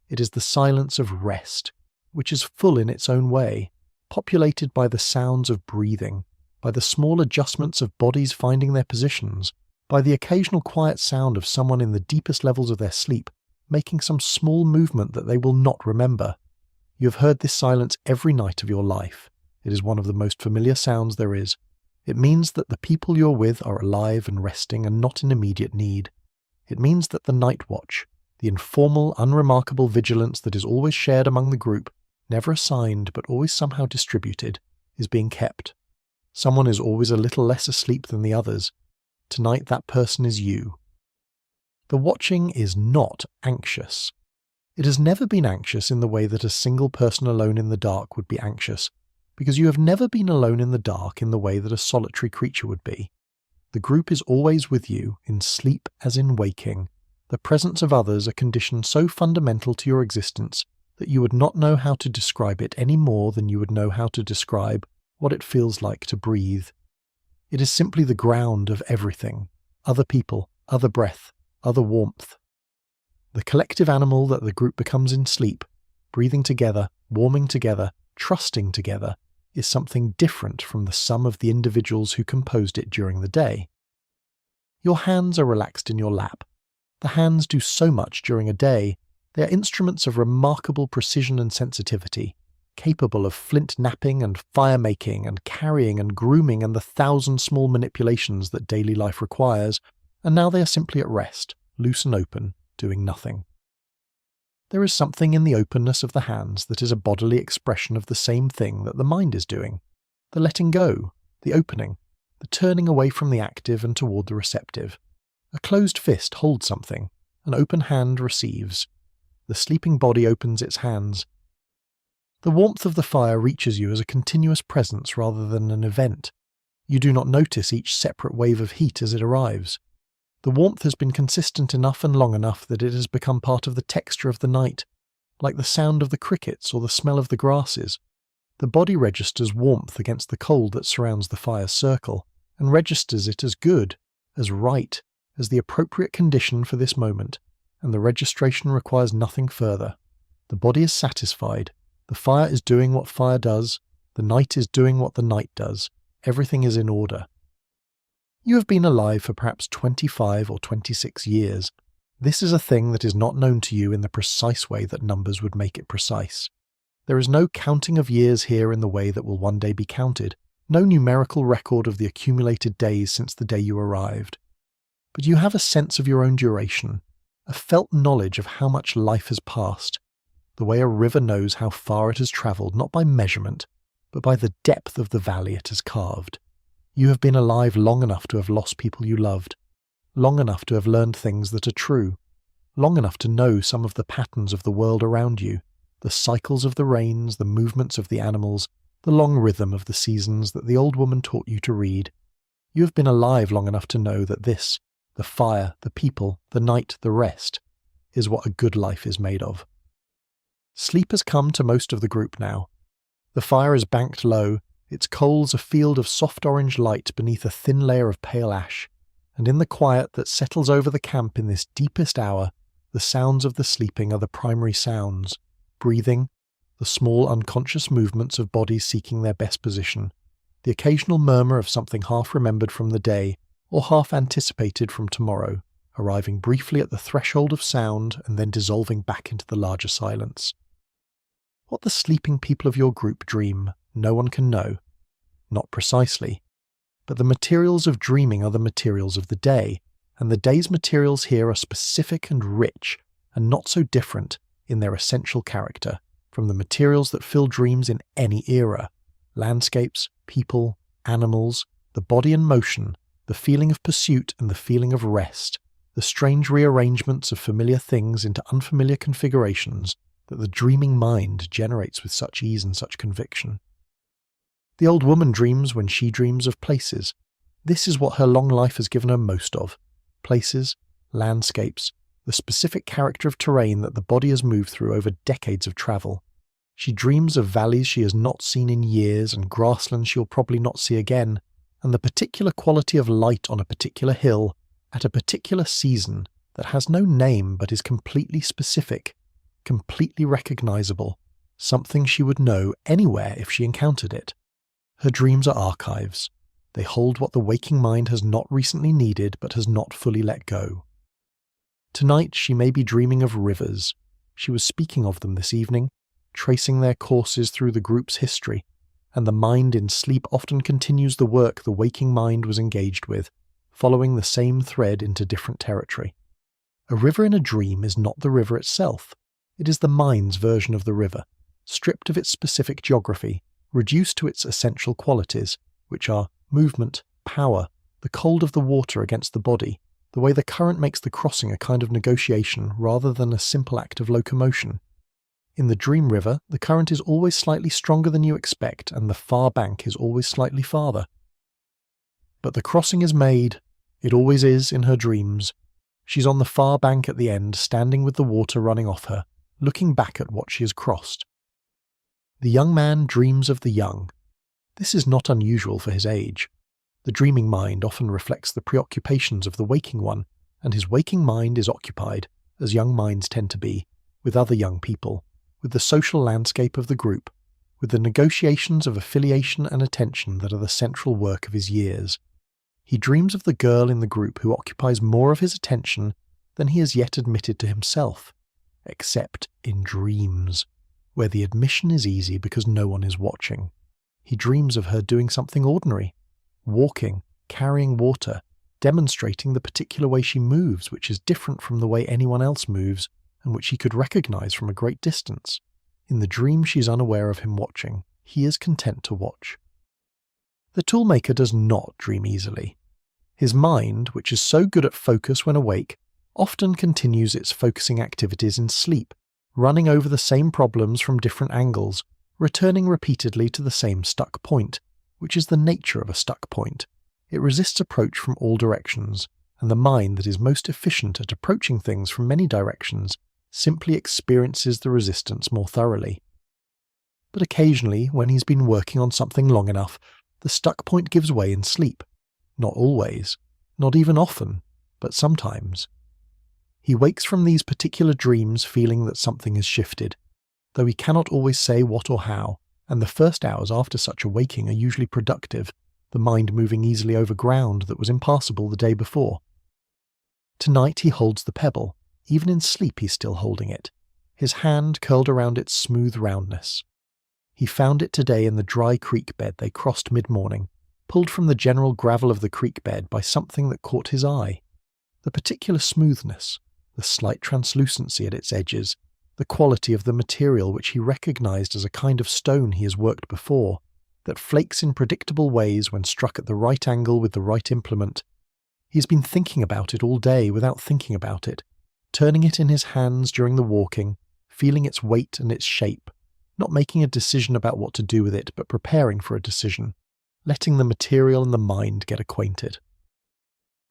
It is the silence of rest, which is full in its own way, populated by the sounds of breathing, by the small adjustments of bodies finding their positions, by the occasional quiet sound of someone in the deepest levels of their sleep making some small movement that they will not remember. You have heard this silence every night of your life. It is one of the most familiar sounds there is. It means that the people you're with are alive and resting and not in immediate need. It means that the night watch, The informal, unremarkable vigilance that is always shared among the group, never assigned but always somehow distributed, is being kept. Someone is always a little less asleep than the others. Tonight that person is you. The watching is not anxious. It has never been anxious in the way that a single person alone in the dark would be anxious, because you have never been alone in the dark in the way that a solitary creature would be. The group is always with you, in sleep as in waking. The presence of others a condition so fundamental to your existence that you would not know how to describe it any more than you would know how to describe what it feels like to breathe. It is simply the ground of everything, other people, other breath, other warmth. The collective animal that the group becomes in sleep, breathing together, warming together, trusting together, is something different from the sum of the individuals who composed it during the day. Your hands are relaxed in your lap. The hands do so much during a day. They are instruments of remarkable precision and sensitivity, capable of flint knapping and fire making and carrying and grooming and the 1,000 small manipulations that daily life requires, and now they are simply at rest, loose and open, doing nothing. There is something in the openness of the hands that is a bodily expression of the same thing that the mind is doing. The letting go, the opening, the turning away from the active and toward the receptive. A closed fist holds something, an open hand receives. The sleeping body opens its hands. The warmth of the fire reaches you as a continuous presence rather than an event. You do not notice each separate wave of heat as it arrives. The warmth has been consistent enough and long enough that it has become part of the texture of the night, like the sound of the crickets or the smell of the grasses. The body registers warmth against the cold that surrounds the fire's circle, and registers it as good, as right, as the appropriate condition for this moment, and the registration requires nothing further. The body is satisfied. The fire is doing what fire does. The night is doing what the night does. Everything is in order. You have been alive for perhaps 25 or 26 years. This is a thing that is not known to you in the precise way that numbers would make it precise. There is no counting of years here in the way that will one day be counted, no numerical record of the accumulated days since the day you arrived. But you have a sense of your own duration, a felt knowledge of how much life has passed, the way a river knows how far it has travelled not by measurement, but by the depth of the valley it has carved. You have been alive long enough to have lost people you loved, long enough to have learned things that are true, long enough to know some of the patterns of the world around you, the cycles of the rains, the movements of the animals, the long rhythm of the seasons that the old woman taught you to read. You have been alive long enough to know that this, the fire, the people, the night, the rest, is what a good life is made of. Sleep has come to most of the group now. The fire is banked low, its coals a field of soft orange light beneath a thin layer of pale ash, and in the quiet that settles over the camp in this deepest hour, the sounds of the sleeping are the primary sounds: breathing, the small unconscious movements of bodies seeking their best position, the occasional murmur of something half remembered from the day or half anticipated from tomorrow, arriving briefly at the threshold of sound and then dissolving back into the larger silence. What the sleeping people of your group dream, no one can know. Not precisely. But the materials of dreaming are the materials of the day, and the day's materials here are specific and rich, and not so different in their essential character from the materials that fill dreams in any era: landscapes, people, animals, the body in motion, the feeling of pursuit and the feeling of rest, the strange rearrangements of familiar things into unfamiliar configurations that the dreaming mind generates with such ease and such conviction. The old woman dreams when she dreams of places. This is what her long life has given her most of: places, landscapes, the specific character of terrain that the body has moved through over decades of travel. She dreams of valleys she has not seen in years and grasslands she'll probably not see again, and the particular quality of light on a particular hill at a particular season that has no name but is completely specific, completely recognizable, something she would know anywhere if she encountered it. Her dreams are archives. They hold what the waking mind has not recently needed but has not fully let go. Tonight she may be dreaming of rivers. She was speaking of them this evening, tracing their courses through the group's history, and the mind in sleep often continues the work the waking mind was engaged with, following the same thread into different territory. A river in a dream is not the river itself. It is the mind's version of the river, stripped of its specific geography, reduced to its essential qualities, which are movement, power, the cold of the water against the body, the way the current makes the crossing a kind of negotiation rather than a simple act of locomotion. In the dream river, the current is always slightly stronger than you expect, and the far bank is always slightly farther. But the crossing is made. It always is in her dreams. She's on the far bank at the end, standing with the water running off her, looking back at what she has crossed. The young man dreams of the young. This is not unusual for his age. The dreaming mind often reflects the preoccupations of the waking one, and his waking mind is occupied, as young minds tend to be, with other young people, with the social landscape of the group, with the negotiations of affiliation and attention that are the central work of his years. He dreams of the girl in the group who occupies more of his attention than he has yet admitted to himself, except in dreams, where the admission is easy because no one is watching. He dreams of her doing something ordinary, walking, carrying water, demonstrating the particular way she moves, which is different from the way anyone else moves, and which he could recognize from a great distance. In the dream she's unaware of him watching. He is content to watch. The toolmaker does not dream easily. His mind, which is so good at focus when awake, often continues its focusing activities in sleep, running over the same problems from different angles, returning repeatedly to the same stuck point, which is the nature of a stuck point. It resists approach from all directions, and the mind that is most efficient at approaching things from many directions simply experiences the resistance more thoroughly. But occasionally, when he's been working on something long enough, the stuck point gives way in sleep. Not always, not even often, but sometimes. He wakes from these particular dreams feeling that something has shifted, though he cannot always say what or how, and the first hours after such a waking are usually productive, the mind moving easily over ground that was impassable the day before. Tonight he holds the pebble. Even in sleep he's still holding it, his hand curled around its smooth roundness. He found it today in the dry creek bed they crossed mid-morning, pulled from the general gravel of the creek bed by something that caught his eye. The particular smoothness, the slight translucency at its edges, the quality of the material which he recognized as a kind of stone he has worked before, that flakes in predictable ways when struck at the right angle with the right implement. He has been thinking about it all day without thinking about it, turning it in his hands during the walking, feeling its weight and its shape, not making a decision about what to do with it, but preparing for a decision, letting the material and the mind get acquainted.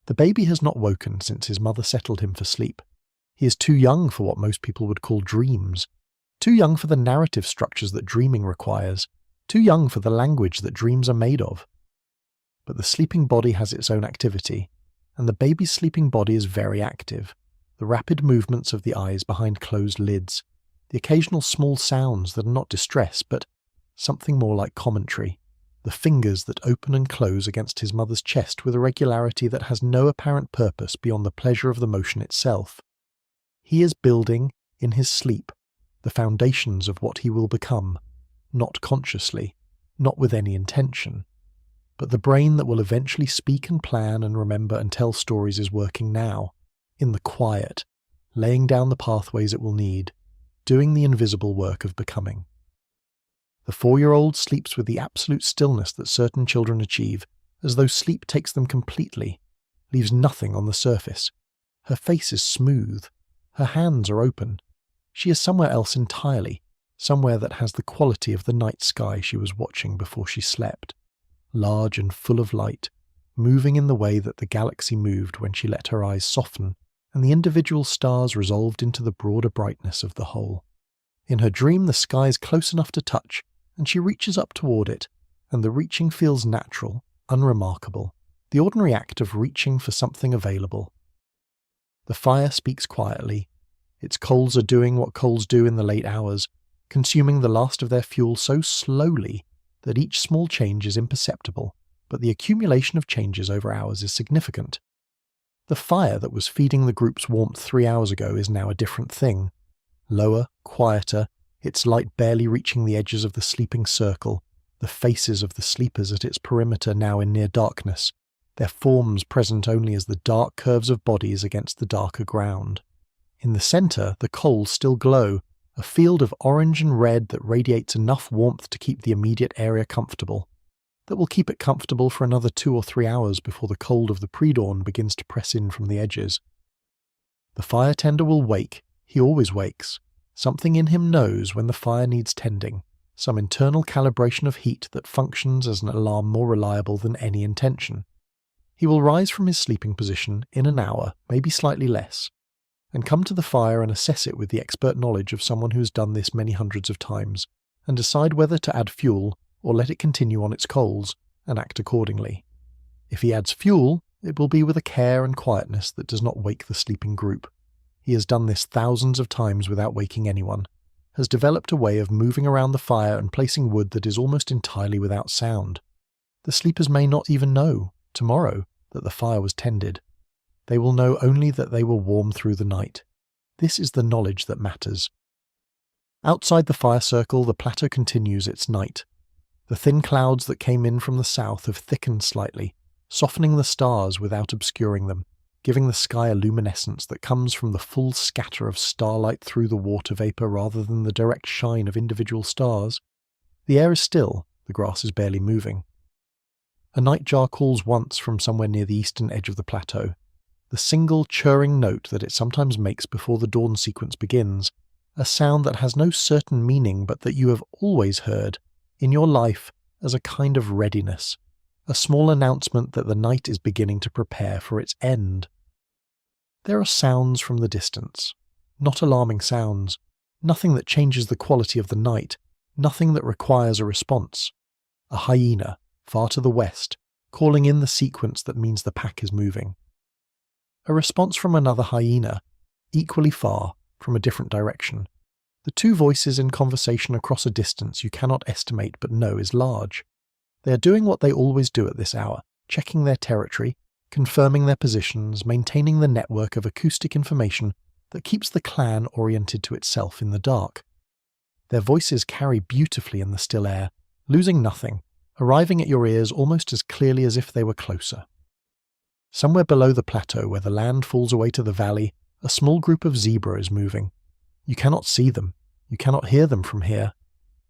The baby has not woken since his mother settled him for sleep. He is too young for what most people would call dreams, too young for the narrative structures that dreaming requires, too young for the language that dreams are made of. But the sleeping body has its own activity, and the baby's sleeping body is very active. The rapid movements of the eyes behind closed lids, the occasional small sounds that are not distress, but something more like commentary, the fingers that open and close against his mother's chest with a regularity that has no apparent purpose beyond the pleasure of the motion itself. He is building, in his sleep, the foundations of what he will become, not consciously, not with any intention. But the brain that will eventually speak and plan and remember and tell stories is working now, in the quiet, laying down the pathways it will need, doing the invisible work of becoming. The 4-year-old sleeps with the absolute stillness that certain children achieve, as though sleep takes them completely, leaves nothing on the surface. Her face is smooth. Her hands are open. She is somewhere else entirely, somewhere that has the quality of the night sky she was watching before she slept, large and full of light, moving in the way that the galaxy moved when she let her eyes soften, and the individual stars resolved into the broader brightness of the whole. In her dream the sky is close enough to touch, and she reaches up toward it, and the reaching feels natural, unremarkable, the ordinary act of reaching for something available. The fire speaks quietly. Its coals are doing what coals do in the late hours, consuming the last of their fuel so slowly that each small change is imperceptible, but the accumulation of changes over hours is significant. The fire that was feeding the group's warmth 3 hours ago is now a different thing. Lower, quieter, its light barely reaching the edges of the sleeping circle, the faces of the sleepers at its perimeter now in near darkness, their forms present only as the dark curves of bodies against the darker ground. In the centre, the coals still glow, a field of orange and red that radiates enough warmth to keep the immediate area comfortable. That will keep it comfortable for another 2 or 3 hours before the cold of the pre-dawn begins to press in from the edges. The fire tender will wake. He always wakes. Something in him knows when the fire needs tending, some internal calibration of heat that functions as an alarm more reliable than any intention. He will rise from his sleeping position in an hour, maybe slightly less, and come to the fire and assess it with the expert knowledge of someone who has done this many hundreds of times, and decide whether to add fuel or let it continue on its coals, and act accordingly. If he adds fuel, it will be with a care and quietness that does not wake the sleeping group. He has done this thousands of times without waking anyone, has developed a way of moving around the fire and placing wood that is almost entirely without sound. The sleepers may not even know, tomorrow, that the fire was tended. They will know only that they were warm through the night. This is the knowledge that matters. Outside the fire circle, the plateau continues its night. The thin clouds that came in from the south have thickened slightly, softening the stars without obscuring them, giving the sky a luminescence that comes from the full scatter of starlight through the water vapour rather than the direct shine of individual stars. The air is still, the grass is barely moving. A nightjar calls once from somewhere near the eastern edge of the plateau. The single churring note that it sometimes makes before the dawn sequence begins, a sound that has no certain meaning but that you have always heard, in your life, as a kind of readiness, a small announcement that the night is beginning to prepare for its end. There are sounds from the distance, not alarming sounds, nothing that changes the quality of the night, nothing that requires a response. A hyena, far to the west, calling in the sequence that means the pack is moving. A response from another hyena, equally far, from a different direction. The two voices in conversation across a distance you cannot estimate but know is large. They are doing what they always do at this hour, checking their territory, confirming their positions, maintaining the network of acoustic information that keeps the clan oriented to itself in the dark. Their voices carry beautifully in the still air, losing nothing, arriving at your ears almost as clearly as if they were closer. Somewhere below the plateau where the land falls away to the valley, a small group of zebra is moving. You cannot see them, you cannot hear them from here,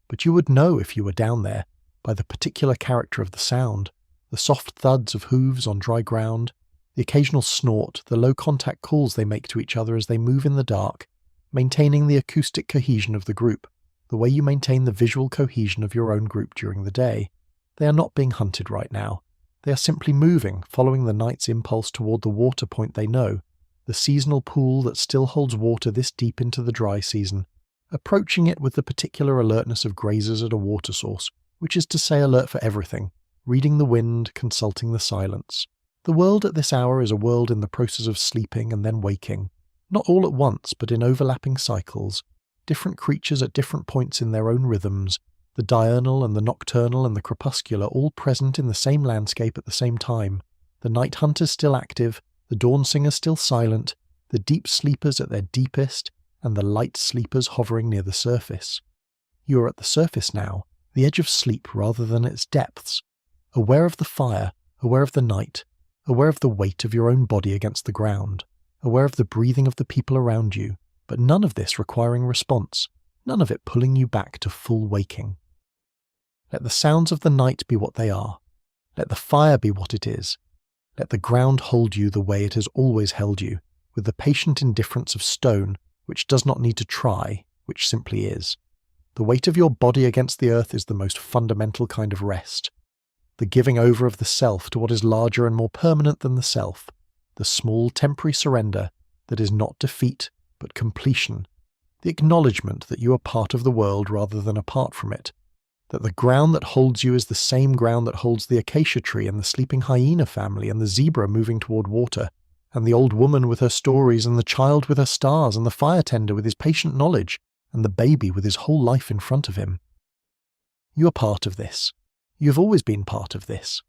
but you would know if you were down there by the particular character of the sound, the soft thuds of hooves on dry ground, the occasional snort, the low contact calls they make to each other as they move in the dark, maintaining the acoustic cohesion of the group, the way you maintain the visual cohesion of your own group during the day. They are not being hunted right now. They are simply moving, following the night's impulse toward the water point they know, the seasonal pool that still holds water this deep into the dry season, approaching it with the particular alertness of grazers at a water source, which is to say alert for everything, reading the wind, consulting the silence. The world at this hour is a world in the process of sleeping and then waking, not all at once but in overlapping cycles, different creatures at different points in their own rhythms, the diurnal and the nocturnal and the crepuscular all present in the same landscape at the same time, the night hunters still active, the dawn singers still silent, the deep sleepers at their deepest, and the light sleepers hovering near the surface. You are at the surface now, the edge of sleep rather than its depths, aware of the fire, aware of the night, aware of the weight of your own body against the ground, aware of the breathing of the people around you, but none of this requiring response, none of it pulling you back to full waking. Let the sounds of the night be what they are. Let the fire be what it is. Let the ground hold you the way it has always held you, with the patient indifference of stone, which does not need to try, which simply is. The weight of your body against the earth is the most fundamental kind of rest. The giving over of the self to what is larger and more permanent than the self. The small temporary surrender that is not defeat, but completion. The acknowledgement that you are part of the world rather than apart from it. That the ground that holds you is the same ground that holds the acacia tree and the sleeping hyena family and the zebra moving toward water, and the old woman with her stories and the child with her stars and the fire tender with his patient knowledge and the baby with his whole life in front of him. You are part of this. You have always been part of this.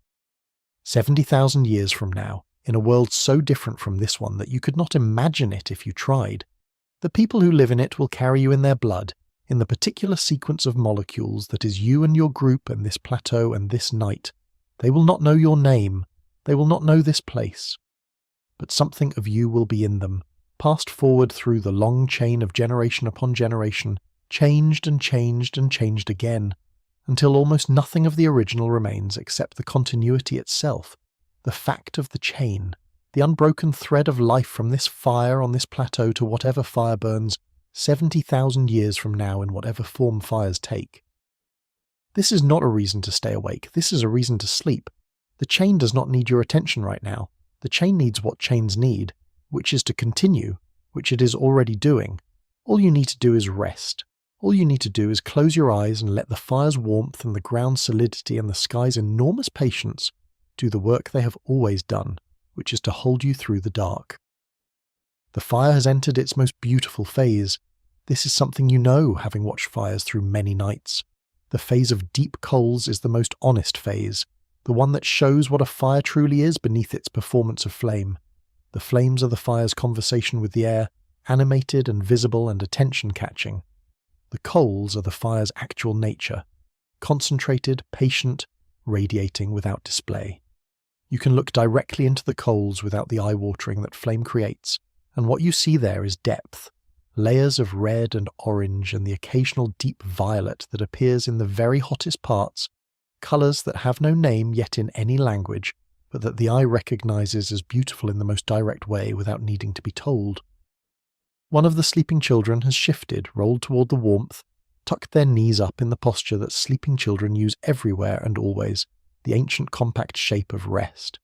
70,000 years from now, in a world so different from this one that you could not imagine it if you tried, the people who live in it will carry you in their blood, in the particular sequence of molecules that is you and your group and this plateau and this night. They will not know your name. They will not know this place. But something of you will be in them, passed forward through the long chain of generation upon generation, changed and changed and changed again, until almost nothing of the original remains except the continuity itself, the fact of the chain, the unbroken thread of life from this fire on this plateau to whatever fire burns 70,000 years from now in whatever form fires take. This is not a reason to stay awake, this is a reason to sleep. The chain does not need your attention right now. The chain needs what chains need, which is to continue, which it is already doing. All you need to do is rest. All you need to do is close your eyes and let the fire's warmth and the ground's solidity and the sky's enormous patience do the work they have always done, which is to hold you through the dark. The fire has entered its most beautiful phase. This is something you know, having watched fires through many nights. The phase of deep coals is the most honest phase, the one that shows what a fire truly is beneath its performance of flame. The flames are the fire's conversation with the air, animated and visible and attention-catching. The coals are the fire's actual nature, concentrated, patient, radiating without display. You can look directly into the coals without the eye-watering that flame creates, and what you see there is depth, layers of red and orange and the occasional deep violet that appears in the very hottest parts, colours that have no name yet in any language, but that the eye recognises as beautiful in the most direct way without needing to be told. One of the sleeping children has shifted, rolled toward the warmth, tucked their knees up in the posture that sleeping children use everywhere and always, the ancient compact shape of rest.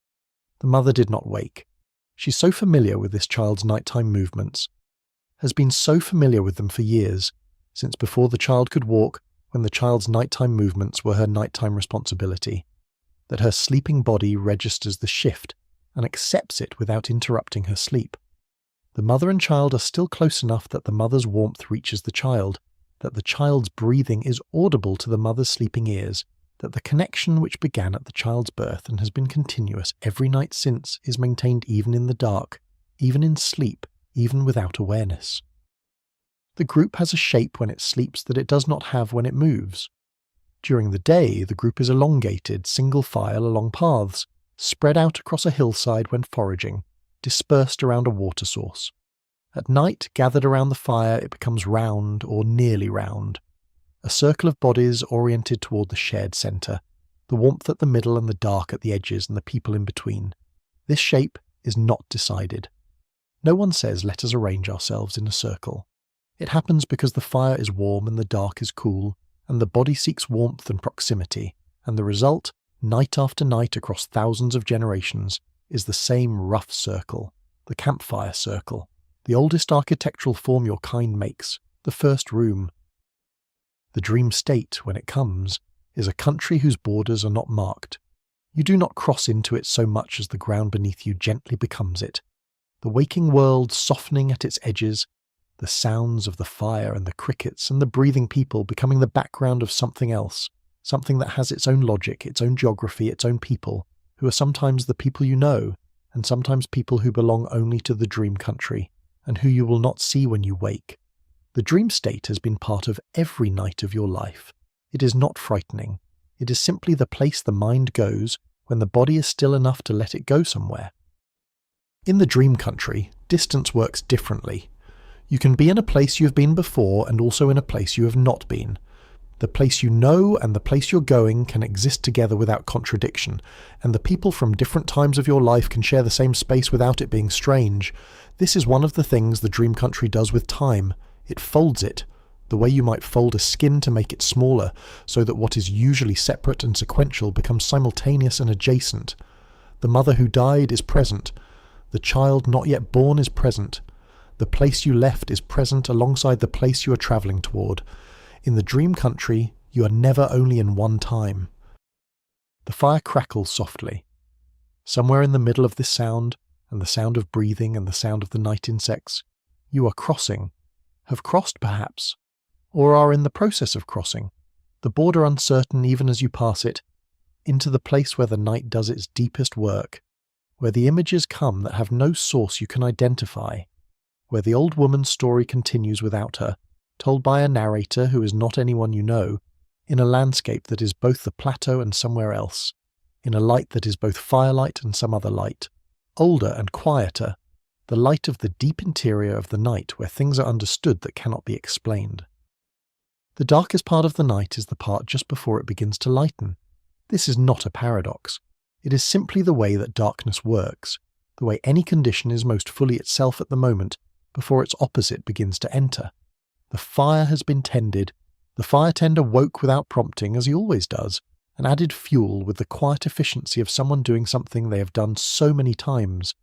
The mother did not wake. She's so familiar with this child's nighttime movements, has been so familiar with them for years, since before the child could walk, when the child's nighttime movements were her nighttime responsibility, that her sleeping body registers the shift and accepts it without interrupting her sleep. The mother and child are still close enough that the mother's warmth reaches the child, that the child's breathing is audible to the mother's sleeping ears, that the connection which began at the child's birth and has been continuous every night since is maintained even in the dark, even in sleep, even without awareness. The group has a shape when it sleeps that it does not have when it moves. During the day, the group is elongated, single file along paths, spread out across a hillside when foraging, dispersed around a water source. At night, gathered around the fire, it becomes round or nearly round. A circle of bodies oriented toward the shared centre, the warmth at the middle and the dark at the edges and the people in between. This shape is not decided. No one says, let us arrange ourselves in a circle. It happens because the fire is warm and the dark is cool, and the body seeks warmth and proximity, and the result, night after night across thousands of generations, is the same rough circle, the campfire circle, the oldest architectural form your kind makes, the first room. The dream state, when it comes, is a country whose borders are not marked. You do not cross into it so much as the ground beneath you gently becomes it. The waking world softening at its edges, the sounds of the fire and the crickets and the breathing people becoming the background of something else, something that has its own logic, its own geography, its own people, who are sometimes the people you know, and sometimes people who belong only to the dream country, and who you will not see when you wake. The dream state has been part of every night of your life. It is not frightening. It is simply the place the mind goes when the body is still enough to let it go somewhere. In the dream country, distance works differently. You can be in a place you have been before and also in a place you have not been. The place you know and the place you're going can exist together without contradiction, and the people from different times of your life can share the same space without it being strange. This is one of the things the dream country does with time. It folds it, the way you might fold a skin to make it smaller, so that what is usually separate and sequential becomes simultaneous and adjacent. The mother who died is present. The child not yet born is present. The place you left is present alongside the place you are travelling toward. In the dream country, you are never only in one time. The fire crackles softly. Somewhere in the middle of this sound, and the sound of breathing and the sound of the night insects, you are crossing, have crossed perhaps, or are in the process of crossing, the border uncertain even as you pass it, into the place where the night does its deepest work, where the images come that have no source you can identify, where the old woman's story continues without her, told by a narrator who is not anyone you know, in a landscape that is both the plateau and somewhere else, in a light that is both firelight and some other light, older and quieter, the light of the deep interior of the night where things are understood that cannot be explained. The darkest part of the night is the part just before it begins to lighten. This is not a paradox. It is simply the way that darkness works, the way any condition is most fully itself at the moment before its opposite begins to enter. The fire has been tended. The fire tender woke without prompting, as he always does, and added fuel with the quiet efficiency of someone doing something they have done so many times.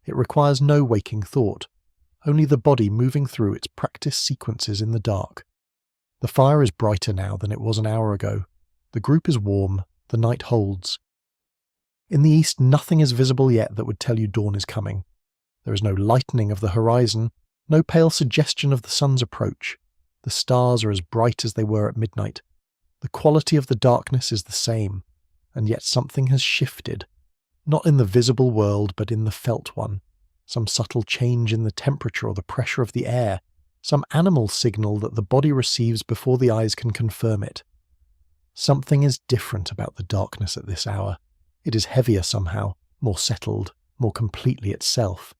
It requires no waking thought, only the body moving through its practice sequences in the dark. The fire is brighter now than it was an hour ago. The group is warm. The night holds. In the east, nothing is visible yet that would tell you dawn is coming. There is no lightening of the horizon, no pale suggestion of the sun's approach. The stars are as bright as they were at midnight. The quality of the darkness is the same, and yet something has shifted, not in the visible world but in the felt one. Some subtle change in the temperature or the pressure of the air, some animal signal that the body receives before the eyes can confirm it. Something is different about the darkness at this hour. It is heavier somehow, more settled, more completely itself.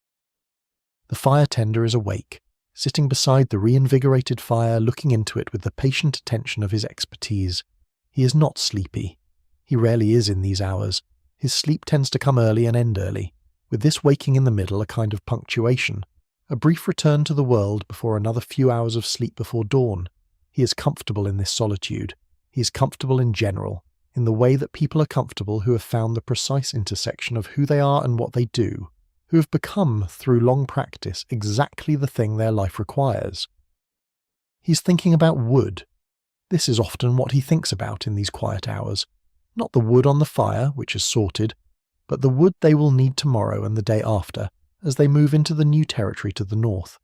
The fire tender is awake, sitting beside the reinvigorated fire, looking into it with the patient attention of his expertise. He is not sleepy. He rarely is in these hours. His sleep tends to come early and end early, with this waking in the middle a kind of punctuation, a brief return to the world before another few hours of sleep before dawn. He is comfortable in this solitude. He is comfortable in general, in the way that people are comfortable who have found the precise intersection of who they are and what they do, who have become, through long practice, exactly the thing their life requires. He's thinking about wood. This is often what he thinks about in these quiet hours. Not the wood on the fire, which is sorted, but the wood they will need tomorrow and the day after, as they move into the new territory to the north.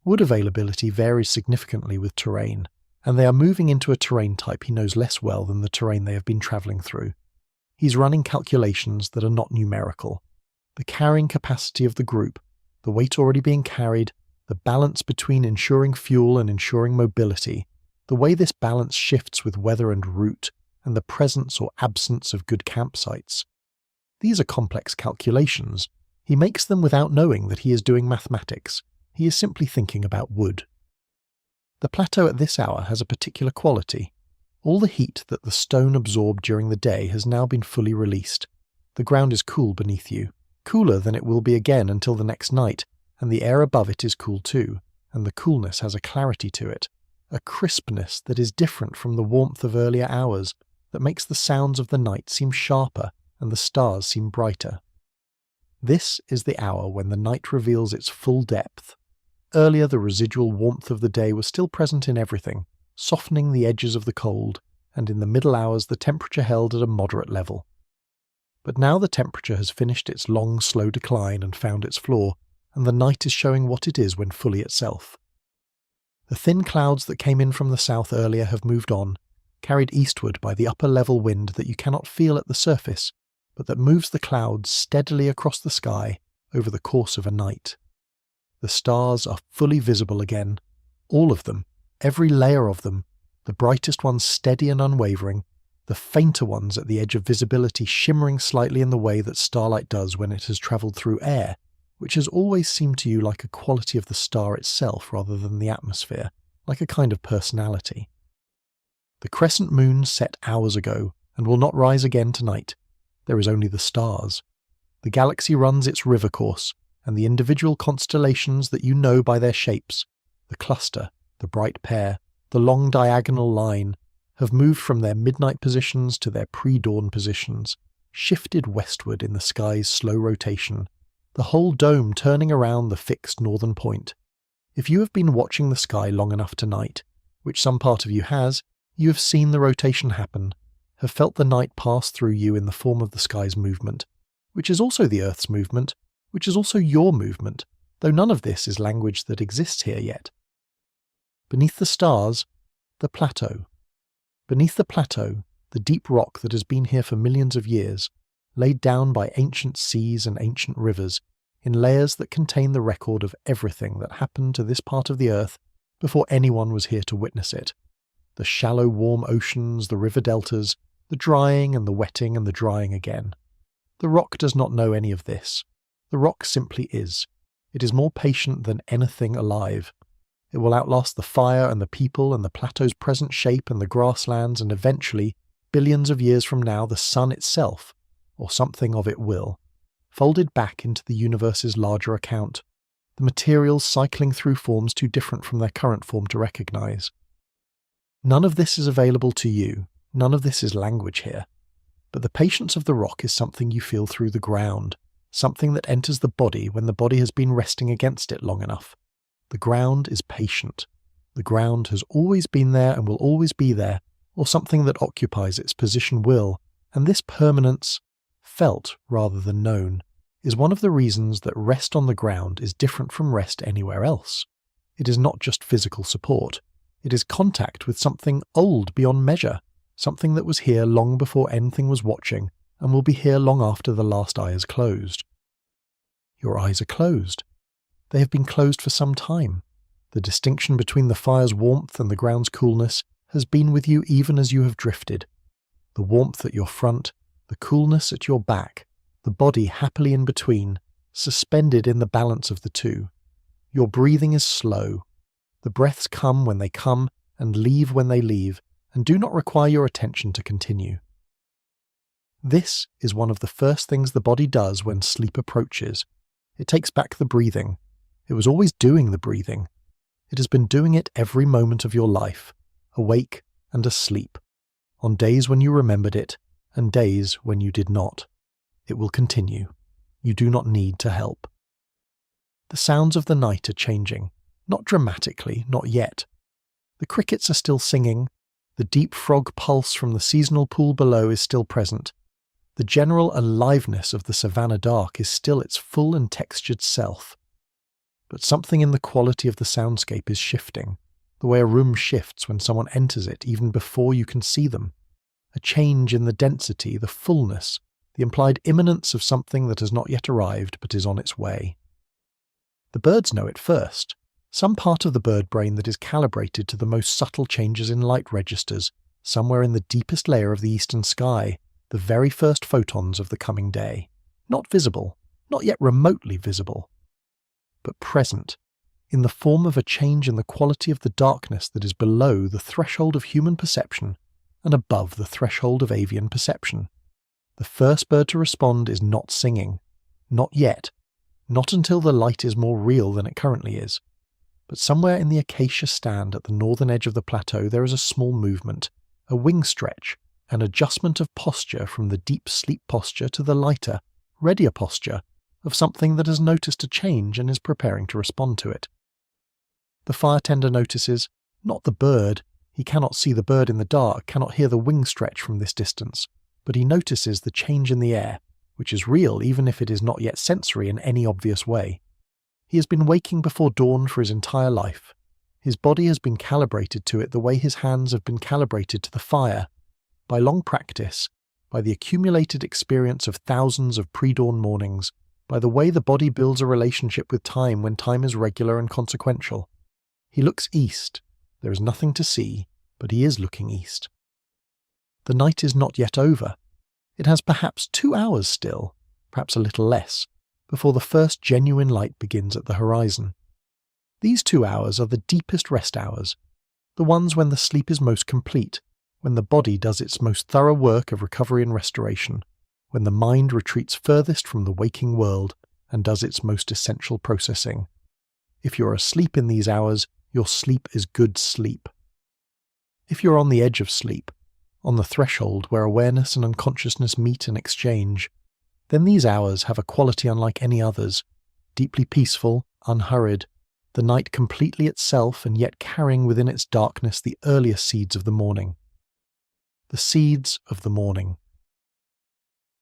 Wood availability varies significantly with terrain, and they are moving into a terrain type he knows less well than the terrain they have been travelling through. He's running calculations that are not numerical. The carrying capacity of the group, the weight already being carried, the balance between ensuring fuel and ensuring mobility, the way this balance shifts with weather and route, and the presence or absence of good campsites. These are complex calculations. He makes them without knowing that he is doing mathematics. He is simply thinking about wood. The plateau at this hour has a particular quality. All the heat that the stone absorbed during the day has now been fully released. The ground is cool beneath you, cooler than it will be again until the next night, and the air above it is cool too, and the coolness has a clarity to it, a crispness that is different from the warmth of earlier hours, that makes the sounds of the night seem sharper and the stars seem brighter. This is the hour when the night reveals its full depth. Earlier the residual warmth of the day was still present in everything, softening the edges of the cold, and in the middle hours the temperature held at a moderate level. But now the temperature has finished its long, slow decline and found its floor, and the night is showing what it is when fully itself. The thin clouds that came in from the south earlier have moved on, carried eastward by the upper level wind that you cannot feel at the surface, but that moves the clouds steadily across the sky over the course of a night. The stars are fully visible again, all of them, every layer of them, the brightest ones steady and unwavering, the fainter ones at the edge of visibility shimmering slightly in the way that starlight does when it has travelled through air, which has always seemed to you like a quality of the star itself rather than the atmosphere, like a kind of personality. The crescent moon set hours ago, and will not rise again tonight. There is only the stars. The galaxy runs its river course, and the individual constellations that you know by their shapes, the cluster, the bright pair, the long diagonal line, have moved from their midnight positions to their pre-dawn positions, shifted westward in the sky's slow rotation, the whole dome turning around the fixed northern point. If you have been watching the sky long enough tonight, which some part of you has, you have seen the rotation happen, have felt the night pass through you in the form of the sky's movement, which is also the Earth's movement, which is also your movement, though none of this is language that exists here yet. Beneath the stars, the plateau. Beneath the plateau, the deep rock that has been here for millions of years, laid down by ancient seas and ancient rivers, in layers that contain the record of everything that happened to this part of the Earth before anyone was here to witness it. The shallow warm oceans, the river deltas, the drying and the wetting and the drying again. The rock does not know any of this. The rock simply is. It is more patient than anything alive. It will outlast the fire and the people and the plateau's present shape and the grasslands, and eventually, billions of years from now, the sun itself, or something of it will, folded back into the universe's larger account, the materials cycling through forms too different from their current form to recognize. None of this is available to you, none of this is language here. But the patience of the rock is something you feel through the ground, something that enters the body when the body has been resting against it long enough. The ground is patient. The ground has always been there and will always be there, or something that occupies its position will, and this permanence, felt rather than known, is one of the reasons that rest on the ground is different from rest anywhere else. It is not just physical support. It is contact with something old beyond measure, something that was here long before anything was watching and will be here long after the last eye is closed. Your eyes are closed. They have been closed for some time. The distinction between the fire's warmth and the ground's coolness has been with you even as you have drifted. The warmth at your front, the coolness at your back, the body happily in between, suspended in the balance of the two. Your breathing is slow. The breaths come when they come and leave when they leave, and do not require your attention to continue. This is one of the first things the body does when sleep approaches. It takes back the breathing. It was always doing the breathing. It has been doing it every moment of your life, awake and asleep, on days when you remembered it and days when you did not. It will continue. You do not need to help. The sounds of the night are changing, not dramatically, not yet. The crickets are still singing. The deep frog pulse from the seasonal pool below is still present. The general aliveness of the savannah dark is still its full and textured self. But something in the quality of the soundscape is shifting, the way a room shifts when someone enters it even before you can see them. A change in the density, the fullness, the implied imminence of something that has not yet arrived but is on its way. The birds know it first. Some part of the bird brain that is calibrated to the most subtle changes in light registers, somewhere in the deepest layer of the eastern sky, the very first photons of the coming day. Not visible, not yet remotely visible, but present, in the form of a change in the quality of the darkness that is below the threshold of human perception and above the threshold of avian perception. The first bird to respond is not singing. Not yet. Not until the light is more real than it currently is. But somewhere in the acacia stand at the northern edge of the plateau there is a small movement, a wing stretch, an adjustment of posture from the deep sleep posture to the lighter, readier posture of something that has noticed a change and is preparing to respond to it. The fire tender notices, not the bird. He cannot see the bird in the dark, cannot hear the wing stretch from this distance, but he notices the change in the air, which is real even if it is not yet sensory in any obvious way. He has been waking before dawn for his entire life. His body has been calibrated to it the way his hands have been calibrated to the fire, by long practice, by the accumulated experience of thousands of pre-dawn mornings, by the way the body builds a relationship with time when time is regular and consequential. He looks east. There is nothing to see, but he is looking east. The night is not yet over. It has perhaps 2 hours still, perhaps a little less, before the first genuine light begins at the horizon. These 2 hours are the deepest rest hours, the ones when the sleep is most complete, when the body does its most thorough work of recovery and restoration, when the mind retreats furthest from the waking world and does its most essential processing. If you're asleep in these hours, your sleep is good sleep. If you're on the edge of sleep, on the threshold where awareness and unconsciousness meet and exchange, then these hours have a quality unlike any others, deeply peaceful, unhurried, the night completely itself and yet carrying within its darkness the earliest seeds of the morning. The seeds of the morning.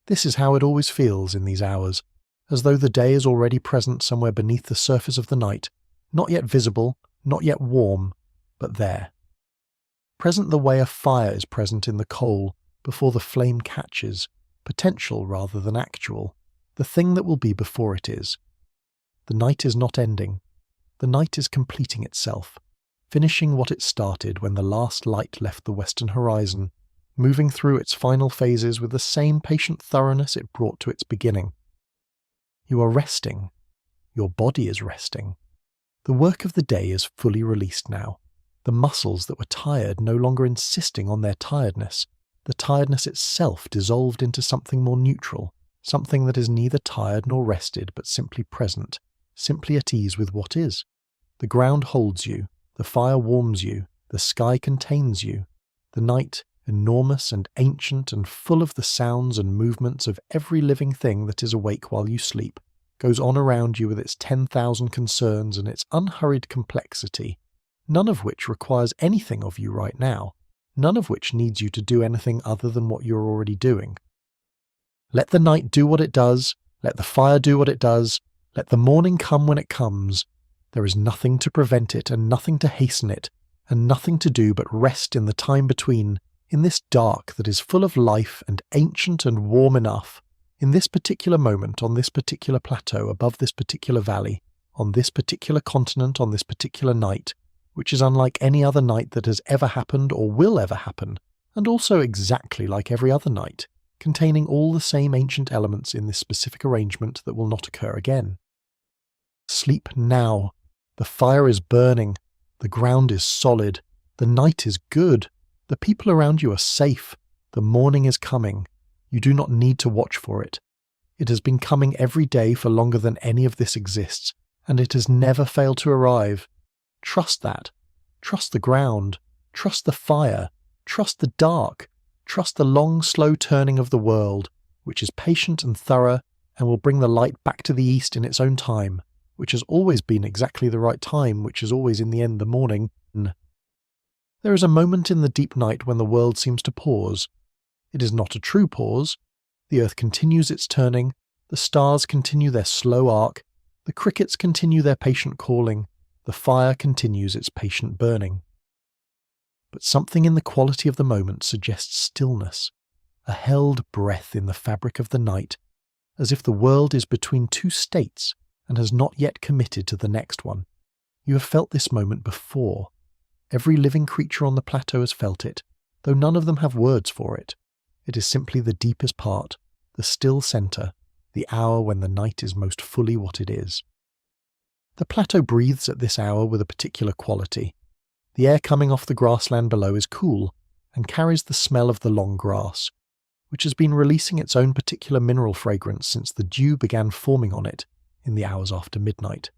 This is how it always feels in these hours, as though the day is already present somewhere beneath the surface of the night, not yet visible, not yet warm, but there. Present the way a fire is present in the coal before the flame catches, potential rather than actual, the thing that will be before it is. The night is not ending. The night is completing itself, finishing what it started when the last light left the western horizon, moving through its final phases with the same patient thoroughness it brought to its beginning. You are resting. Your body is resting. The work of the day is fully released now. The muscles that were tired no longer insisting on their tiredness. The tiredness itself dissolved into something more neutral, something that is neither tired nor rested but simply present, simply at ease with what is. The ground holds you, the fire warms you, the sky contains you. The night, enormous and ancient and full of the sounds and movements of every living thing that is awake while you sleep, goes on around you with its 10,000 concerns and its unhurried complexity, none of which requires anything of you right now, none of which needs you to do anything other than what you're already doing. Let the night do what it does, let the fire do what it does, let the morning come when it comes. There is nothing to prevent it and nothing to hasten it, and nothing to do but rest in the time between, in this dark that is full of life and ancient and warm enough, in this particular moment, on this particular plateau, above this particular valley, on this particular continent, on this particular night, which is unlike any other night that has ever happened or will ever happen, and also exactly like every other night, containing all the same ancient elements in this specific arrangement that will not occur again. Sleep now. The fire is burning. The ground is solid. The night is good. The people around you are safe. The morning is coming. You do not need to watch for it. It has been coming every day for longer than any of this exists, and it has never failed to arrive. Trust that. Trust the ground. Trust the fire. Trust the dark. Trust the long, slow turning of the world, which is patient and thorough and will bring the light back to the east in its own time, which has always been exactly the right time, which is always in the end the morning. There is a moment in the deep night when the world seems to pause. It is not a true pause. The earth continues its turning, the stars continue their slow arc, the crickets continue their patient calling, the fire continues its patient burning. But something in the quality of the moment suggests stillness, a held breath in the fabric of the night, as if the world is between two states and has not yet committed to the next one. You have felt this moment before. Every living creature on the plateau has felt it, though none of them have words for it. It is simply the deepest part, the still centre, the hour when the night is most fully what it is. The plateau breathes at this hour with a particular quality. The air coming off the grassland below is cool and carries the smell of the long grass, which has been releasing its own particular mineral fragrance since the dew began forming on it in the hours after midnight.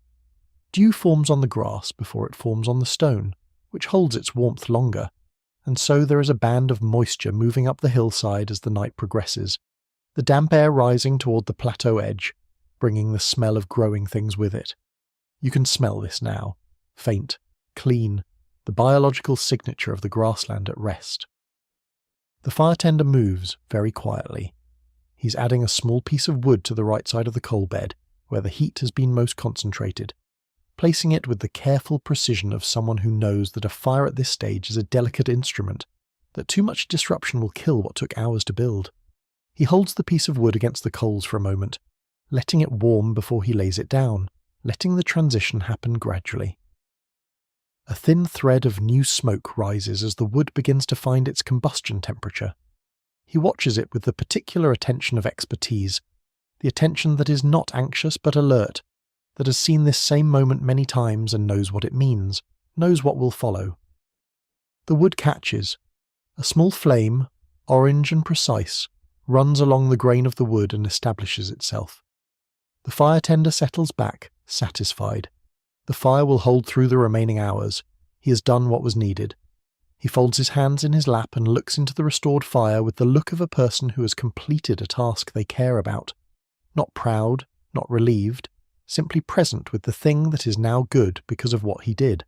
Dew forms on the grass before it forms on the stone, which holds its warmth longer, and so there is a band of moisture moving up the hillside as the night progresses, the damp air rising toward the plateau edge, bringing the smell of growing things with it. You can smell this now, faint, clean, the biological signature of the grassland at rest. The fire tender moves very quietly. He's adding a small piece of wood to the right side of the coal bed, where the heat has been most concentrated, placing it with the careful precision of someone who knows that a fire at this stage is a delicate instrument, that too much disruption will kill what took hours to build. He holds the piece of wood against the coals for a moment, letting it warm before he lays it down, letting the transition happen gradually. A thin thread of new smoke rises as the wood begins to find its combustion temperature. He watches it with the particular attention of expertise, the attention that is not anxious but alert, that has seen this same moment many times and knows what it means, knows what will follow. The wood catches. A small flame, orange and precise, runs along the grain of the wood and establishes itself. The fire tender settles back, satisfied. The fire will hold through the remaining hours. He has done what was needed. He folds his hands in his lap and looks into the restored fire with the look of a person who has completed a task they care about. Not proud, not relieved, simply present with the thing that is now good because of what he did.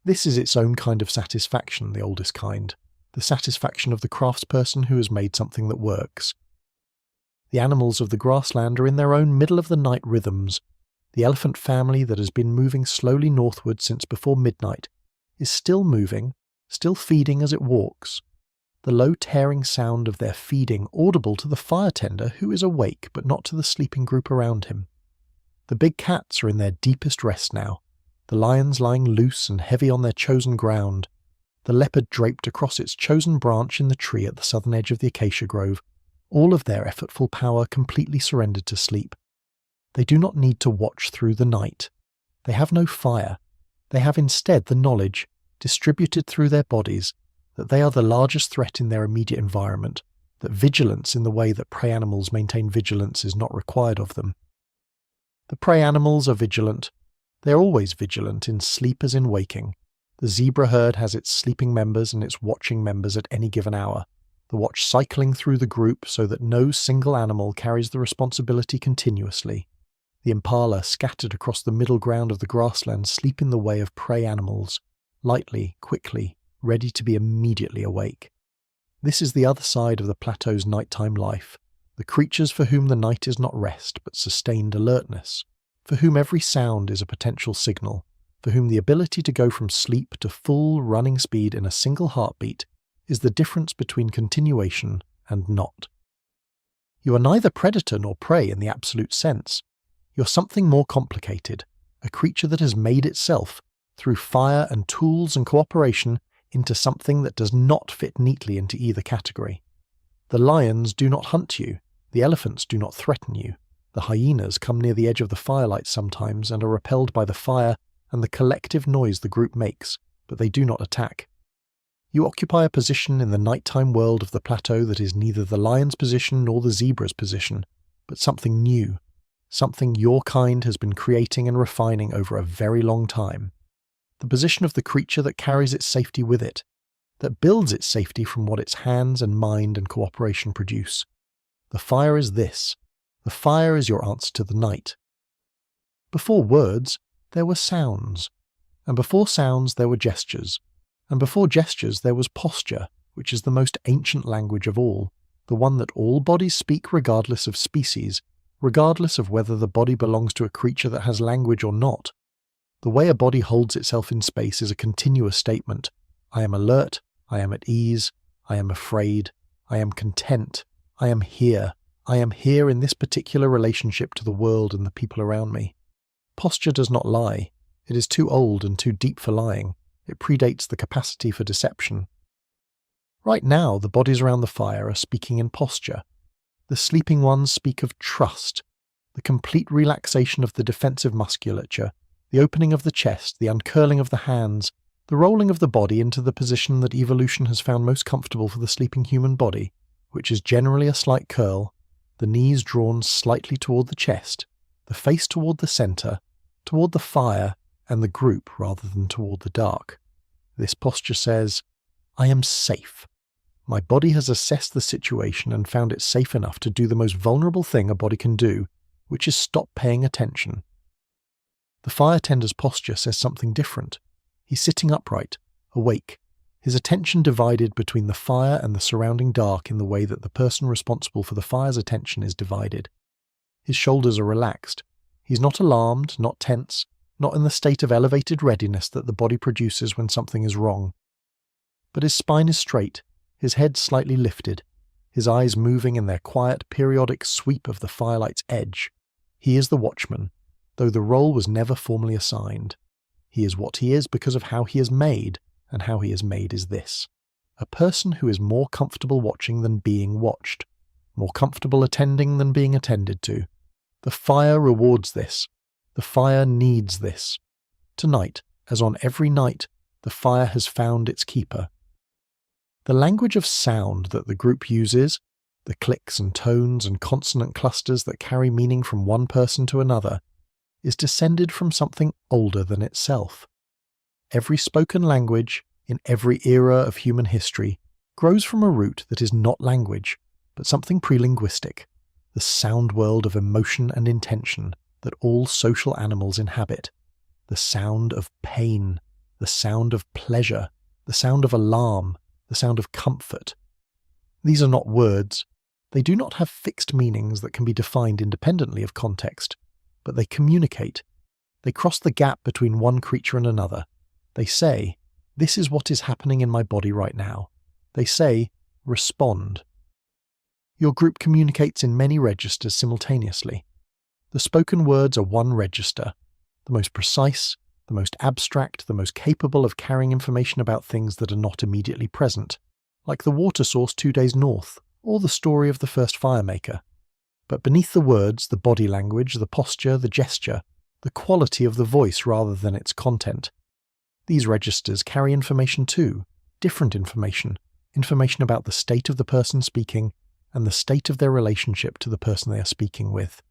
This is its own kind of satisfaction, the oldest kind, the satisfaction of the craftsperson who has made something that works. The animals of the grassland are in their own middle-of-the-night rhythms. The elephant family that has been moving slowly northward since before midnight is still moving, still feeding as it walks, the low tearing sound of their feeding audible to the fire tender who is awake but not to the sleeping group around him. The big cats are in their deepest rest now, the lions lying loose and heavy on their chosen ground, the leopard draped across its chosen branch in the tree at the southern edge of the acacia grove, all of their effortful power completely surrendered to sleep. They do not need to watch through the night. They have no fire. They have instead the knowledge, distributed through their bodies, that they are the largest threat in their immediate environment, that vigilance in the way that prey animals maintain vigilance is not required of them. The prey animals are vigilant. They are always vigilant, in sleep as in waking. The zebra herd has its sleeping members and its watching members at any given hour, the watch cycling through the group so that no single animal carries the responsibility continuously. The impala scattered across the middle ground of the grassland sleep in the way of prey animals, lightly, quickly, ready to be immediately awake. This is the other side of the plateau's nighttime life, the creatures for whom the night is not rest but sustained alertness, for whom every sound is a potential signal, for whom the ability to go from sleep to full running speed in a single heartbeat is the difference between continuation and not. You are neither predator nor prey in the absolute sense. You're something more complicated, a creature that has made itself, through fire and tools and cooperation, into something that does not fit neatly into either category. The lions do not hunt you, the elephants do not threaten you, the hyenas come near the edge of the firelight sometimes and are repelled by the fire and the collective noise the group makes, but they do not attack. You occupy a position in the nighttime world of the plateau that is neither the lion's position nor the zebra's position, but something new, something your kind has been creating and refining over a very long time. The position of the creature that carries its safety with it, that builds its safety from what its hands and mind and cooperation produce. The fire is this. The fire is your answer to the night. Before words, there were sounds. And before sounds, there were gestures. And before gestures, there was posture, which is the most ancient language of all, the one that all bodies speak regardless of species, regardless of whether the body belongs to a creature that has language or not. The way a body holds itself in space is a continuous statement. I am alert, I am at ease, I am afraid, I am content, I am here in this particular relationship to the world and the people around me. Posture does not lie. It is too old and too deep for lying. It predates the capacity for deception. Right now, the bodies around the fire are speaking in posture. The sleeping ones speak of trust, the complete relaxation of the defensive musculature, the opening of the chest, the uncurling of the hands, the rolling of the body into the position that evolution has found most comfortable for the sleeping human body, which is generally a slight curl, the knees drawn slightly toward the chest, the face toward the center, toward the fire and the group rather than toward the dark. This posture says, I am safe. My body has assessed the situation and found it safe enough to do the most vulnerable thing a body can do, which is stop paying attention. The fire tender's posture says something different. He's sitting upright, awake, his attention divided between the fire and the surrounding dark in the way that the person responsible for the fire's attention is divided. His shoulders are relaxed. He's not alarmed, not tense, not in the state of elevated readiness that the body produces when something is wrong. But his spine is straight, his head slightly lifted, his eyes moving in their quiet, periodic sweep of the firelight's edge. He is the watchman, though the role was never formally assigned. He is what he is because of how he is made, and how he is made is this. A person who is more comfortable watching than being watched, more comfortable attending than being attended to. The fire rewards this. The fire needs this. Tonight, as on every night, the fire has found its keeper. The language of sound that the group uses, the clicks and tones and consonant clusters that carry meaning from one person to another, is descended from something older than itself. Every spoken language, in every era of human history, grows from a root that is not language, but something prelinguistic, the sound world of emotion and intention that all social animals inhabit, the sound of pain, the sound of pleasure, the sound of alarm, the sound of comfort. These are not words. They do not have fixed meanings that can be defined independently of context, but they communicate. They cross the gap between one creature and another. They say, this is what is happening in my body right now. They say, respond. Your group communicates in many registers simultaneously. The spoken words are one register, the most precise, the most abstract, the most capable of carrying information about things that are not immediately present, like the water source 2 days north, or the story of the first firemaker. But beneath the words, the body language, the posture, the gesture, the quality of the voice rather than its content. These registers carry information too, different information about the state of the person speaking and the state of their relationship to the person they are speaking with.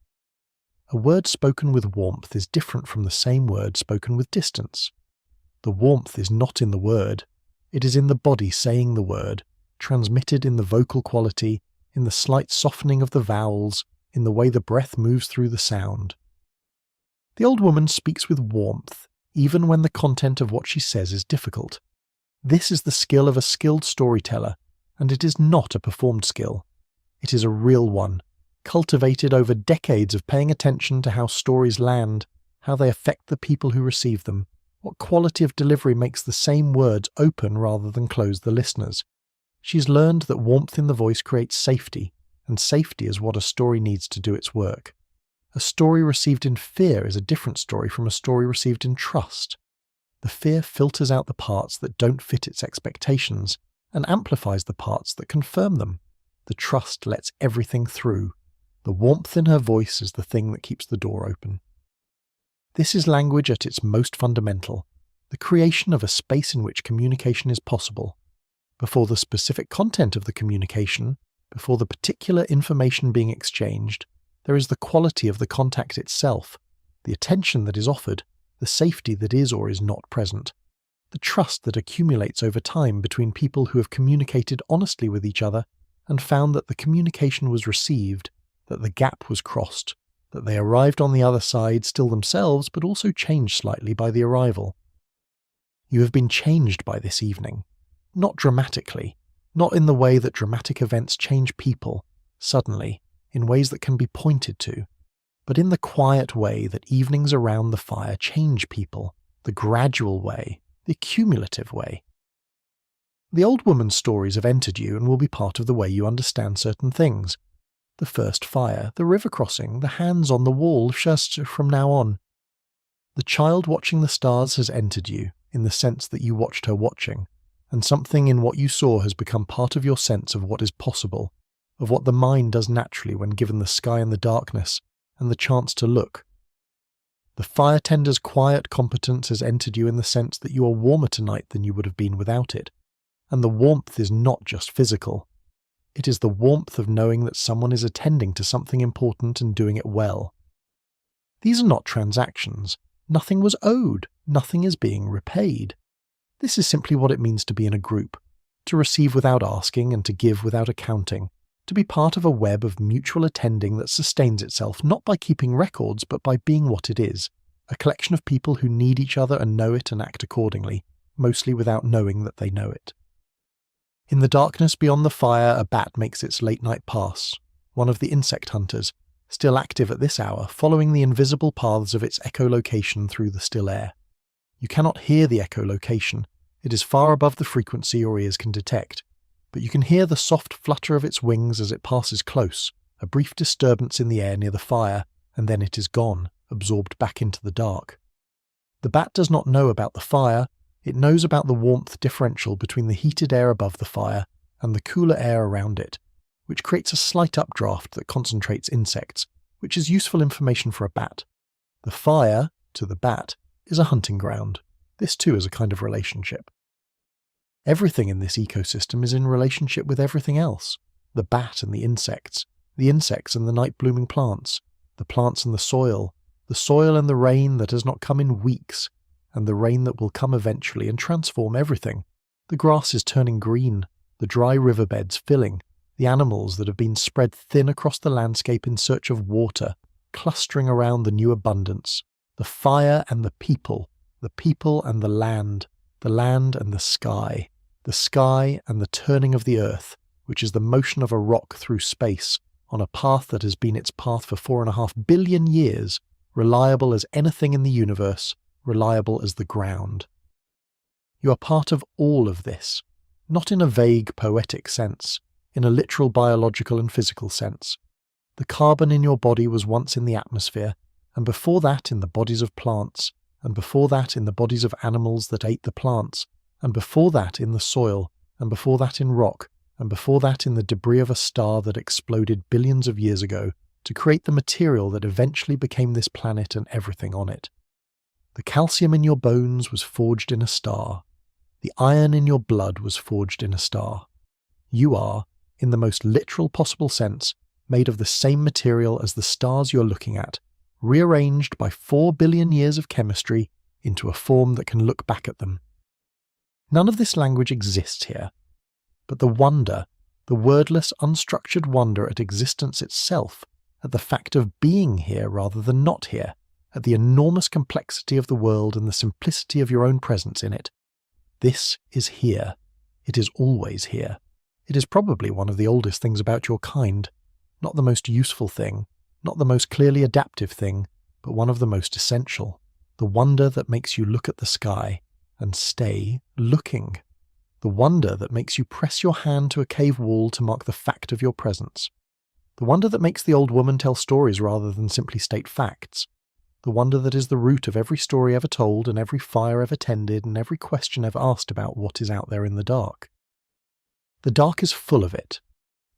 A word spoken with warmth is different from the same word spoken with distance. The warmth is not in the word, it is in the body saying the word, transmitted in the vocal quality, in the slight softening of the vowels, in the way the breath moves through the sound. The old woman speaks with warmth, even when the content of what she says is difficult. This is the skill of a skilled storyteller, and it is not a performed skill. It is a real one, cultivated over decades of paying attention to how stories land, how they affect the people who receive them, what quality of delivery makes the same words open rather than close the listeners. She's learned that warmth in the voice creates safety, and safety is what a story needs to do its work. A story received in fear is a different story from a story received in trust. The fear filters out the parts that don't fit its expectations and amplifies the parts that confirm them. The trust lets everything through. The warmth in her voice is the thing that keeps the door open. This is language at its most fundamental, the creation of a space in which communication is possible. Before the specific content of the communication, before the particular information being exchanged, there is the quality of the contact itself, the attention that is offered, the safety that is or is not present, the trust that accumulates over time between people who have communicated honestly with each other and found that the communication was received, that the gap was crossed, that they arrived on the other side still themselves but also changed slightly by the arrival. You have been changed by this evening. Not dramatically, not in the way that dramatic events change people, suddenly, in ways that can be pointed to, but in the quiet way that evenings around the fire change people, the gradual way, the cumulative way. The old woman's stories have entered you and will be part of the way you understand certain things. The first fire, the river crossing, the hands on the wall, just from now on. The child watching the stars has entered you, in the sense that you watched her watching, and something in what you saw has become part of your sense of what is possible, of what the mind does naturally when given the sky and the darkness, and the chance to look. The fire tender's quiet competence has entered you in the sense that you are warmer tonight than you would have been without it, and the warmth is not just physical. It is the warmth of knowing that someone is attending to something important and doing it well. These are not transactions. Nothing was owed. Nothing is being repaid. This is simply what it means to be in a group, to receive without asking and to give without accounting, to be part of a web of mutual attending that sustains itself not by keeping records but by being what it is, a collection of people who need each other and know it and act accordingly, mostly without knowing that they know it. In the darkness beyond the fire, a bat makes its late-night pass, one of the insect hunters, still active at this hour, following the invisible paths of its echolocation through the still air. You cannot hear the echolocation. It is far above the frequency your ears can detect, but you can hear the soft flutter of its wings as it passes close, a brief disturbance in the air near the fire, and then it is gone, absorbed back into the dark. The bat does not know about the fire. It knows about the warmth differential between the heated air above the fire and the cooler air around it, which creates a slight updraft that concentrates insects, which is useful information for a bat. The fire, to the bat, is a hunting ground. This too is a kind of relationship. Everything in this ecosystem is in relationship with everything else. The bat and the insects and the night-blooming plants, the plants and the soil and the rain that has not come in weeks, and the rain that will come eventually and transform everything. The grass is turning green, the dry riverbeds filling, the animals that have been spread thin across the landscape in search of water, clustering around the new abundance, the fire and the people and the land and the sky and the turning of the earth, which is the motion of a rock through space, on a path that has been its path for 4.5 billion years, reliable as anything in the universe, reliable as the ground. You are part of all of this, not in a vague poetic sense, in a literal biological and physical sense. The carbon in your body was once in the atmosphere, and before that in the bodies of plants, and before that in the bodies of animals that ate the plants, and before that in the soil, and before that in rock, and before that in the debris of a star that exploded billions of years ago, to create the material that eventually became this planet and everything on it. The calcium in your bones was forged in a star. The iron in your blood was forged in a star. You are, in the most literal possible sense, made of the same material as the stars you're looking at, rearranged by 4 billion years of chemistry into a form that can look back at them. None of this language exists here, but the wonder, the wordless, unstructured wonder at existence itself, at the fact of being here rather than not here, at the enormous complexity of the world and the simplicity of your own presence in it. This is here. It is always here. It is probably one of the oldest things about your kind, not the most useful thing, not the most clearly adaptive thing, but one of the most essential. The wonder that makes you look at the sky and stay looking. The wonder that makes you press your hand to a cave wall to mark the fact of your presence. The wonder that makes the old woman tell stories rather than simply state facts. The wonder that is the root of every story ever told and every fire ever tended and every question ever asked about what is out there in the dark. The dark is full of it.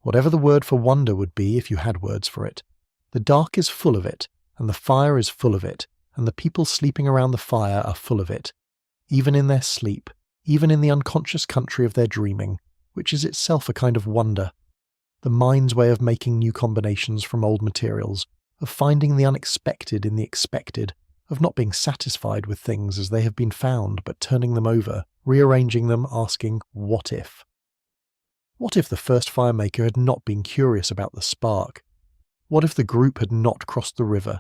Whatever the word for wonder would be if you had words for it. The dark is full of it, and the fire is full of it, and the people sleeping around the fire are full of it. Even in their sleep, even in the unconscious country of their dreaming, which is itself a kind of wonder. The mind's way of making new combinations from old materials, of finding the unexpected in the expected, of not being satisfied with things as they have been found, but turning them over, rearranging them, asking, what if? What if the first firemaker had not been curious about the spark? What if the group had not crossed the river?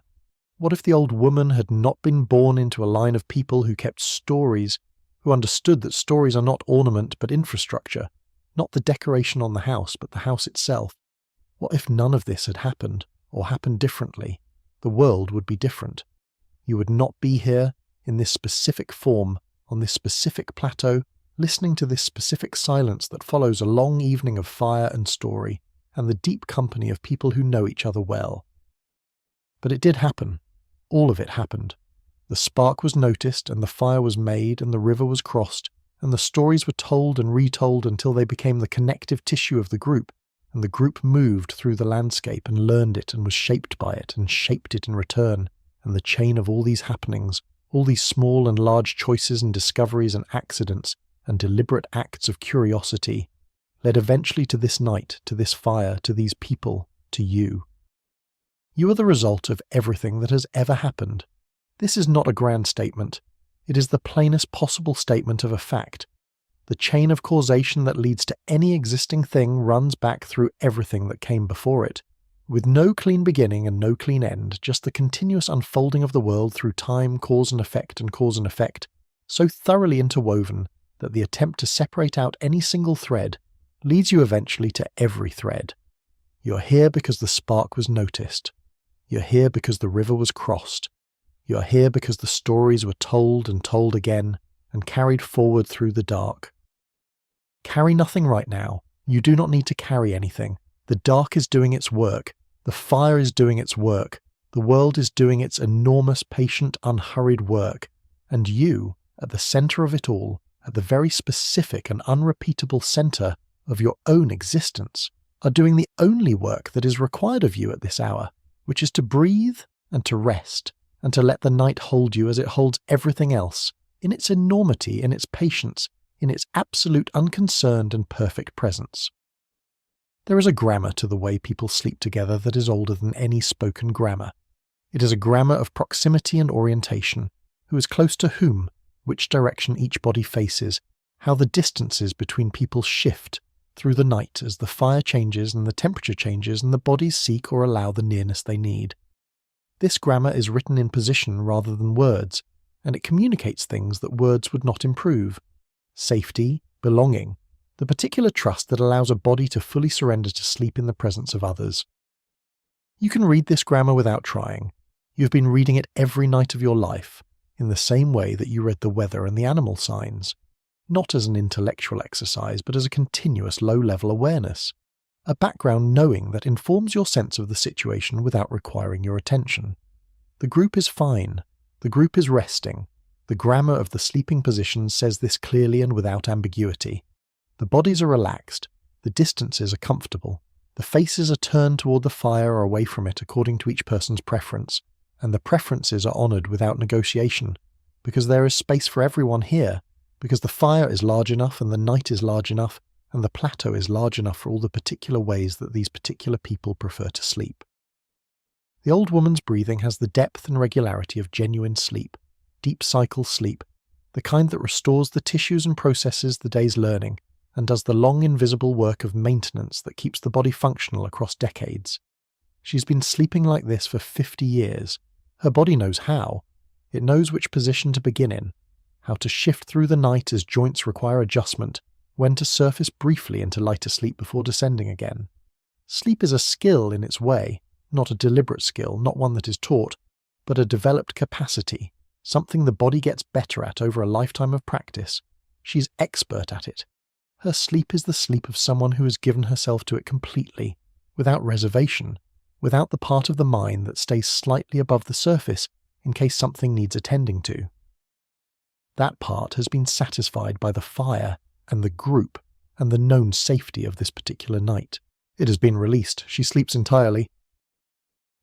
What if the old woman had not been born into a line of people who kept stories, who understood that stories are not ornament but infrastructure, not the decoration on the house but the house itself? What if none of this had happened, or happened differently? The world would be different. You would not be here, in this specific form, on this specific plateau, listening to this specific silence that follows a long evening of fire and story, and the deep company of people who know each other well. But it did happen. All of it happened. The spark was noticed, and the fire was made, and the river was crossed, and the stories were told and retold until they became the connective tissue of the group, and the group moved through the landscape and learned it and was shaped by it and shaped it in return, and the chain of all these happenings, all these small and large choices and discoveries and accidents and deliberate acts of curiosity, led eventually to this night, to this fire, to these people, to you. You are the result of everything that has ever happened. This is not a grand statement. It is the plainest possible statement of a fact. The chain of causation that leads to any existing thing runs back through everything that came before it, with no clean beginning and no clean end, just the continuous unfolding of the world through time, cause and effect, so thoroughly interwoven that the attempt to separate out any single thread leads you eventually to every thread. You're here because the spark was noticed. You're here because the river was crossed. You're here because the stories were told and told again and carried forward through the dark. Carry nothing right now. You do not need to carry anything. The dark is doing its work. The fire is doing its work. The world is doing its enormous, patient, unhurried work. And you, at the center of it all, at the very specific and unrepeatable center of your own existence, are doing the only work that is required of you at this hour, which is to breathe and to rest, and to let the night hold you as it holds everything else, in its enormity, in its patience, in its absolute unconcerned and perfect presence. There is a grammar to the way people sleep together that is older than any spoken grammar. It is a grammar of proximity and orientation, who is close to whom, which direction each body faces, how the distances between people shift through the night as the fire changes and the temperature changes and the bodies seek or allow the nearness they need. This grammar is written in position rather than words, and it communicates things that words would not improve. Safety, belonging, the particular trust that allows a body to fully surrender to sleep in the presence of others. You can read this grammar without trying. You have been reading it every night of your life, in the same way that you read the weather and the animal signs, not as an intellectual exercise, but as a continuous low-level awareness, a background knowing that informs your sense of the situation without requiring your attention. The group is fine. The group is resting. The grammar of the sleeping positions says this clearly and without ambiguity. The bodies are relaxed. The distances are comfortable. The faces are turned toward the fire or away from it according to each person's preference, and the preferences are honoured without negotiation, because there is space for everyone here, because the fire is large enough and the night is large enough, and the plateau is large enough for all the particular ways that these particular people prefer to sleep. The old woman's breathing has the depth and regularity of genuine sleep, deep cycle sleep, the kind that restores the tissues and processes the day's learning, and does the long invisible work of maintenance that keeps the body functional across decades. She's been sleeping like this for 50 years. Her body knows how. It knows which position to begin in, how to shift through the night as joints require adjustment, when to surface briefly into lighter sleep before descending again. Sleep is a skill in its way, not a deliberate skill, not one that is taught, but a developed capacity, something the body gets better at over a lifetime of practice. She's expert at it. Her sleep is the sleep of someone who has given herself to it completely, without reservation, without the part of the mind that stays slightly above the surface in case something needs attending to. That part has been satisfied by the fire and the group and the known safety of this particular night. It has been released. She sleeps entirely.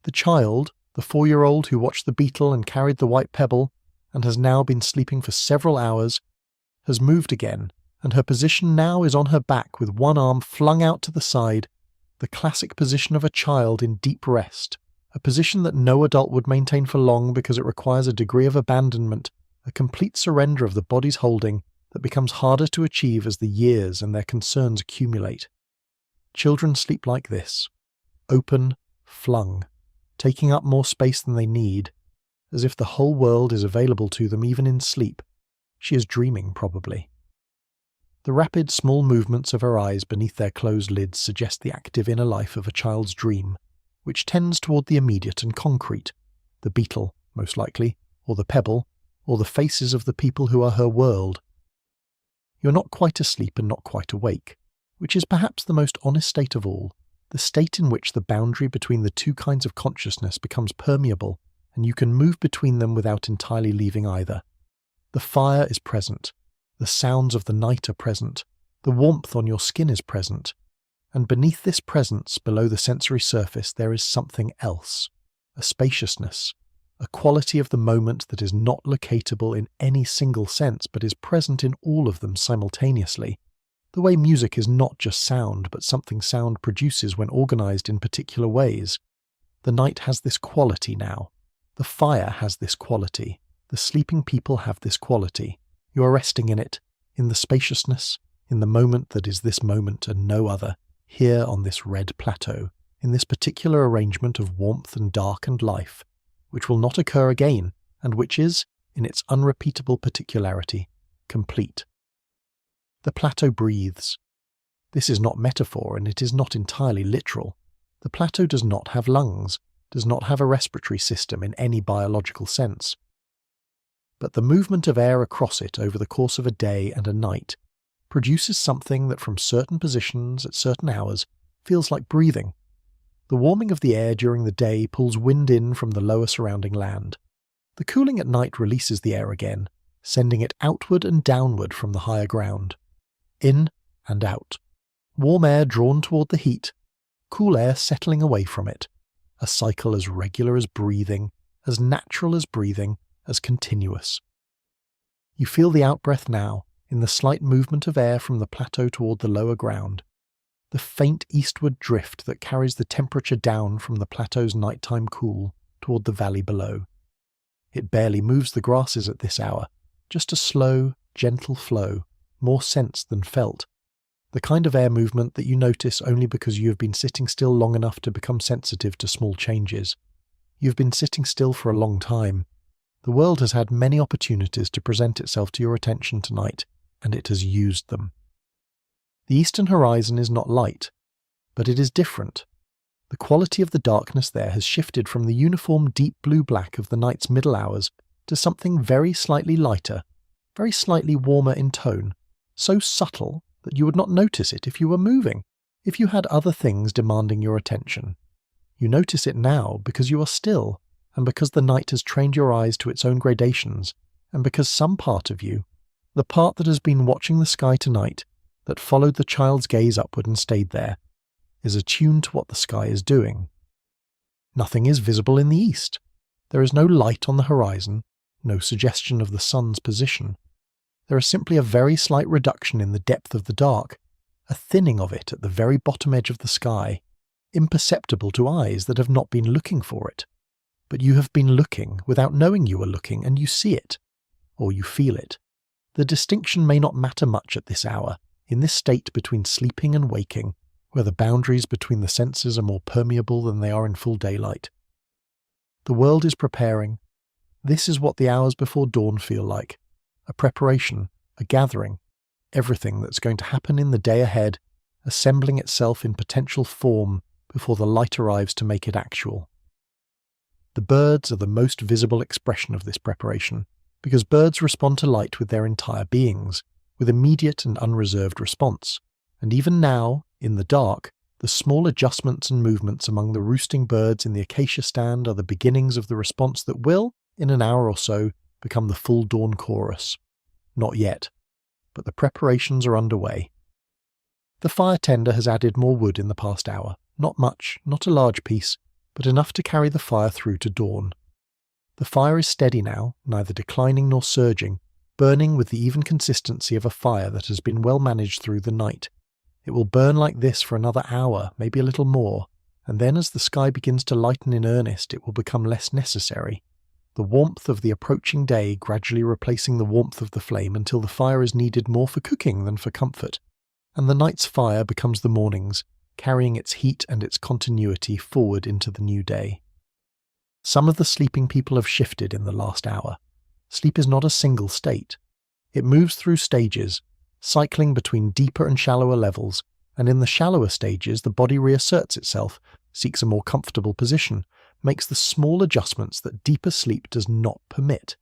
The child, the 4-year-old who watched the beetle and carried the white pebble, and has now been sleeping for several hours, has moved again, and her position now is on her back with one arm flung out to the side, the classic position of a child in deep rest, a position that no adult would maintain for long because it requires a degree of abandonment, a complete surrender of the body's holding that becomes harder to achieve as the years and their concerns accumulate. Children sleep like this, open, flung, taking up more space than they need, as if the whole world is available to them even in sleep. She is dreaming, probably. The rapid, small movements of her eyes beneath their closed lids suggest the active inner life of a child's dream, which tends toward the immediate and concrete, the beetle, most likely, or the pebble, or the faces of the people who are her world. You're not quite asleep and not quite awake, which is perhaps the most honest state of all, the state in which the boundary between the two kinds of consciousness becomes permeable, and you can move between them without entirely leaving either. The fire is present. The sounds of the night are present, the warmth on your skin is present, and beneath this presence, below the sensory surface, there is something else, a spaciousness, a quality of the moment that is not locatable in any single sense but is present in all of them simultaneously, the way music is not just sound but something sound produces when organized in particular ways. The night has this quality now, the fire has this quality, the sleeping people have this quality. You are resting in it, in the spaciousness, in the moment that is this moment and no other, here on this red plateau, in this particular arrangement of warmth and dark and life, which will not occur again, and which is, in its unrepeatable particularity, complete. The plateau breathes. This is not metaphor, and it is not entirely literal. The plateau does not have lungs, does not have a respiratory system in any biological sense. But the movement of air across it over the course of a day and a night produces something that from certain positions at certain hours feels like breathing. The warming of the air during the day pulls wind in from the lower surrounding land. The cooling at night releases the air again, sending it outward and downward from the higher ground. In and out. Warm air drawn toward the heat, cool air settling away from it. A cycle as regular as breathing, as natural as breathing, as continuous. You feel the outbreath now, in the slight movement of air from the plateau toward the lower ground, the faint eastward drift that carries the temperature down from the plateau's nighttime cool toward the valley below. It barely moves the grasses at this hour, just a slow, gentle flow, more sensed than felt, the kind of air movement that you notice only because you have been sitting still long enough to become sensitive to small changes. You've been sitting still for a long time. The world has had many opportunities to present itself to your attention tonight, and it has used them. The eastern horizon is not light, but it is different. The quality of the darkness there has shifted from the uniform deep blue-black of the night's middle hours to something very slightly lighter, very slightly warmer in tone, so subtle that you would not notice it if you were moving, if you had other things demanding your attention. You notice it now because you are still, and because the night has trained your eyes to its own gradations, and because some part of you, the part that has been watching the sky tonight, that followed the child's gaze upward and stayed there, is attuned to what the sky is doing. Nothing is visible in the east. There is no light on the horizon, no suggestion of the sun's position. There is simply a very slight reduction in the depth of the dark, a thinning of it at the very bottom edge of the sky, imperceptible to eyes that have not been looking for it. But you have been looking without knowing you are looking, and you see it, or you feel it. The distinction may not matter much at this hour, in this state between sleeping and waking, where the boundaries between the senses are more permeable than they are in full daylight. The world is preparing. This is what the hours before dawn feel like. A preparation, a gathering, everything that's going to happen in the day ahead, assembling itself in potential form before the light arrives to make it actual. The birds are the most visible expression of this preparation, because birds respond to light with their entire beings, with immediate and unreserved response. And even now, in the dark, the small adjustments and movements among the roosting birds in the acacia stand are the beginnings of the response that will, in an hour or so, become the full dawn chorus. Not yet, but the preparations are underway. The fire tender has added more wood in the past hour. Not much, not a large piece, but enough to carry the fire through to dawn. The fire is steady now, neither declining nor surging, burning with the even consistency of a fire that has been well managed through the night. It will burn like this for another hour, maybe a little more, and then as the sky begins to lighten in earnest, it will become less necessary. The warmth of the approaching day gradually replacing the warmth of the flame until the fire is needed more for cooking than for comfort, and the night's fire becomes the morning's, carrying its heat and its continuity forward into the new day. Some of the sleeping people have shifted in the last hour. Sleep is not a single state. It moves through stages, cycling between deeper and shallower levels, and in the shallower stages the body reasserts itself, seeks a more comfortable position, makes the small adjustments that deeper sleep does not permit.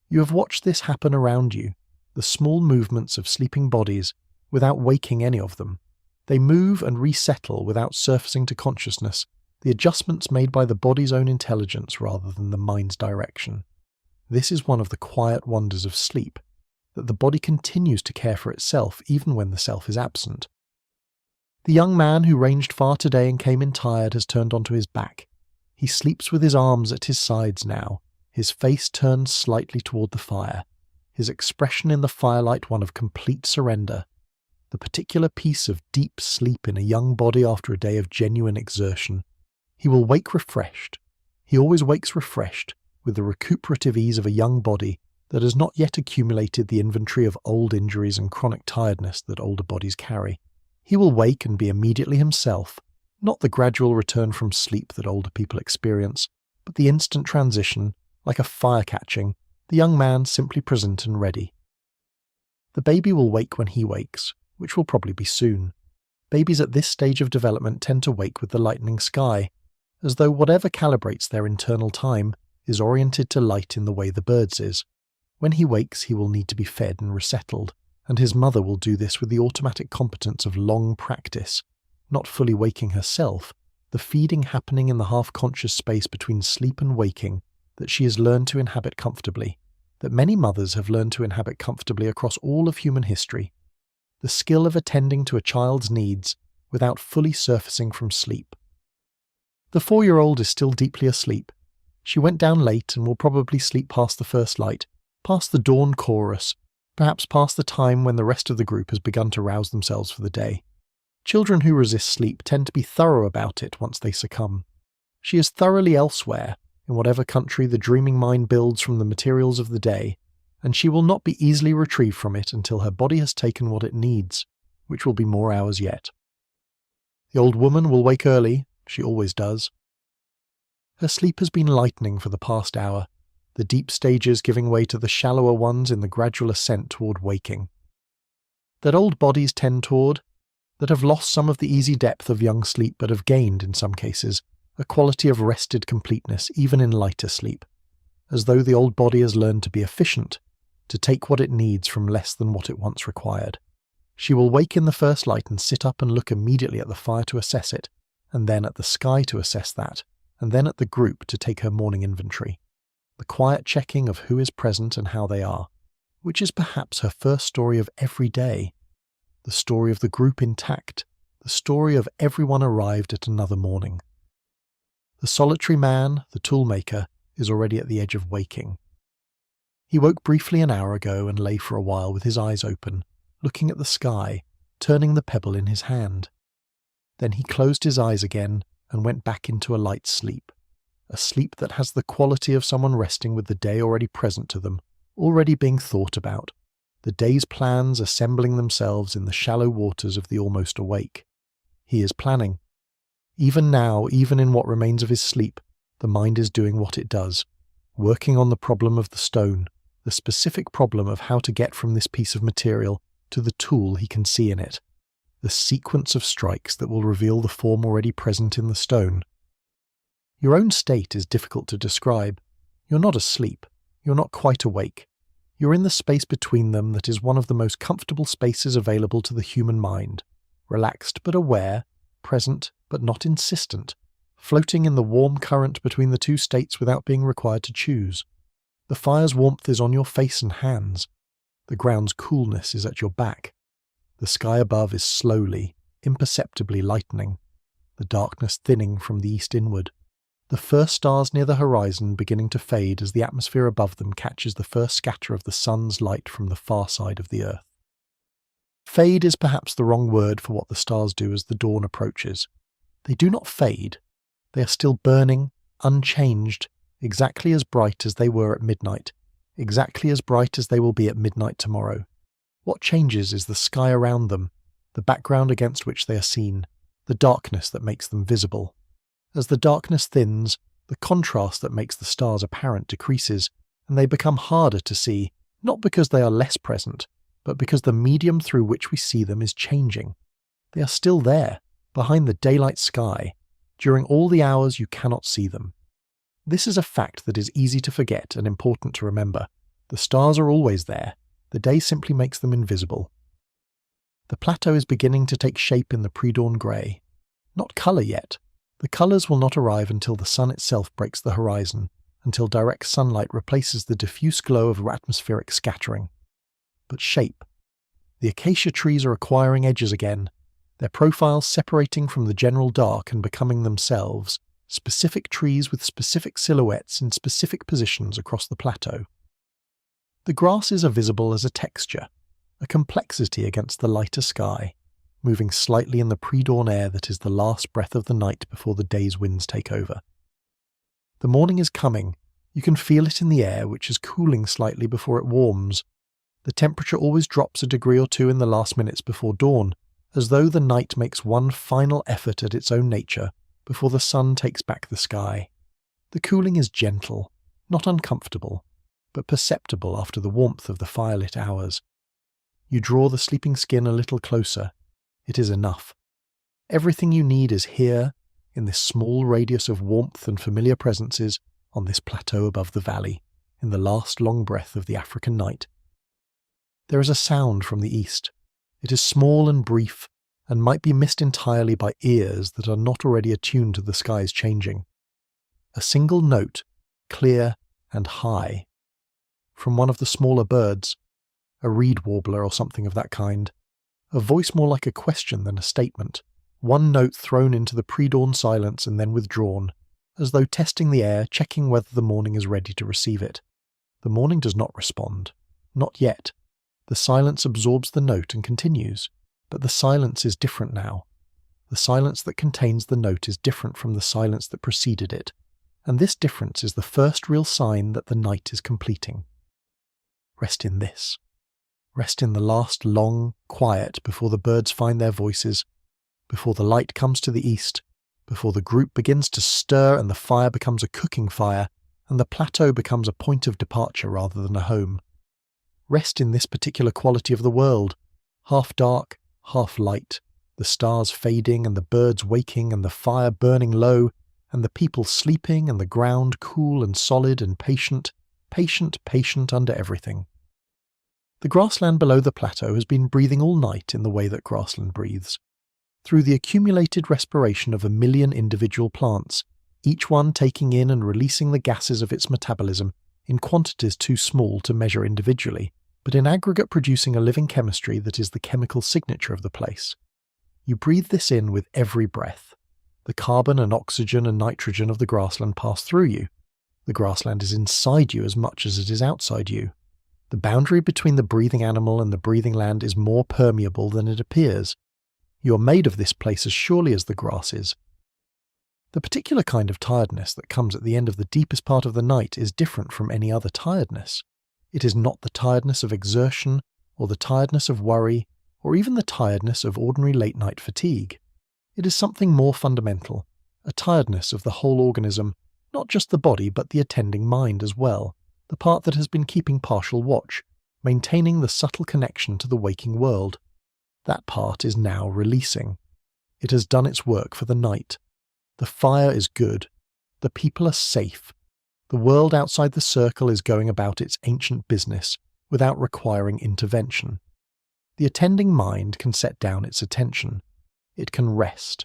You have watched this happen around you, the small movements of sleeping bodies, without waking any of them. They move and resettle without surfacing to consciousness, the adjustments made by the body's own intelligence rather than the mind's direction. This is one of the quiet wonders of sleep, that the body continues to care for itself even when the self is absent. The young man who ranged far today and came in tired has turned onto his back. He sleeps with his arms at his sides now, his face turned slightly toward the fire, his expression in the firelight one of complete surrender, the particular piece of deep sleep in a young body after a day of genuine exertion. He will wake refreshed. He always wakes refreshed, with the recuperative ease of a young body that has not yet accumulated the inventory of old injuries and chronic tiredness that older bodies carry. He will wake and be immediately himself, not the gradual return from sleep that older people experience, but the instant transition, like a fire catching, the young man simply present and ready. The baby will wake when he wakes, which will probably be soon. Babies at this stage of development tend to wake with the lightening sky, as though whatever calibrates their internal time is oriented to light in the way the bird's is. When he wakes, he will need to be fed and resettled, and his mother will do this with the automatic competence of long practice, not fully waking herself, the feeding happening in the half-conscious space between sleep and waking that she has learned to inhabit comfortably, that many mothers have learned to inhabit comfortably across all of human history. The skill of attending to a child's needs without fully surfacing from sleep. The 4-year-old is still deeply asleep. She went down late and will probably sleep past the first light, past the dawn chorus, perhaps past the time when the rest of the group has begun to rouse themselves for the day. Children who resist sleep tend to be thorough about it once they succumb. She is thoroughly elsewhere, in whatever country the dreaming mind builds from the materials of the day, and she will not be easily retrieved from it until her body has taken what it needs, which will be more hours yet. The old woman will wake early, she always does. Her sleep has been lightening for the past hour, the deep stages giving way to the shallower ones in the gradual ascent toward waking. That old bodies tend toward, that have lost some of the easy depth of young sleep but have gained, in some cases, a quality of rested completeness even in lighter sleep, as though the old body has learned to be efficient, to take what it needs from less than what it once required. She will wake in the first light and sit up and look immediately at the fire to assess it, and then at the sky to assess that, and then at the group to take her morning inventory. The quiet checking of who is present and how they are, which is perhaps her first story of every day. The story of the group intact, the the story of everyone arrived at another morning. The solitary man, the toolmaker, is already at the edge of waking. He woke briefly an hour ago and lay for a while with his eyes open, looking at the sky, turning the pebble in his hand. Then he closed his eyes again and went back into a light sleep, a sleep that has the quality of someone resting with the day already present to them, already being thought about, the day's plans assembling themselves in the shallow waters of the almost awake. He is planning. Even now, even in what remains of his sleep, the mind is doing what it does, working on the problem of the stone, the specific problem of how to get from this piece of material to the tool he can see in it, the sequence of strikes that will reveal the form already present in the stone. Your own state is difficult to describe. You're not asleep. You're not quite awake. You're in the space between them that is one of the most comfortable spaces available to the human mind, relaxed but aware, present but not insistent, floating in the warm current between the two states without being required to choose. The fire's warmth is on your face and hands. The ground's coolness is at your back. The sky above is slowly, imperceptibly lightening, the darkness thinning from the east inward. The first stars near the horizon beginning to fade as the atmosphere above them catches the first scatter of the sun's light from the far side of the earth. Fade is perhaps the wrong word for what the stars do as the dawn approaches. They do not fade. They are still burning, unchanged, exactly as bright as they were at midnight, exactly as bright as they will be at midnight tomorrow. What changes is the sky around them, the background against which they are seen, the darkness that makes them visible. As the darkness thins, the contrast that makes the stars apparent decreases, and they become harder to see, not because they are less present, but because the medium through which we see them is changing. They are still there, behind the daylight sky. During all the hours you cannot see them. This is a fact that is easy to forget and important to remember. The stars are always there. The day simply makes them invisible. The plateau is beginning to take shape in the pre-dawn grey. Not colour yet. The colours will not arrive until the sun itself breaks the horizon, until direct sunlight replaces the diffuse glow of atmospheric scattering. But shape. The acacia trees are acquiring edges again, their profiles separating from the general dark and becoming themselves, specific trees with specific silhouettes in specific positions across the plateau. The grasses are visible as a texture, a complexity against the lighter sky, moving slightly in the pre-dawn air that is the last breath of the night before the day's winds take over. The morning is coming. You can feel it in the air, which is cooling slightly before it warms. The temperature always drops a degree or two in the last minutes before dawn, as though the night makes one final effort at its own nature before the sun takes back the sky. The cooling is gentle, not uncomfortable, but perceptible after the warmth of the firelit hours. You draw the sleeping skin a little closer. It is enough. Everything you need is here, in this small radius of warmth and familiar presences, on this plateau above the valley, in the last long breath of the African night. There is a sound from the east. It is small and brief, and might be missed entirely by ears that are not already attuned to the sky's changing. A single note, clear and high, from one of the smaller birds, a reed warbler or something of that kind, a voice more like a question than a statement, one note thrown into the pre-dawn silence and then withdrawn, as though testing the air, checking whether the morning is ready to receive it. The morning does not respond. Not yet. The silence absorbs the note and continues, but the silence is different now. The silence that contains the note is different from the silence that preceded it, and this difference is the first real sign that the night is completing. Rest in this. Rest in the last long quiet before the birds find their voices, before the light comes to the east, before the group begins to stir and the fire becomes a cooking fire, and the plateau becomes a point of departure rather than a home. Rest in this particular quality of the world, half dark, half light, the stars fading and the birds waking and the fire burning low, and the people sleeping and the ground cool and solid and patient, patient under everything. The grassland below the plateau has been breathing all night in the way that grassland breathes, through the accumulated respiration of 1 million individual plants, each one taking in and releasing the gases of its metabolism in quantities too small to measure individually, but in aggregate producing a living chemistry that is the chemical signature of the place. You breathe this in with every breath. The carbon and oxygen and nitrogen of the grassland pass through you. The grassland is inside you as much as it is outside you. The boundary between the breathing animal and the breathing land is more permeable than it appears. You are made of this place as surely as the grass is. The particular kind of tiredness that comes at the end of the deepest part of the night is different from any other tiredness. It is not the tiredness of exertion, or the tiredness of worry, or even the tiredness of ordinary late-night fatigue. It is something more fundamental, a tiredness of the whole organism, not just the body but the attending mind as well, the part that has been keeping partial watch, maintaining the subtle connection to the waking world. That part is now releasing. It has done its work for the night. The fire is good. The people are safe. The world outside the circle is going about its ancient business without requiring intervention. The attending mind can set down its attention. It can rest.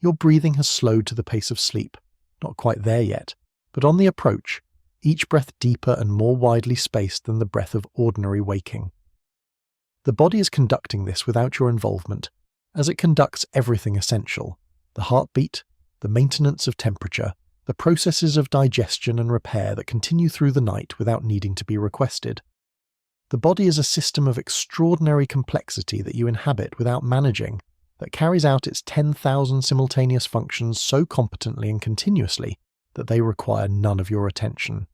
Your breathing has slowed to the pace of sleep, not quite there yet, but on the approach, each breath deeper and more widely spaced than the breath of ordinary waking. The body is conducting this without your involvement, as it conducts everything essential: the heartbeat, the maintenance of temperature, the processes of digestion and repair that continue through the night without needing to be requested. The body is a system of extraordinary complexity that you inhabit without managing, that carries out its 10,000 simultaneous functions so competently and continuously that they require none of your attention.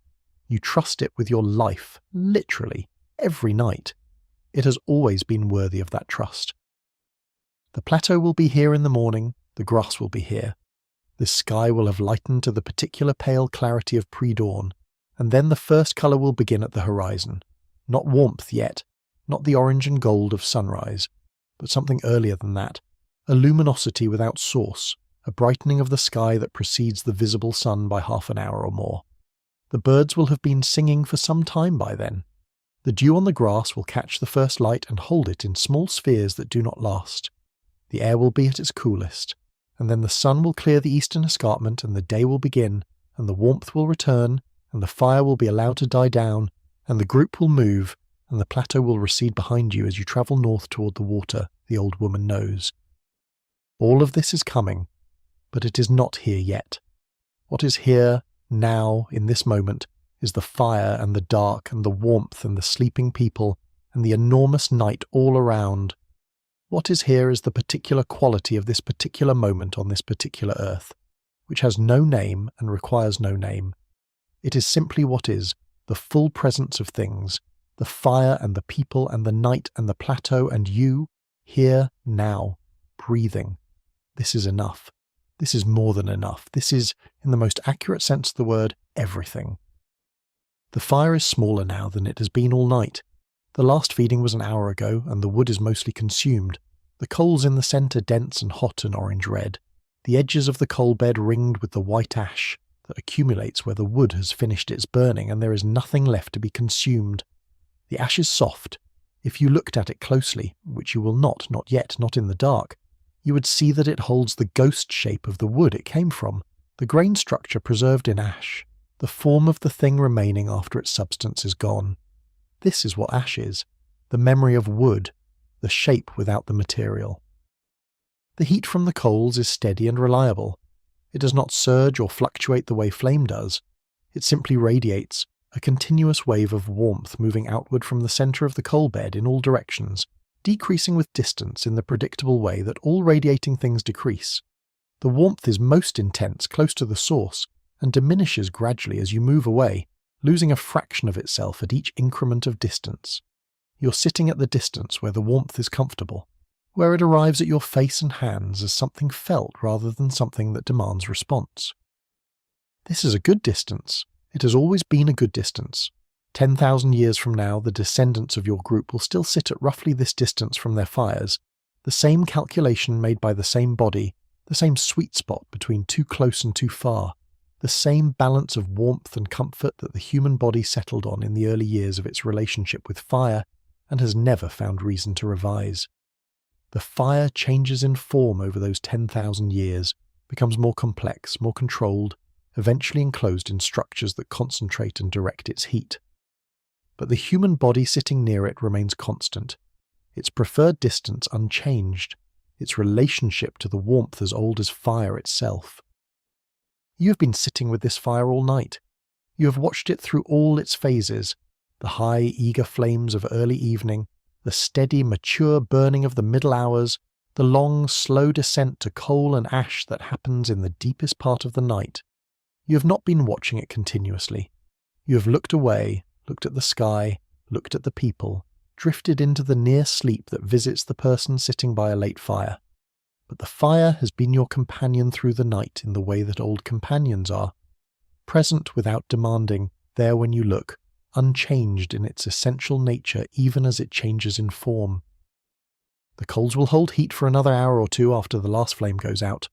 You trust it with your life, literally, every night. It has always been worthy of that trust. The plateau will be here in the morning, the grass will be here. The sky will have lightened to the particular pale clarity of pre-dawn, and then the first colour will begin at the horizon. Not warmth yet, not the orange and gold of sunrise, but something earlier than that, a luminosity without source, a brightening of the sky that precedes the visible sun by half an hour or more. The birds will have been singing for some time by then. The dew on the grass will catch the first light and hold it in small spheres that do not last. The air will be at its coolest, and then the sun will clear the eastern escarpment and the day will begin, and the warmth will return, and the fire will be allowed to die down, and the group will move, and the plateau will recede behind you as you travel north toward the water, the old woman knows. All of this is coming, but it is not here yet. What is here, now, in this moment, is the fire and the dark and the warmth and the sleeping people and the enormous night all around. What is here is the particular quality of this particular moment on this particular earth, which has no name and requires no name. It is simply what is, the full presence of things, the fire and the people and the night and the plateau and you, here, now, breathing. This is enough. This is more than enough. This is, in the most accurate sense of the word, everything. The fire is smaller now than it has been all night. The last feeding was an hour ago, and the wood is mostly consumed. The coals in the centre dense and hot and orange-red. The edges of the coal bed ringed with the white ash that accumulates where the wood has finished its burning, and there is nothing left to be consumed. The ash is soft. If you looked at it closely, which you will not yet, not in the dark, you would see that it holds the ghost shape of the wood it came from, the grain structure preserved in ash, the form of the thing remaining after its substance is gone. This is what ash is, the memory of wood, the shape without the material. The heat from the coals is steady and reliable. It does not surge or fluctuate the way flame does. It simply radiates, a continuous wave of warmth moving outward from the centre of the coal bed in all directions, decreasing with distance in the predictable way that all radiating things decrease. The warmth is most intense close to the source, and diminishes gradually as you move away, losing a fraction of itself at each increment of distance. You're sitting at the distance where the warmth is comfortable, where it arrives at your face and hands as something felt rather than something that demands response. This is a good distance. It has always been a good distance. 10,000 years from now, the descendants of your group will still sit at roughly this distance from their fires, the same calculation made by the same body, the same sweet spot between too close and too far, the same balance of warmth and comfort that the human body settled on in the early years of its relationship with fire and has never found reason to revise. The fire changes in form over those 10,000 years, becomes more complex, more controlled, eventually enclosed in structures that concentrate and direct its heat. But the human body sitting near it remains constant, its preferred distance unchanged, its relationship to the warmth as old as fire itself. You have been sitting with this fire all night. You have watched it through all its phases, the high, eager flames of early evening, the steady, mature burning of the middle hours, the long, slow descent to coal and ash that happens in the deepest part of the night. You have not been watching it continuously. You have looked away, looked at the sky, looked at the people, drifted into the near sleep that visits the person sitting by a late fire. But the fire has been your companion through the night in the way that old companions are, present without demanding, there when you look, unchanged in its essential nature even as it changes in form. The coals will hold heat for another hour or two after the last flame goes out,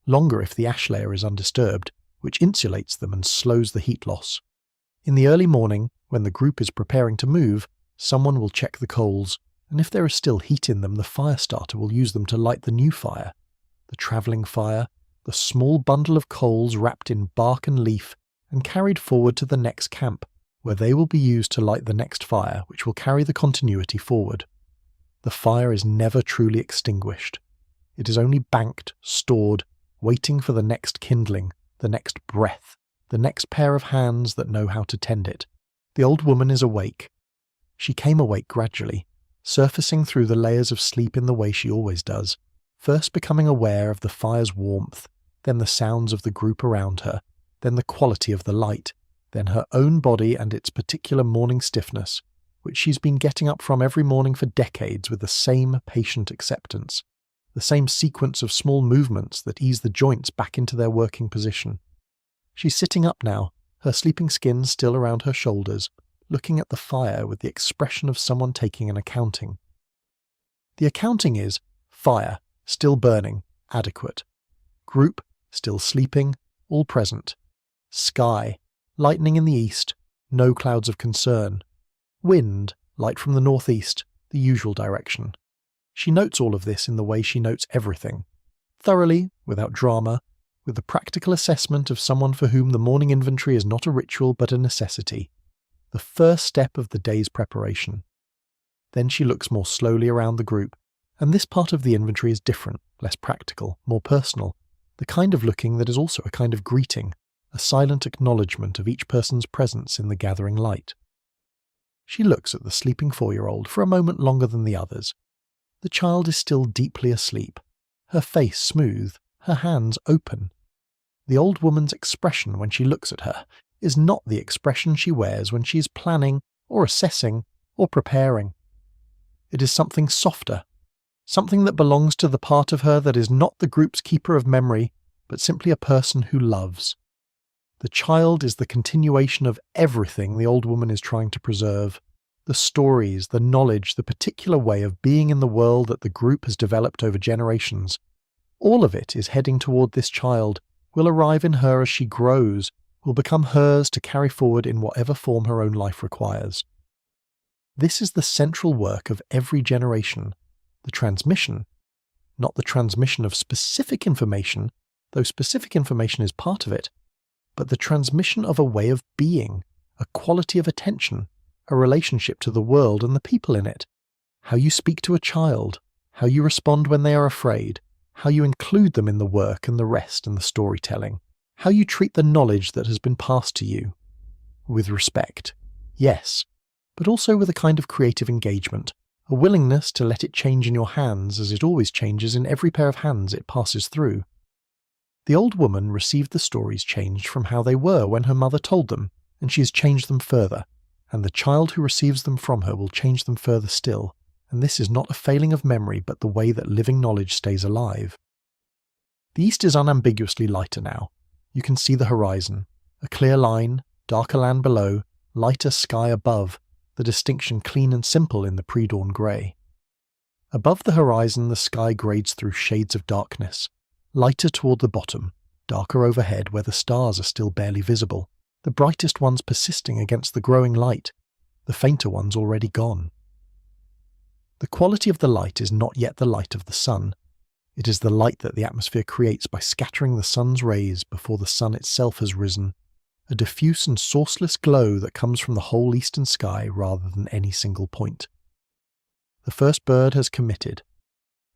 longer if the ash layer is undisturbed, which insulates them and slows the heat loss. In the early morning, when the group is preparing to move, someone will check the coals, and if there is still heat in them, the fire starter will use them to light the new fire. The travelling fire, the small bundle of coals wrapped in bark and leaf and carried forward to the next camp, where they will be used to light the next fire, which will carry the continuity forward. The fire is never truly extinguished. It is only banked, stored, waiting for the next kindling, the next breath, the next pair of hands that know how to tend it. The old woman is awake. She came awake gradually, surfacing through the layers of sleep in the way she always does, first becoming aware of the fire's warmth, then the sounds of the group around her, then the quality of the light, then her own body and its particular morning stiffness, which she's been getting up from every morning for decades with the same patient acceptance, the same sequence of small movements that ease the joints back into their working position. She's sitting up now, her sleeping skin still around her shoulders, looking at the fire with the expression of someone taking an accounting. The accounting is fire, still burning, adequate. Group, still sleeping, all present. Sky, lightning in the east, no clouds of concern. Wind, light from the northeast, the usual direction. She notes all of this in the way she notes everything. Thoroughly, without drama, with the practical assessment of someone for whom the morning inventory is not a ritual but a necessity. The first step of the day's preparation. Then she looks more slowly around the group, and this part of the inventory is different, less practical, more personal, the kind of looking that is also a kind of greeting, a silent acknowledgement of each person's presence in the gathering light. She looks at the sleeping 4-year-old for a moment longer than the others. The child is still deeply asleep, her face smooth, her hands open. The old woman's expression when she looks at her is not the expression she wears when she is planning, or assessing, or preparing. It is something softer, something that belongs to the part of her that is not the group's keeper of memory, but simply a person who loves. The child is the continuation of everything the old woman is trying to preserve. The stories, the knowledge, the particular way of being in the world that the group has developed over generations. All of it is heading toward this child, will arrive in her as she grows, will become hers to carry forward in whatever form her own life requires. This is the central work of every generation, the transmission, not the transmission of specific information, though specific information is part of it, but the transmission of a way of being, a quality of attention, a relationship to the world and the people in it, how you speak to a child, how you respond when they are afraid, how you include them in the work and the rest and the storytelling, how you treat the knowledge that has been passed to you. With respect, yes, but also with a kind of creative engagement, a willingness to let it change in your hands as it always changes in every pair of hands it passes through. The old woman received the stories changed from how they were when her mother told them, and she has changed them further, and the child who receives them from her will change them further still, and this is not a failing of memory but the way that living knowledge stays alive. The east is unambiguously lighter now. You can see the horizon, a clear line, darker land below, lighter sky above, the distinction clean and simple in the pre-dawn grey. Above the horizon the sky grades through shades of darkness, lighter toward the bottom, darker overhead where the stars are still barely visible, the brightest ones persisting against the growing light, the fainter ones already gone. The quality of the light is not yet the light of the sun. It is the light that the atmosphere creates by scattering the sun's rays before the sun itself has risen, a diffuse and sourceless glow that comes from the whole eastern sky rather than any single point. The first bird has committed.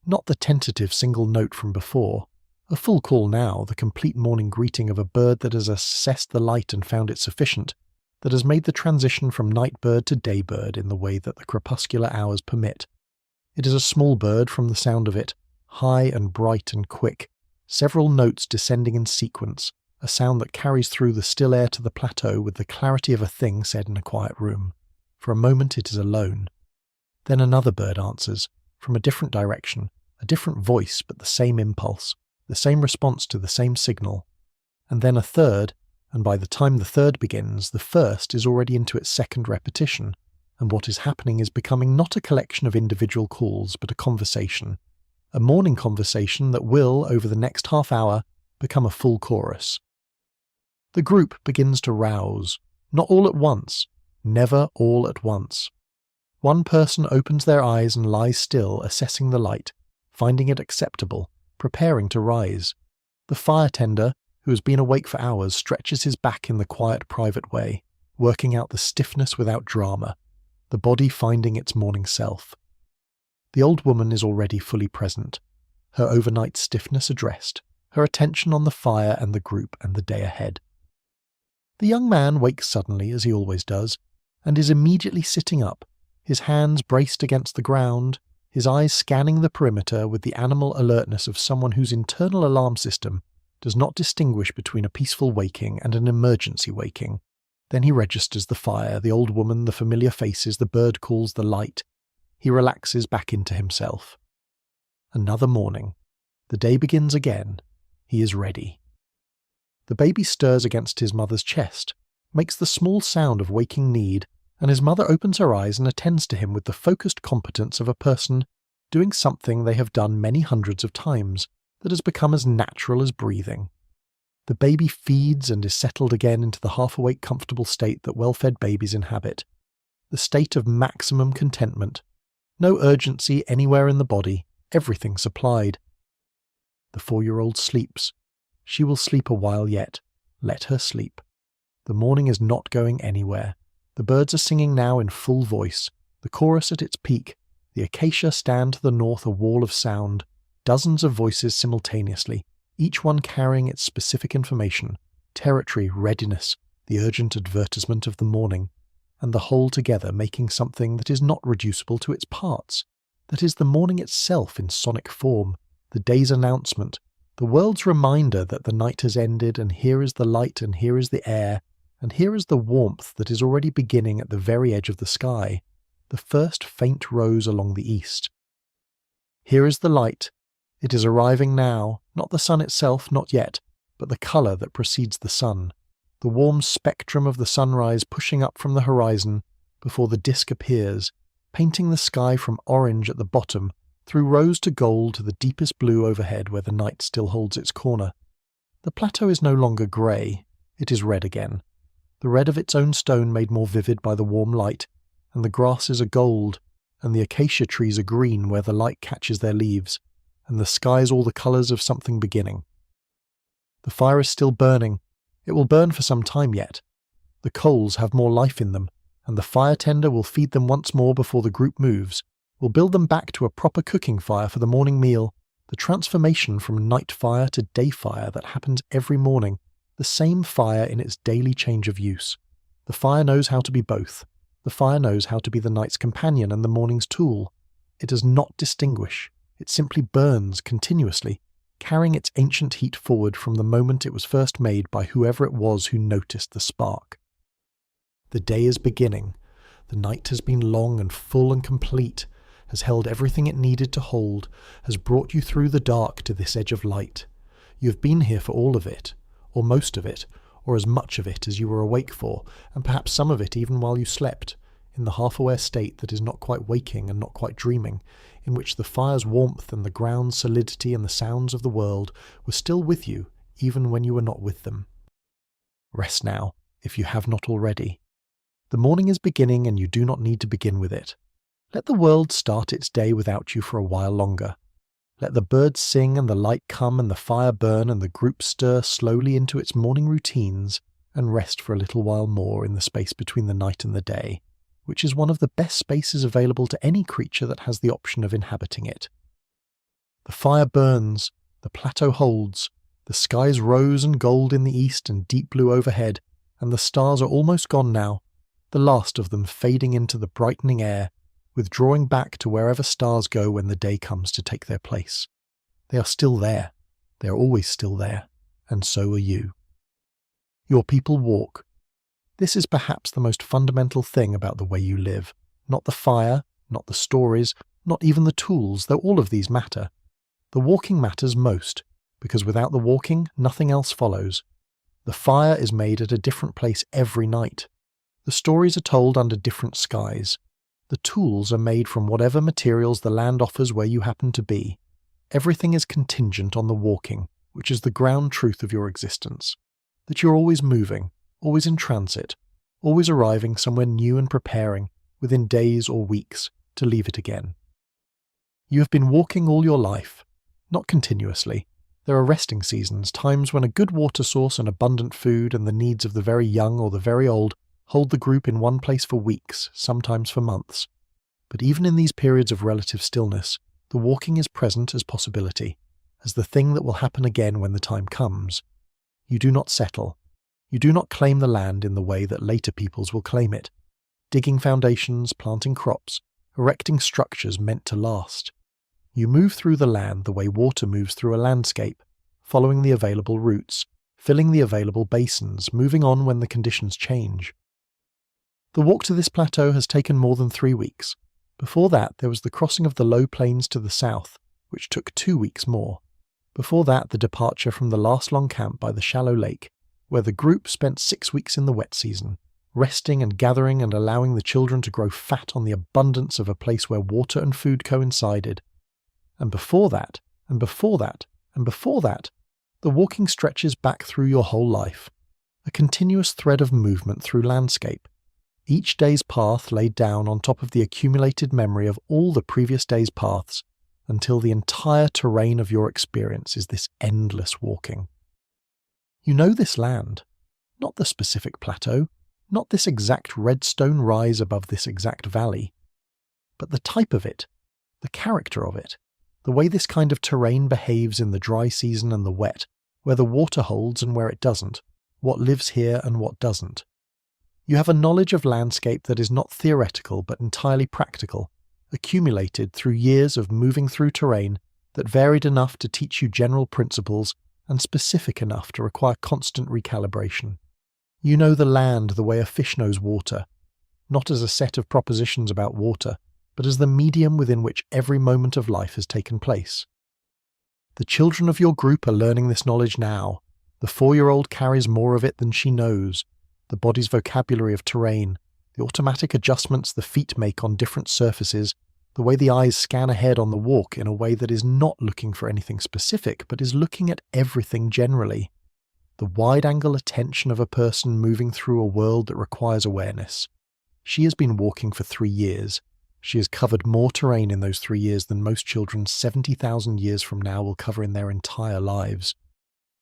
Not the tentative single note from before. A full call now, the complete morning greeting of a bird that has assessed the light and found it sufficient, that has made the transition from night bird to day bird in the way that the crepuscular hours permit. It is a small bird from the sound of it, high and bright and quick, several notes descending in sequence, a sound that carries through the still air to the plateau with the clarity of a thing said in a quiet room. For a moment it is alone. Then another bird answers, from a different direction, a different voice but the same impulse, the same response to the same signal. And then a third, and by the time the third begins, the first is already into its second repetition, and what is happening is becoming not a collection of individual calls but a conversation. A morning conversation that will, over the next half hour, become a full chorus. The group begins to rouse, not all at once, never all at once. One person opens their eyes and lies still, assessing the light, finding it acceptable, preparing to rise. The fire tender, who has been awake for hours, stretches his back in the quiet, private way, working out the stiffness without drama, the body finding its morning self. The old woman is already fully present, her overnight stiffness addressed, her attention on the fire and the group and the day ahead. The young man wakes suddenly, as he always does, and is immediately sitting up, his hands braced against the ground, his eyes scanning the perimeter with the animal alertness of someone whose internal alarm system does not distinguish between a peaceful waking and an emergency waking. Then he registers the fire, the old woman, the familiar faces, the bird calls, the light. He relaxes back into himself. Another morning. The day begins again. He is ready. The baby stirs against his mother's chest, makes the small sound of waking need, and his mother opens her eyes and attends to him with the focused competence of a person doing something they have done many hundreds of times, that has become as natural as breathing. The baby feeds and is settled again into the half-awake comfortable state that well-fed babies inhabit, the state of maximum contentment. No urgency anywhere in the body, everything supplied. The 4-year-old sleeps. She will sleep a while yet. Let her sleep. The morning is not going anywhere. The birds are singing now in full voice, the chorus at its peak. The acacia stand to the north a wall of sound, dozens of voices simultaneously, each one carrying its specific information, territory, readiness, the urgent advertisement of the morning, and the whole together making something that is not reducible to its parts, that is the morning itself in sonic form, the day's announcement, the world's reminder that the night has ended, and here is the light, and here is the air, and here is the warmth that is already beginning at the very edge of the sky, the first faint rose along the east. Here is the light. It is arriving now, not the sun itself, not yet, but the colour that precedes the sun, the warm spectrum of the sunrise pushing up from the horizon before the disk appears, painting the sky from orange at the bottom through rose to gold to the deepest blue overhead where the night still holds its corner. The plateau is no longer grey, it is red again, the red of its own stone made more vivid by the warm light, and the grasses are gold, and the acacia trees are green where the light catches their leaves, and the sky is all the colours of something beginning. The fire is still burning. It will burn for some time yet. The coals have more life in them, and the fire tender will feed them once more before the group moves, will build them back to a proper cooking fire for the morning meal, the transformation from night fire to day fire that happens every morning, the same fire in its daily change of use. The fire knows how to be both. The fire knows how to be the night's companion and the morning's tool. It does not distinguish. It simply burns continuously, carrying its ancient heat forward from the moment it was first made by whoever it was who noticed the spark. The day is beginning. The night has been long and full and complete, has held everything it needed to hold, has brought you through the dark to this edge of light. You have been here for all of it, or most of it, or as much of it as you were awake for, and perhaps some of it even while you slept, in the half-aware state that is not quite waking and not quite dreaming, in which the fire's warmth and the ground's solidity and the sounds of the world were still with you, even when you were not with them. Rest now, if you have not already. The morning is beginning, and you do not need to begin with it. Let the world start its day without you for a while longer. Let the birds sing and the light come and the fire burn and the group stir slowly into its morning routines and rest for a little while more in the space between the night and the day, which is one of the best spaces available to any creature that has the option of inhabiting it. The fire burns, the plateau holds, the sky's rose and gold in the east and deep blue overhead, and the stars are almost gone now, the last of them fading into the brightening air, withdrawing back to wherever stars go when the day comes to take their place. They are still there. They are always still there. And so are you. Your people walk. This is perhaps the most fundamental thing about the way you live. Not the fire, not the stories, not even the tools, though all of these matter. The walking matters most, because without the walking, nothing else follows. The fire is made at a different place every night. The stories are told under different skies. The tools are made from whatever materials the land offers where you happen to be. Everything is contingent on the walking, which is the ground truth of your existence. That you're always moving, always in transit, always arriving somewhere new and preparing, within days or weeks, to leave it again. You have been walking all your life, not continuously. There are resting seasons, times when a good water source and abundant food and the needs of the very young or the very old hold the group in one place for weeks, sometimes for months. But even in these periods of relative stillness, the walking is present as possibility, as the thing that will happen again when the time comes. You do not settle. You do not claim the land in the way that later peoples will claim it, digging foundations, planting crops, erecting structures meant to last. You move through the land the way water moves through a landscape, following the available routes, filling the available basins, moving on when the conditions change. The walk to this plateau has taken more than 3 weeks. Before that, there was the crossing of the low plains to the south, which took 2 weeks more. Before that, the departure from the last long camp by the shallow lake, where the group spent 6 weeks in the wet season, resting and gathering and allowing the children to grow fat on the abundance of a place where water and food coincided. And before that, and before that, and before that, the walking stretches back through your whole life, a continuous thread of movement through landscape. Each day's path laid down on top of the accumulated memory of all the previous day's paths, until the entire terrain of your experience is this endless walking. You know this land, not the specific plateau, not this exact red stone rise above this exact valley, but the type of it, the character of it, the way this kind of terrain behaves in the dry season and the wet, where the water holds and where it doesn't, what lives here and what doesn't. You have a knowledge of landscape that is not theoretical but entirely practical, accumulated through years of moving through terrain that varied enough to teach you general principles and specific enough to require constant recalibration. You know the land the way a fish knows water, not as a set of propositions about water, but as the medium within which every moment of life has taken place. The children of your group are learning this knowledge now. The 4-year-old carries more of it than she knows. The body's vocabulary of terrain, the automatic adjustments the feet make on different surfaces, the way the eyes scan ahead on the walk in a way that is not looking for anything specific, but is looking at everything generally. The wide-angle attention of a person moving through a world that requires awareness. She has been walking for 3 years. She has covered more terrain in those 3 years than most children 70,000 years from now will cover in their entire lives.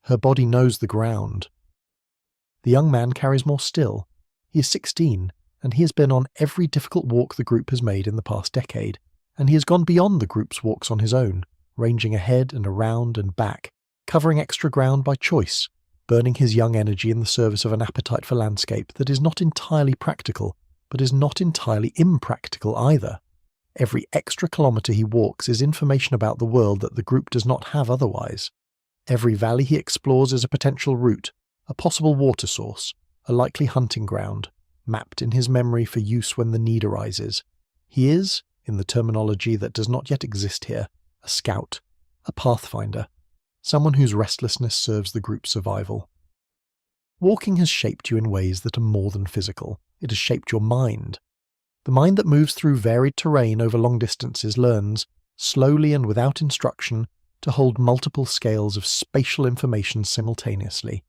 Her body knows the ground. The young man carries more still. He is 16, and he has been on every difficult walk the group has made in the past decade, and he has gone beyond the group's walks on his own, ranging ahead and around and back, covering extra ground by choice, burning his young energy in the service of an appetite for landscape that is not entirely practical, but is not entirely impractical either. Every extra kilometre he walks is information about the world that the group does not have otherwise. Every valley he explores is a potential route, a possible water source, a likely hunting ground, mapped in his memory for use when the need arises. He is, in the terminology that does not yet exist here, a scout, a pathfinder, someone whose restlessness serves the group's survival. Walking has shaped you in ways that are more than physical. It has shaped your mind. The mind that moves through varied terrain over long distances learns, slowly and without instruction, to hold multiple scales of spatial information simultaneously.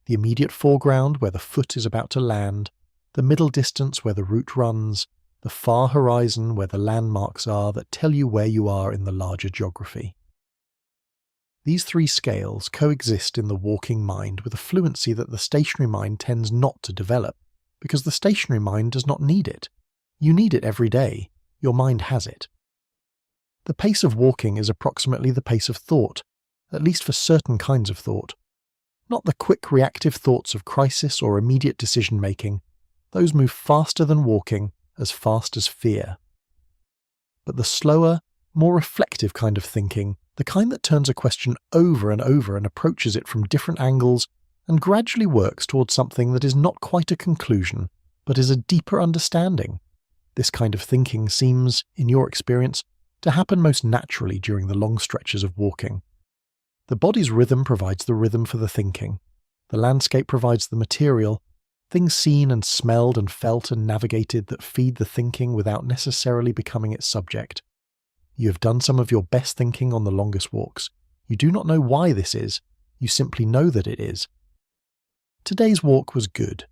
The immediate foreground where the foot is about to land, the middle distance where the route runs, the far horizon where the landmarks are that tell you where you are in the larger geography. These 3 scales coexist in the walking mind with a fluency that the stationary mind tends not to develop, because the stationary mind does not need it. You need it every day. Your mind has it. The pace of walking is approximately the pace of thought, at least for certain kinds of thought. Not the quick reactive thoughts of crisis or immediate decision-making. Those move faster than walking, as fast as fear. But the slower, more reflective kind of thinking, the kind that turns a question over and over and approaches it from different angles and gradually works towards something that is not quite a conclusion, but is a deeper understanding. This kind of thinking seems, in your experience, to happen most naturally during the long stretches of walking. The body's rhythm provides the rhythm for the thinking. The landscape provides the material, things seen and smelled and felt and navigated that feed the thinking without necessarily becoming its subject. You have done some of your best thinking on the longest walks. You do not know why this is, you simply know that it is. Today's walk was good.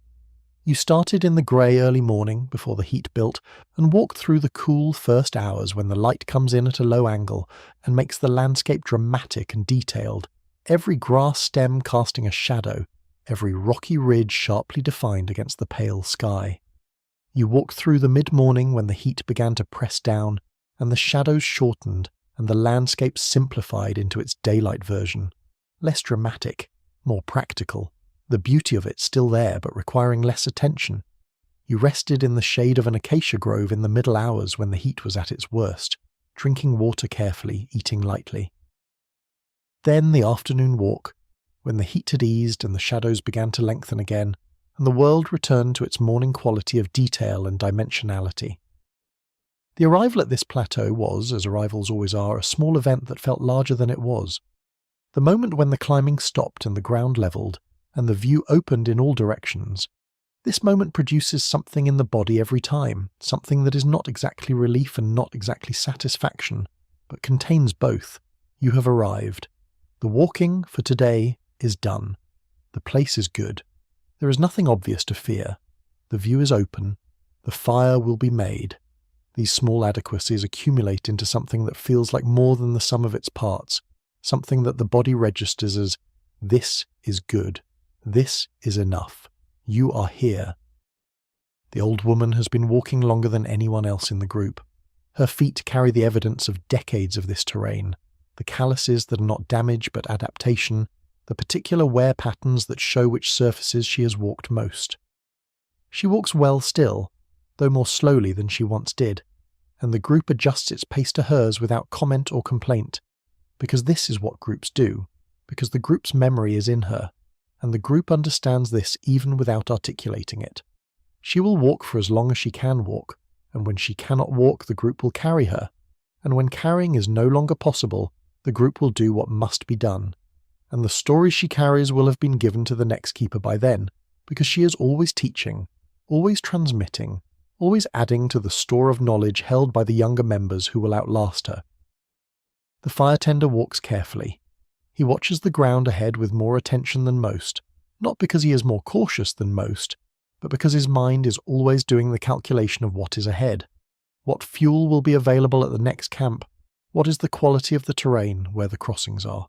You started in the grey early morning before the heat built and walked through the cool first hours when the light comes in at a low angle and makes the landscape dramatic and detailed, every grass stem casting a shadow, every rocky ridge sharply defined against the pale sky. You walked through the mid-morning when the heat began to press down and the shadows shortened and the landscape simplified into its daylight version, less dramatic, more practical. The beauty of it still there, but requiring less attention. You rested in the shade of an acacia grove in the middle hours when the heat was at its worst, drinking water carefully, eating lightly. Then the afternoon walk, when the heat had eased and the shadows began to lengthen again, and the world returned to its morning quality of detail and dimensionality. The arrival at this plateau was, as arrivals always are, a small event that felt larger than it was. The moment when the climbing stopped and the ground levelled, and the view opened in all directions. This moment produces something in the body every time, something that is not exactly relief and not exactly satisfaction, but contains both. You have arrived. The walking, for today, is done. The place is good. There is nothing obvious to fear. The view is open. The fire will be made. These small adequacies accumulate into something that feels like more than the sum of its parts, something that the body registers as, this is good. This is enough. You are here. The old woman has been walking longer than anyone else in the group. Her feet carry the evidence of decades of this terrain, the calluses that are not damage but adaptation, the particular wear patterns that show which surfaces she has walked most. She walks well still, though more slowly than she once did, and the group adjusts its pace to hers without comment or complaint, because this is what groups do, because the group's memory is in her. And the group understands this even without articulating it. She will walk for as long as she can walk, and when she cannot walk, the group will carry her, and when carrying is no longer possible, the group will do what must be done, and the stories she carries will have been given to the next keeper by then, because she is always teaching, always transmitting, always adding to the store of knowledge held by the younger members who will outlast her. The fire tender walks carefully. He watches the ground ahead with more attention than most, not because he is more cautious than most, but because his mind is always doing the calculation of what is ahead. What fuel will be available at the next camp? What is the quality of the terrain where the crossings are?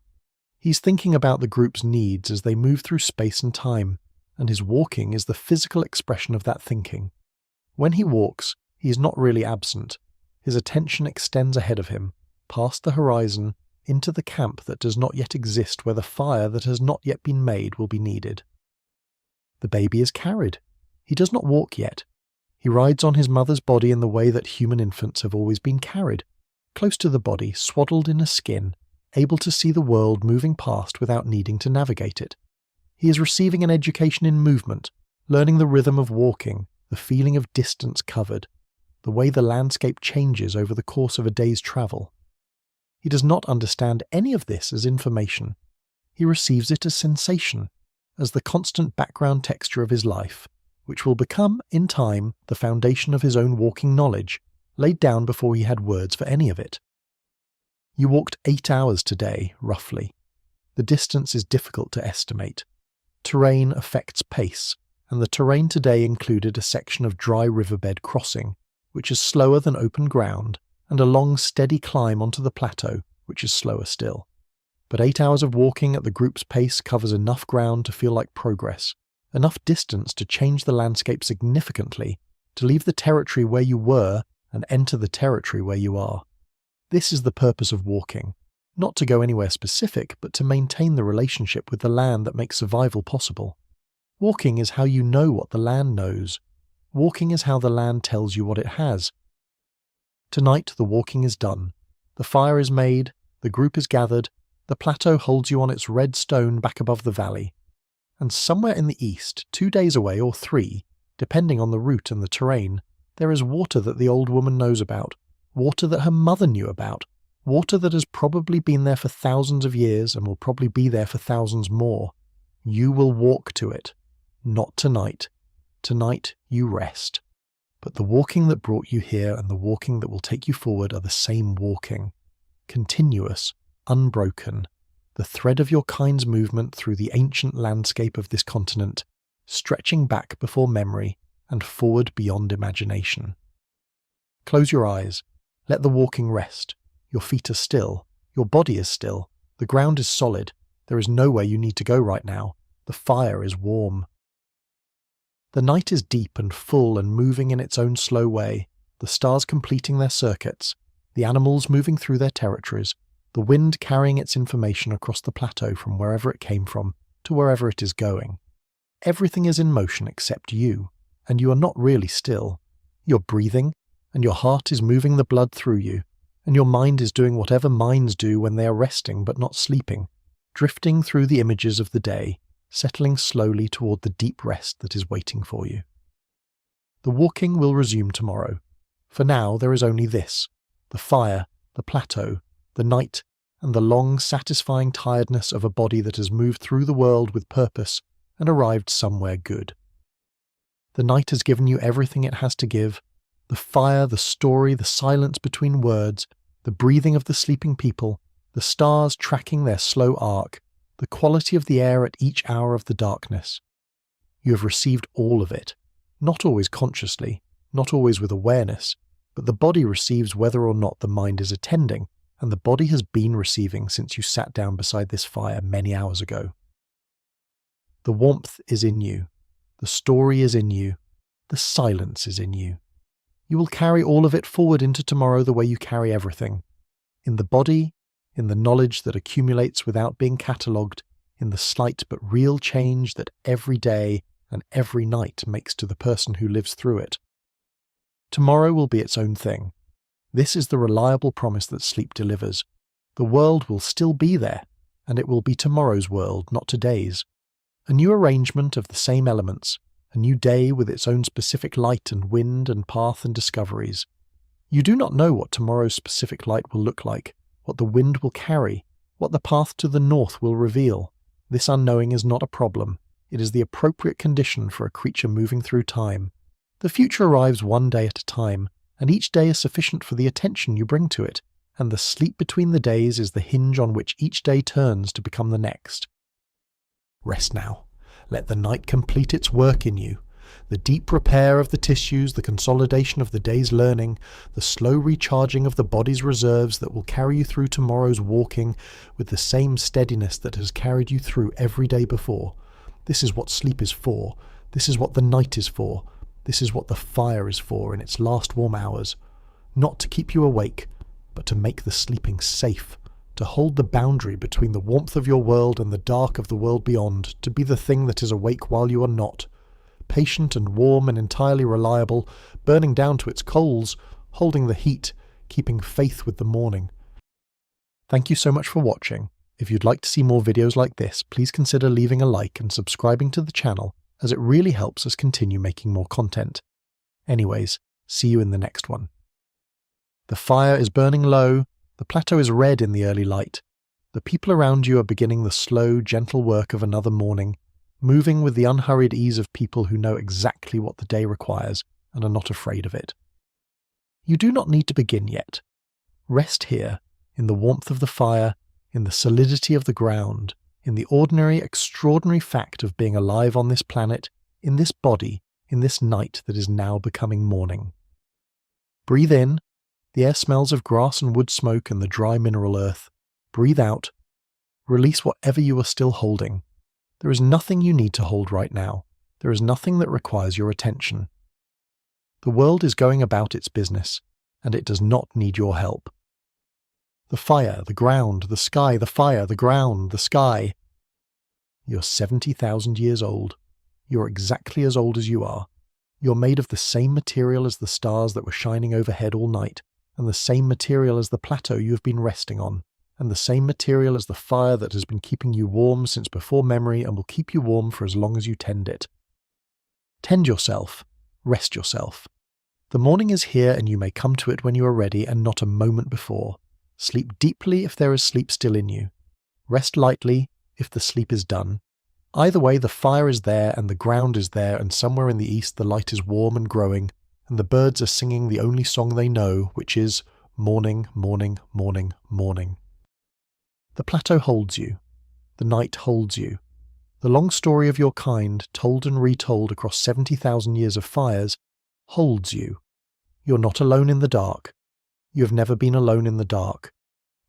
He's thinking about the group's needs as they move through space and time, and his walking is the physical expression of that thinking. When he walks, he is not really absent. His attention extends ahead of him, past the horizon, into the camp that does not yet exist where the fire that has not yet been made will be needed. The baby is carried. He does not walk yet. He rides on his mother's body in the way that human infants have always been carried, close to the body, swaddled in a skin, able to see the world moving past without needing to navigate it. He is receiving an education in movement, learning the rhythm of walking, the feeling of distance covered, the way the landscape changes over the course of a day's travel. He does not understand any of this as information. He receives it as sensation, as the constant background texture of his life, which will become, in time, the foundation of his own walking knowledge, laid down before he had words for any of it. You walked 8 hours today, roughly. The distance is difficult to estimate. Terrain affects pace, and the terrain today included a section of dry riverbed crossing, which is slower than open ground, and a long steady climb onto the plateau, which is slower still. But 8 hours of walking at the group's pace covers enough ground to feel like progress, enough distance to change the landscape significantly, to leave the territory where you were and enter the territory where you are. This is the purpose of walking. Not to go anywhere specific, but to maintain the relationship with the land that makes survival possible. Walking is how you know what the land knows. Walking is how the land tells you what it has. Tonight the walking is done. The fire is made, the group is gathered, the plateau holds you on its red stone back above the valley. And somewhere in the east, 2 days away or 3, depending on the route and the terrain, there is water that the old woman knows about, water that her mother knew about, water that has probably been there for thousands of years and will probably be there for thousands more. You will walk to it. Not tonight. Tonight you rest. But the walking that brought you here and the walking that will take you forward are the same walking. Continuous, unbroken, the thread of your kind's movement through the ancient landscape of this continent, stretching back before memory and forward beyond imagination. Close your eyes. Let the walking rest. Your feet are still. Your body is still. The ground is solid. There is nowhere you need to go right now. The fire is warm. The night is deep and full and moving in its own slow way, the stars completing their circuits, the animals moving through their territories, the wind carrying its information across the plateau from wherever it came from to wherever it is going. Everything is in motion except you, and you are not really still. You're breathing, and your heart is moving the blood through you, and your mind is doing whatever minds do when they are resting but not sleeping, drifting through the images of the day, settling slowly toward the deep rest that is waiting for you. The walking will resume tomorrow. For now there is only this: the fire, the plateau, the night, and the long, satisfying tiredness of a body that has moved through the world with purpose and arrived somewhere good. The night has given you everything it has to give: the fire, the story, the silence between words, the breathing of the sleeping people, the stars tracking their slow arc, the quality of the air at each hour of the darkness. You have received all of it, not always consciously, not always with awareness, but the body receives whether or not the mind is attending, and the body has been receiving since you sat down beside this fire many hours ago. The warmth is in you, the story is in you, the silence is in you. You will carry all of it forward into tomorrow the way you carry everything. In the body, in the knowledge that accumulates without being catalogued, in the slight but real change that every day and every night makes to the person who lives through it. Tomorrow will be its own thing. This is the reliable promise that sleep delivers. The world will still be there, and it will be tomorrow's world, not today's. A new arrangement of the same elements, a new day with its own specific light and wind and path and discoveries. You do not know what tomorrow's specific light will look like, what the wind will carry, what the path to the north will reveal. This unknowing is not a problem. It is the appropriate condition for a creature moving through time. The future arrives one day at a time, and each day is sufficient for the attention you bring to it, and the sleep between the days is the hinge on which each day turns to become the next. Rest now. Let the night complete its work in you. The deep repair of the tissues, the consolidation of the day's learning, the slow recharging of the body's reserves that will carry you through tomorrow's walking with the same steadiness that has carried you through every day before. This is what sleep is for. This is what the night is for. This is what the fire is for in its last warm hours. Not to keep you awake, but to make the sleeping safe, to hold the boundary between the warmth of your world and the dark of the world beyond, to be the thing that is awake while you are not. Patient and warm and entirely reliable, burning down to its coals, holding the heat, keeping faith with the morning. Thank you so much for watching. If you'd like to see more videos like this, please consider leaving a like and subscribing to the channel, as it really helps us continue making more content. Anyways, see you in the next one. The fire is burning low, the plateau is red in the early light. The people around you are beginning the slow, gentle work of another morning, moving with the unhurried ease of people who know exactly what the day requires and are not afraid of it. You do not need to begin yet. Rest here, in the warmth of the fire, in the solidity of the ground, in the ordinary, extraordinary fact of being alive on this planet, in this body, in this night that is now becoming morning. Breathe in. The air smells of grass and wood smoke and the dry mineral earth. Breathe out. Release whatever you are still holding. There is nothing you need to hold right now. There is nothing that requires your attention. The world is going about its business, and it does not need your help. The fire, the ground, the sky, the fire, the ground, the sky. You're 70,000 years old. You're exactly as old as you are. You're made of the same material as the stars that were shining overhead all night, and the same material as the plateau you have been resting on, and the same material as the fire that has been keeping you warm since before memory and will keep you warm for as long as you tend it. Tend yourself. Rest yourself. The morning is here and you may come to it when you are ready and not a moment before. Sleep deeply if there is sleep still in you. Rest lightly if the sleep is done. Either way, the fire is there and the ground is there, and somewhere in the east the light is warm and growing, and the birds are singing the only song they know, which is morning, morning, morning, morning. The plateau holds you. The night holds you. The long story of your kind, told and retold across 70,000 years of fires, holds you. You're not alone in the dark. You have never been alone in the dark.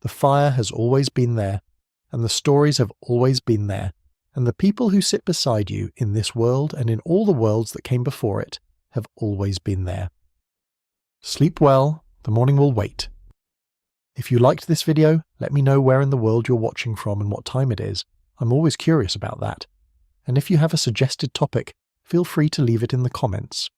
The fire has always been there, and the stories have always been there, and the people who sit beside you in this world and in all the worlds that came before it have always been there. Sleep well, the morning will wait. If you liked this video, let me know where in the world you're watching from and what time it is. I'm always curious about that. And if you have a suggested topic, feel free to leave it in the comments.